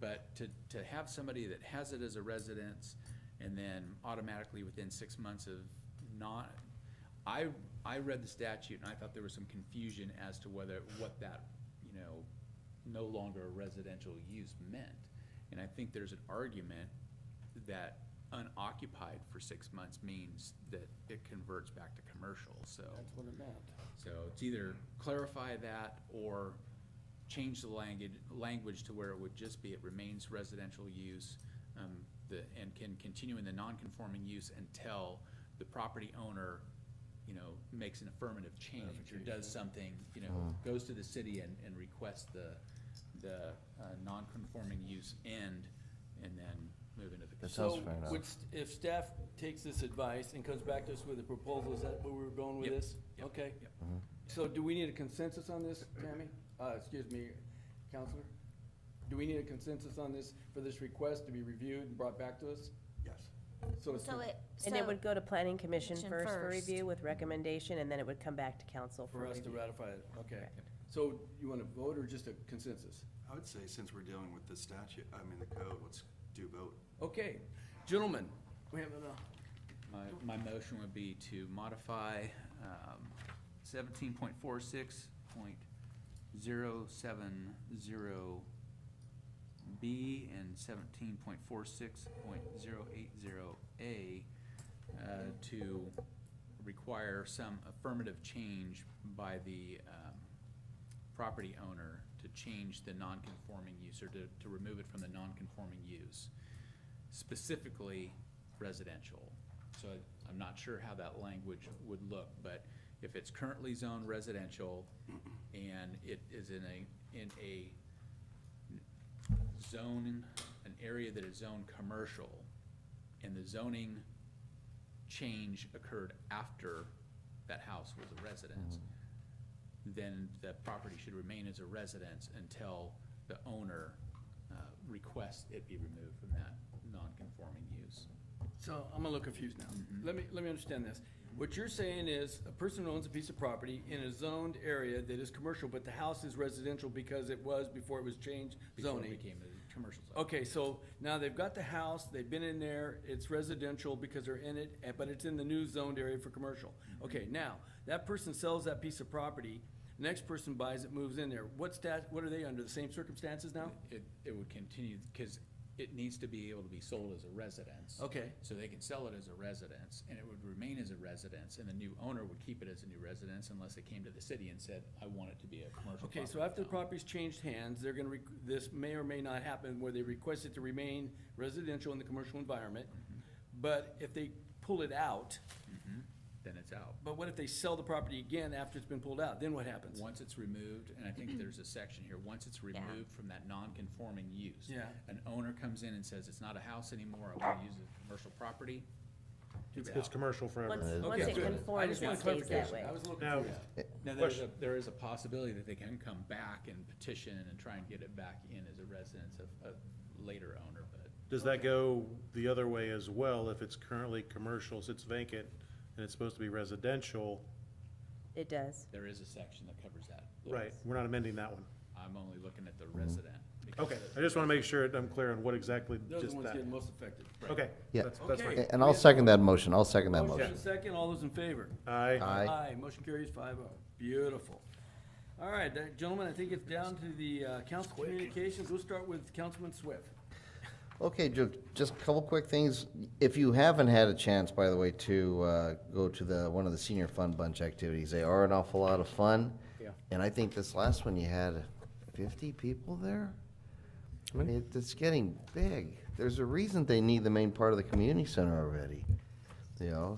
But to have somebody that has it as a residence, and then automatically within 6 months of not, I read the statute and I thought there was some confusion as to what that, no longer a residential use meant. And I think there's an argument that unoccupied for 6 months means that it converts back to commercial, so. That's what it meant. So it's either clarify that or change the language to where it would just be, it remains residential use, and can continue in the non-conforming use until the property owner, makes an affirmative change or does something, goes to the city and requests the non-conforming use end, and then move into the. That sounds So fair enough. if staff takes this advice and comes back to us with a proposal, is that where we're going with Yep, this? yep, Okay. yep. So do we need a consensus on this, Tammy? Excuse me, Counselor? Do we need a consensus on this, for this request to be reviewed and brought back to us? Yes. And it would go to planning commission Commission first for first. review with recommendation, and then it would come back to council for For us to review. ratify it, okay. So you want to vote or just a consensus? I would say, since we're dealing with the statute, the code, let's do both. Okay, gentlemen, we have enough. My motion would be to modify 17.46.070B and 17.46.080A to require some affirmative change by the property owner to change the non-conforming use, or to remove it from the non-conforming use, specifically residential. So I'm not sure how that language would look, but if it's currently zoned residential and it is in a zone, an area that is zoned commercial, and the zoning change occurred after that house was a residence, then the property should remain as a residence until the owner requests it be removed from that non-conforming use. So I'm a little confused now. Let me understand this. What you're saying is a person owns a piece of property in a zoned area that is commercial, but the house is residential because it was before it was changed Before zoning. it became a commercial zone. Okay, so now they've got the house, they've been in there, it's residential because they're in it, but it's in the new zoned area for commercial. Okay, now, that person sells that piece of property, the next person buys it, moves in there. What are they under, the same circumstances now? It would continue, because it needs to be able to be sold as a residence. Okay. So they can sell it as a residence, and it would remain as a residence, and the new owner would keep it as a new residence unless they came to the city and said, I want it to be a commercial property. Okay, so after the now." property's changed hands, they're gonna, this may or may not happen where they request it to remain residential in the commercial environment. But if they pull it out, Then it's out. but what if they sell the property again after it's been pulled out? Then what happens? Once it's removed, and I think there's a section here, once it's removed from that non-conforming use. Yeah. An owner comes in and says, it's not a house anymore, I want to use it as a commercial property. It's commercial forever. Once, Okay, once it good. I conforms, just it want stays that clarification. way. I was a little Now, confused. Now, there is a possibility that they can come back and petition and try and get it back in as a residence of a later owner, but. Does that go the other way as well? If it's currently commercial, sits vacant, and it's supposed to be residential? It does. There is a section that covers that. Right, we're not amending that one. I'm only looking at the resident. because Okay, I just want to make sure I'm clear on what exactly They're the just ones that. getting most affected. Okay. Yeah. That's Okay. fine. And I'll second that motion, I'll second that Motion motion. and second, all those in favor? Aye. Aye. Motion carries 5-0. Beautiful. All right, gentlemen, I think it's down to the council communications. We'll start with Councilman Swift. Okay, just a couple quick things. If you haven't had a chance, by the way, to go to one of the senior fun bunch activities, they are an awful lot of fun. Yeah. And I think this last one you had 50 people there. I mean, it's getting big. There's a reason they need the main part of the community center already,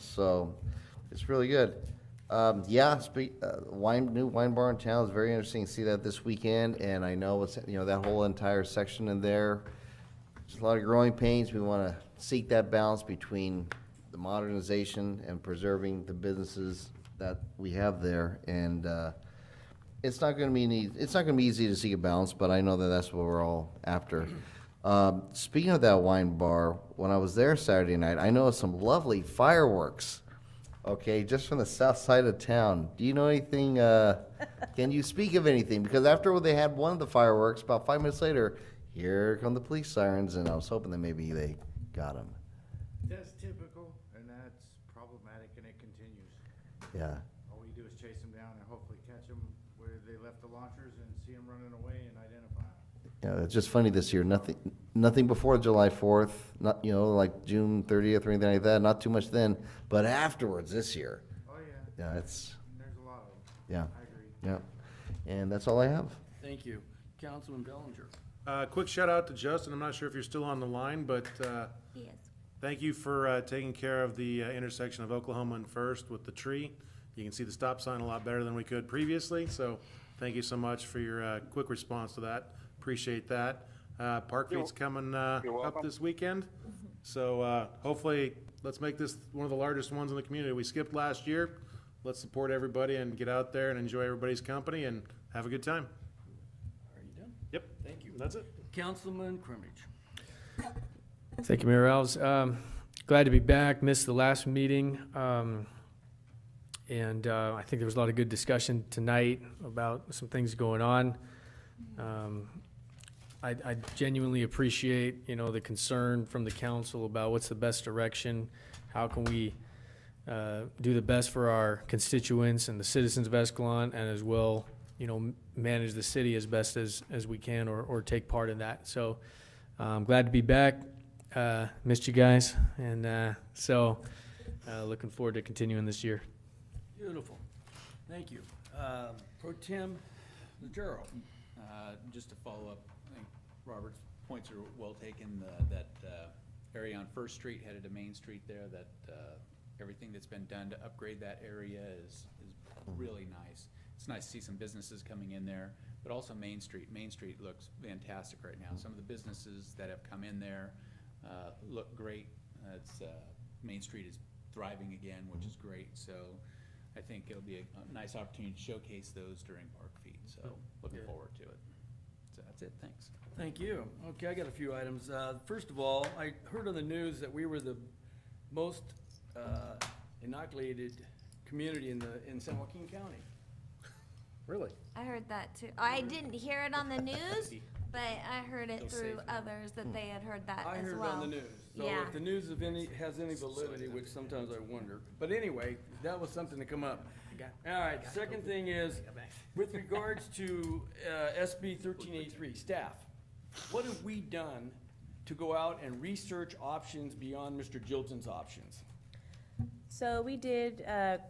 so it's really good. New wine bar in town is very interesting to see that this weekend, and I know that whole entire section in there. There's a lot of growing pains. We want to seek that balance between the modernization and preserving the businesses that we have there. And it's not going to be easy to seek a balance, but I know that that's what we're all after. Speaking of that wine bar, when I was there Saturday night, I noticed some lovely fireworks. Okay, just from the south side of town. Do you know anything? Can you speak of anything? Because after they had one of the fireworks, about 5 minutes later, here come the police sirens, and I was hoping that maybe they got them. That's typical, and that's problematic, and it continues. Yeah. All we do is chase them down and hopefully catch them where they left the launchers and see them running away and identify them. Yeah, it's just funny this year. Nothing before July 4th. Not like June 30th or anything like that. Not too much then, but afterwards this year. Oh, yeah. Yeah, There's a lot of them. yeah, I agree. yeah. And that's all I have. Thank you. Councilman Bellinger. Quick shout out to Justin. I'm not sure if you're still on the line, but Yes. thank you for taking care of the intersection of Oklahoma and First with the tree. You can see the stop sign a lot better than we could previously, so thank you so much for your quick response to that. Appreciate that. Park Feet's coming up this weekend, so hopefully, let's make this one of the largest ones in the community. We skipped last year. Let's support everybody and get out there and enjoy everybody's company and have a good time. Are you done? Yep. Thank you. That's it. Councilman Crimmage. Thank you, Mayor Alves. Glad to be back. Missed the last meeting. And I think there was a lot of good discussion tonight about some things going on. I genuinely appreciate, the concern from the council about what's the best direction. How can we do the best for our constituents and the citizens of Escalon, and as well, manage the city as best as we can, or take part in that. So I'm glad to be back. Missed you guys, and so looking forward to continuing this year. Beautiful. Thank you. Pro Tem Legero. Just to follow up, I think Robert's points are well taken, that area on First Street headed to Main Street there, that everything that's been done to upgrade that area is really nice. It's nice to see some businesses coming in there, but also Main Street. Main Street looks fantastic right now. Some of the businesses that have come in there look great. Main Street is thriving again, which is great, so I think it'll be a nice opportunity to showcase those during Park Feet, so looking forward to it. So that's it, thanks. Thank you. Okay, I got a few items. First of all, I heard on the news that we were the most inoculated community in San Joaquin County. Really? I heard that too. I didn't hear it on the news, but I heard it through others that they had heard that I as heard it well. on the news. So Yeah. if the news has any validity, which sometimes I wonder. But anyway, that was something to come up. All right, second thing is, with regards to SB 1383, staff, what have we done to go out and research options beyond Mr. Jilton's options? So we did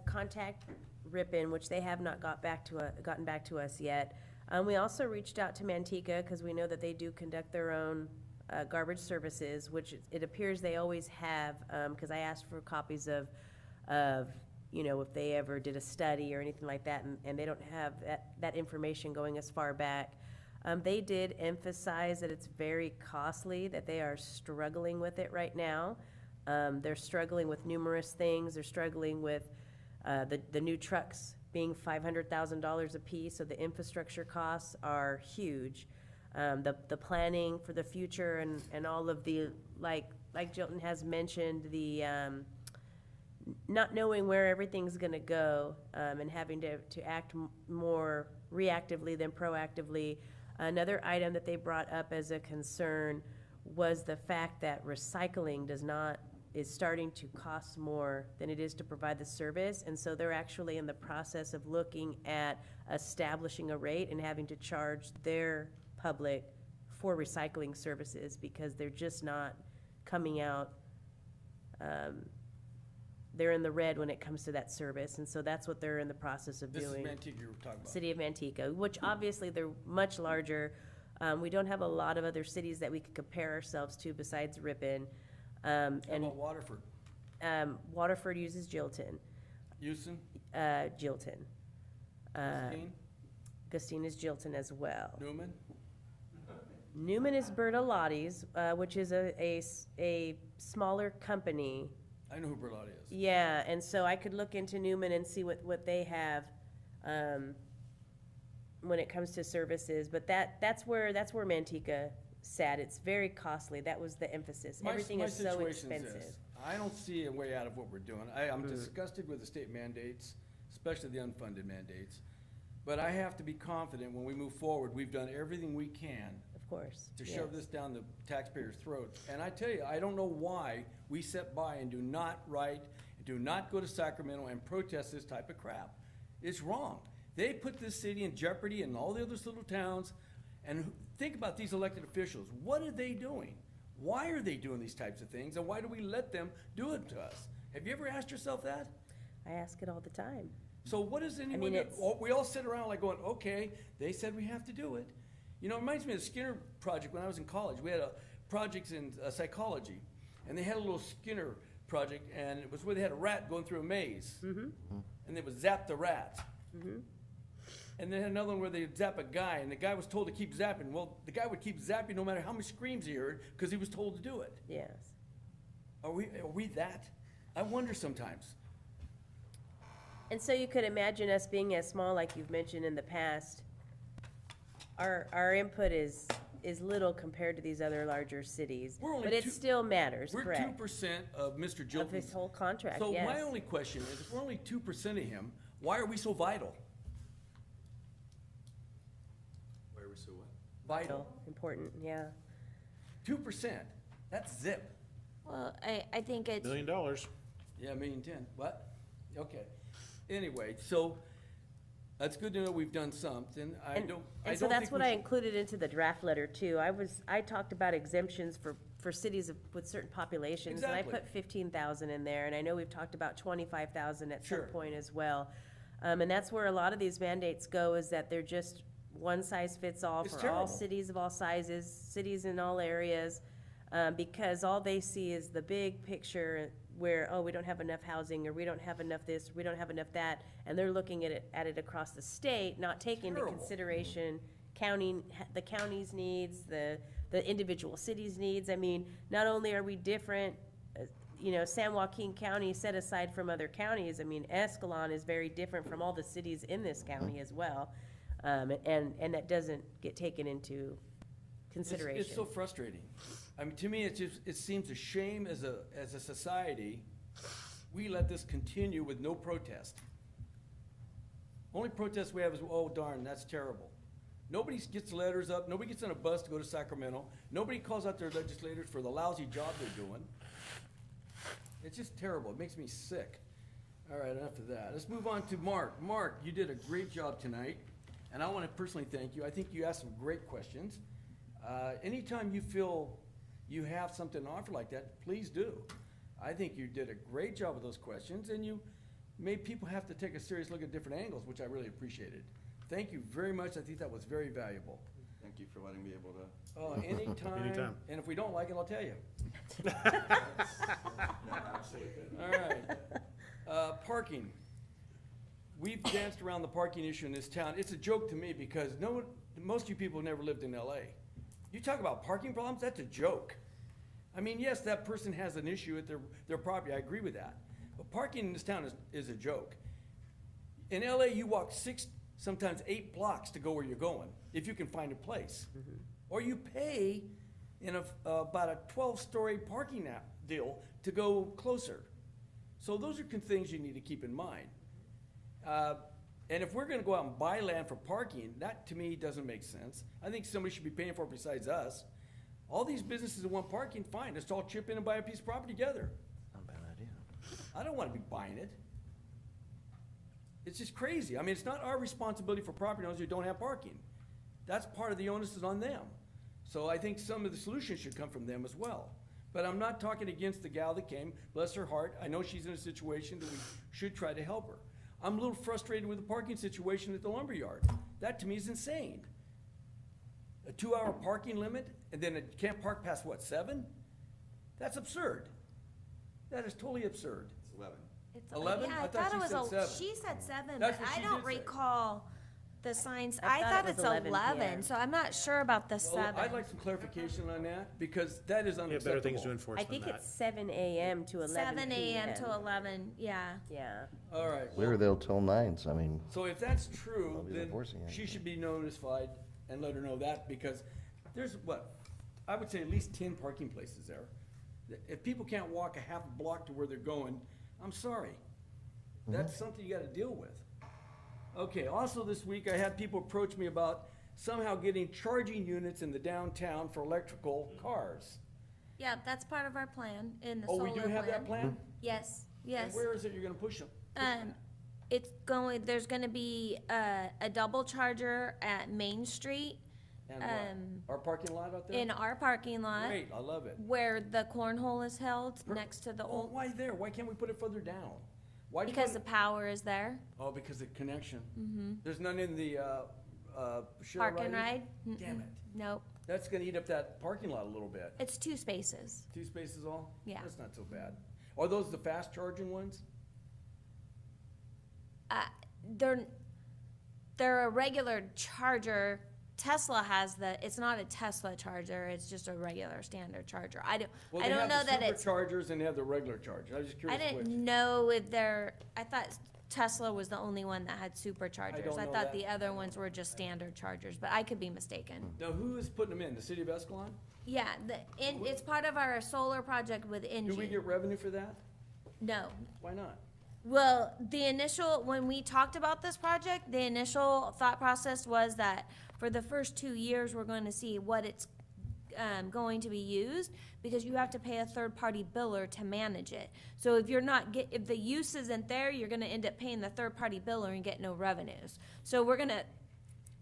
contact Ripon, which they have not gotten back to us yet. We also reached out to Manteca because we know that they do conduct their own garbage services, which it appears they always have, because I asked for copies of, if they ever did a study or anything like that, and they don't have that information going as far back. They did emphasize that it's very costly, that they are struggling with it right now. They're struggling with numerous things. They're struggling with the new trucks being $500,000 a piece, so the infrastructure costs are huge. The planning for the future and all of the, like Jilton has mentioned, the not knowing where everything's gonna go, and having to act more reactively than proactively. Another item that they brought up as a concern was the fact that recycling is starting to cost more than it is to provide the service, and so they're actually in the process of looking at establishing a rate and having to charge their public for recycling services, because they're just not coming out, they're in the red when it comes to that service, and so that's what they're in the process of This is doing. Manteca you were talking about. City of Manteca, which obviously they're much larger. We don't have a lot of other cities that we could compare ourselves to besides Ripon. How about Waterford? Waterford uses Jilton. Houston? Jilton. Christine? Gustine is Jilton as well. Newman? Newman is Bertolotti's, which is a smaller company. I know who Berlotti is. Yeah, and so I could look into Newman and see what they have, when it comes to services, but that's where Manteca sat. It's very costly. That was the emphasis. Everything is so My situation expensive. is this. I don't see a way out of what we're doing. I'm disgusted with the state mandates, especially the unfunded mandates. But I have to be confident when we move forward, we've done everything we can Of course. to yes. shove this down the taxpayers' throats. And I tell you, I don't know why we sit by and do not write, do not go to Sacramento and protest this type of crap. It's wrong. They put this city in jeopardy and all the other little towns. And think about these elected officials. What are they doing? Why are they doing these types of things? And why do we let them do it to us? Have you ever asked yourself that? I ask it all the time. So what is anyone, mean, it's- we all sit around like going, okay, they said we have to do it. You know, it reminds me of the Skinner project when I was in college. We had a project in psychology, and they had a little Skinner project, and it was where they had a rat going through a maze. And they would zap the rat. And they had another one where they'd zap a guy, and the guy was told to keep zapping. Well, the guy would keep zapping no matter how many screams he heard, because he was told to do it. Yes. Are we that? I wonder sometimes. And so you could imagine us being as small, like you've mentioned in the past. Our input is little compared to these other larger cities, We're only but it two- still matters, We're correct? 2% of Mr. Jilton's. Of his whole contract, So yes. my only question is, if we're only 2% of him, why are we so vital? Where are we so what? Vital. Important, yeah. 2%. That's zip. Well, I think it's, $1 million. Yeah, 1,000,010. What? Okay. Anyway, so that's good to know we've done something. I And don't so that's think what we I should- included into the draft letter too. I talked about exemptions for cities with certain populations. And I Exactly. put 15,000 in there, and I know we've talked about 25,000 at some Sure. point as well. And that's where a lot of these mandates go, is that they're just one size fits all It's for all terrible. cities of all sizes, cities in all areas. Because all they see is the big picture where, oh, we don't have enough housing, or we don't have enough this, we don't have enough that, and they're looking at it across the state, not taking into Terrible. consideration the county's needs, the individual cities' needs. I mean, not only are we different, San Joaquin County set aside from other counties, I mean, Escalon is very different from all the cities in this county as well. And that doesn't get taken into consideration. It's so frustrating. I mean, to me, it seems a shame as a society, we let this continue with no protest. Only protest we have is, oh darn, that's terrible. Nobody gets letters up, nobody gets on a bus to go to Sacramento, nobody calls out their legislators for the lousy job they're doing. It's just terrible, it makes me sick. All right, enough of that. Let's move on to Mark. Mark, you did a great job tonight, and I want to personally thank you. I think you asked some great questions. Anytime you feel you have something to offer like that, please do. I think you did a great job with those questions, and you made people have to take a serious look at different angles, which I really appreciated. Thank you very much. I think that was very valuable. Thank you for letting me able to. Anytime. Anytime. And if we don't like it, I'll tell you. No, absolutely. All right. Parking. We've danced around the parking issue in this town. It's a joke to me because most of you people have never lived in LA. You talk about parking problems, that's a joke. I mean, yes, that person has an issue at their property, I agree with that. But parking in this town is a joke. In LA, you walk 6, sometimes 8 blocks to go where you're going, if you can find a place. Or you pay in about a 12-story parking deal to go closer. So those are things you need to keep in mind. And if we're gonna go out and buy land for parking, that to me doesn't make sense. I think somebody should be paying for it besides us. All these businesses that want parking, fine, let's all chip in and buy a piece of property together. Not a bad idea. I don't wanna be buying it. It's just crazy. I mean, it's not our responsibility for property owners who don't have parking. That's part of the onus is on them. So I think some of the solutions should come from them as well. But I'm not talking against the gal that came, bless her heart. I know she's in a situation that we should try to help her. I'm a little frustrated with the parking situation at the lumberyard. That to me is insane. A 2-hour parking limit, and then it can't park past what, 7? That's absurd. That is totally absurd. It's 11. It's 11? Yeah, I I thought thought it she was, said 7. she said 7, That's but what I she don't did say. recall the signs. I I thought thought it was it's 11 11, PM. so I'm not sure about the Well, 7. I'd like some clarification on that, because that is Yeah, unacceptable. better things to enforce I than think that. it's 7 AM to 11 PM. 7 AM to 11, yeah. Yeah. All right. We were there till 9, so I mean, So if that's true, Nobody's then enforcing it. she should be notified and let her know that, because there's I would say at least 10 parking places there. If people can't walk a half block to where they're going, I'm sorry. That's something you gotta deal with. Okay, also this week I had people approach me about somehow getting charging units in the downtown for electrical cars. Yeah, that's part of our plan in the Oh, solar we plan. do have that plan? Yes, And yes. where is it you're gonna push them? There's gonna be a double charger at Main Street And what? Our parking lot out there? in our parking lot Great, I love it. where the cornhole is held next to the Oh, old, why there? Why can't we put it further down? Why do you because the want- power is there. Oh, because of connection? There's none in the, share Park and riding? ride? Damn it. Nope, That's gonna eat up that parking lot a little bit. it's 2 spaces. 2 spaces all? Yeah. That's not so bad. Are those the fast charging ones? They're a regular charger. Tesla has it's not a Tesla charger, it's just a regular standard charger. I don't know that it's, Superchargers and they have the regular charger. I was just I curious which. didn't know if I thought Tesla was the only one that had superchargers. don't I know thought that. the other ones were just standard chargers, but I could be mistaken. Now, who is putting them in? The city of Escalon? Yeah, it's part of our solar project with Do we Engie. get revenue for that? No. Why not? Well, when we talked about this project, the initial thought process was that for the first 2 years, we're going to see what it's going to be used, because you have to pay a third-party biller to manage it. So if if the use isn't there, you're gonna end up paying the third-party biller and get no revenues. So we're gonna,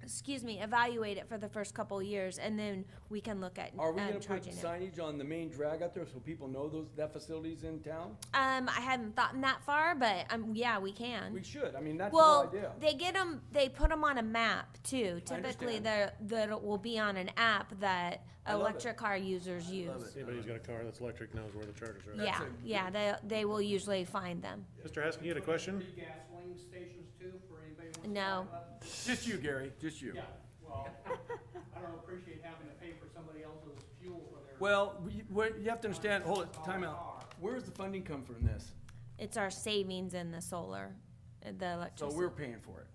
evaluate it for the first couple of years, and then we can look at Are we gonna put charging it. signage on the main drag out there so people know that facility's in town? I hadn't thought that far, but, yeah, we can. We should. I mean, that's the whole Well, idea. they put them on a map too. I Typically, understand. that will be on an app that I love it. electric car users use. love it. Anybody who's got a car that's electric knows where the chargers are. Yeah, That's yeah, they will usually find them. Mr. Haskin, you had a question? Gasoline stations too, for anybody who wants to No. drive up? Just you, Gary, just you. Yeah, well, I don't appreciate having to pay for somebody else's fuel for their. Well, you have to understand, hold it, time out. Where does the funding come from this? It's our savings in the solar, the So electricity. we're paying for it,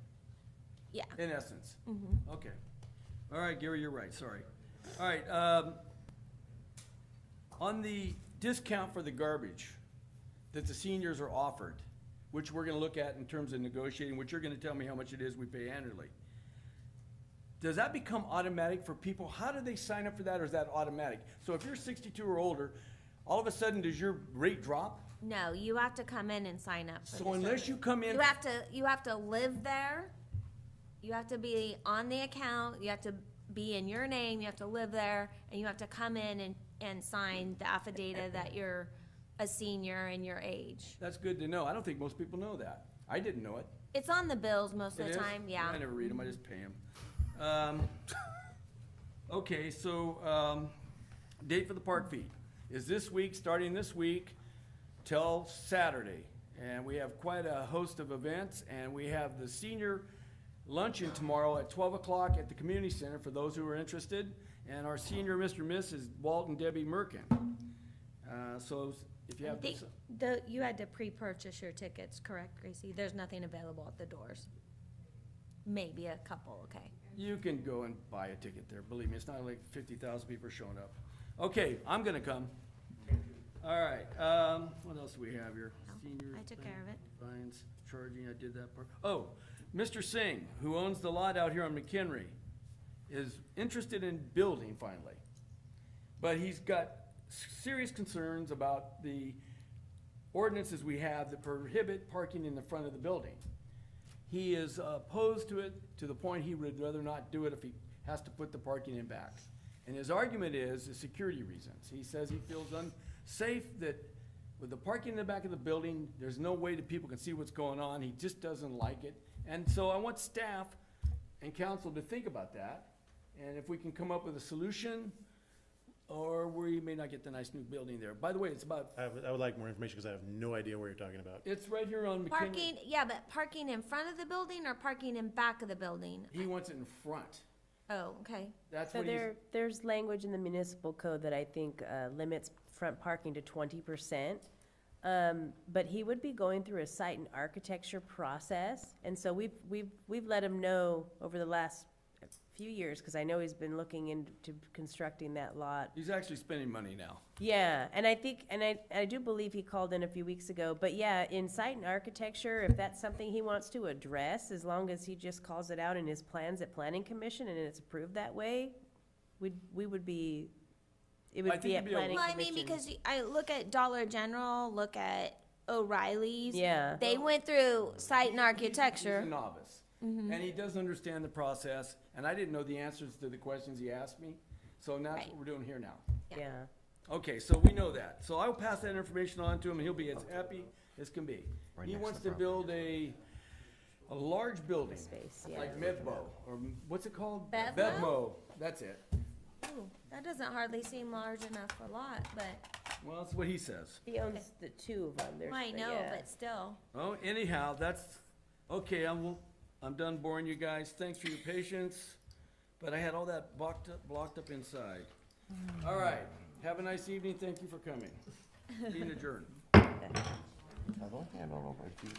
Yeah. in essence. Mm-hmm. Okay. All right, Gary, you're right, sorry. All right, on the discount for the garbage that the seniors are offered, which we're gonna look at in terms of negotiating, which you're gonna tell me how much it is we pay annually. Does that become automatic for people? How do they sign up for that, or is that automatic? So if you're 62 or older, all of a sudden, does your rate drop? No, you have to come in and sign up for So the unless service. you come in, You have to live there. You have to be on the account. You have to be in your name, you have to live there, and you have to come in and sign the affidavit that you're a senior and your age. That's good to know. I don't think most people know that. I didn't know it. It's on the bills most of It the is? time, yeah. I never read them, I just pay them. Okay, so, date for the park fee is this week, starting this week till Saturday. And we have quite a host of events, and we have the senior luncheon tomorrow at 12 o'clock at the community center for those who are interested. And our senior Mr. and Miss is Walt and Debbie Merkin. So if you I have. think you had to pre-purchase your tickets, correct, Gracie? There's nothing available at the doors. Maybe a couple, okay. You can go and buy a ticket there, believe me, it's not like 50,000 people are showing up. Okay, I'm gonna come. All right, what else do we have here? Senior I took care of it. Fines, charging, I did that part. Oh, Mr. Singh, who owns the lot out here on McHenry, is interested in building finally. But he's got serious concerns about the ordinances we have that prohibit parking in the front of the building. He is opposed to it to the point he would rather not do it if he has to put the parking in back. And his argument is security reasons. He says he feels unsafe that with the parking in the back of the building, there's no way that people can see what's going on. He just doesn't like it. And so I want staff and council to think about that. And if we can come up with a solution, or we may not get the nice new building there. By the way, it's about, I would like more information because I have no idea what you're talking about. it's right here on McKinley. Parking, yeah, but parking in front of the building or parking in back of the building? He wants it in front. Oh, okay. That's So what he's, there's language in the municipal code that I think limits front parking to 20%. But he would be going through a site and architecture process, and so we've let him know over the last few years, because I know he's been looking into constructing that lot. he's actually spending money now. Yeah, and I think, and I do believe he called in a few weeks ago, but yeah, in site and architecture, if that's something he wants to address, as long as he just calls it out in his plans at planning commission and it's approved that way, we would be, it I would think be it'd at be a- planning Well, I commission. mean, because I look at Dollar General, look at O'Reilly's. Yeah. They went through site and He's architecture. a novice, and he doesn't understand the process, and I didn't know the answers to the questions he asked me, so that's Right. what we're doing here now. Yeah. Okay, so we know that. So I'll pass that information on to him, and he'll be as happy as can be. Right He next wants to the to build a large building, Space, yeah. like Medbo, or what's it called? Bevmo? Bevmo, that's it. Ooh, that doesn't hardly seem large enough for a lot, but, Well, that's what he says. He owns the two of them. There's I the- know, yeah. but still. Oh, anyhow, that's, okay, I'm done boring you guys. Thanks for your patience, but I had all that blocked up inside. All right, have a nice evening. Thank you for coming. Meeting adjourned.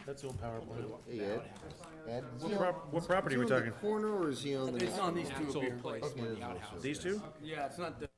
That's the old power plant. Hey, Ed? Ed? What property are we Is he on talking? the corner or is he on the? It's on these two up here. Place where the outhouse These two? Yeah, it's not the.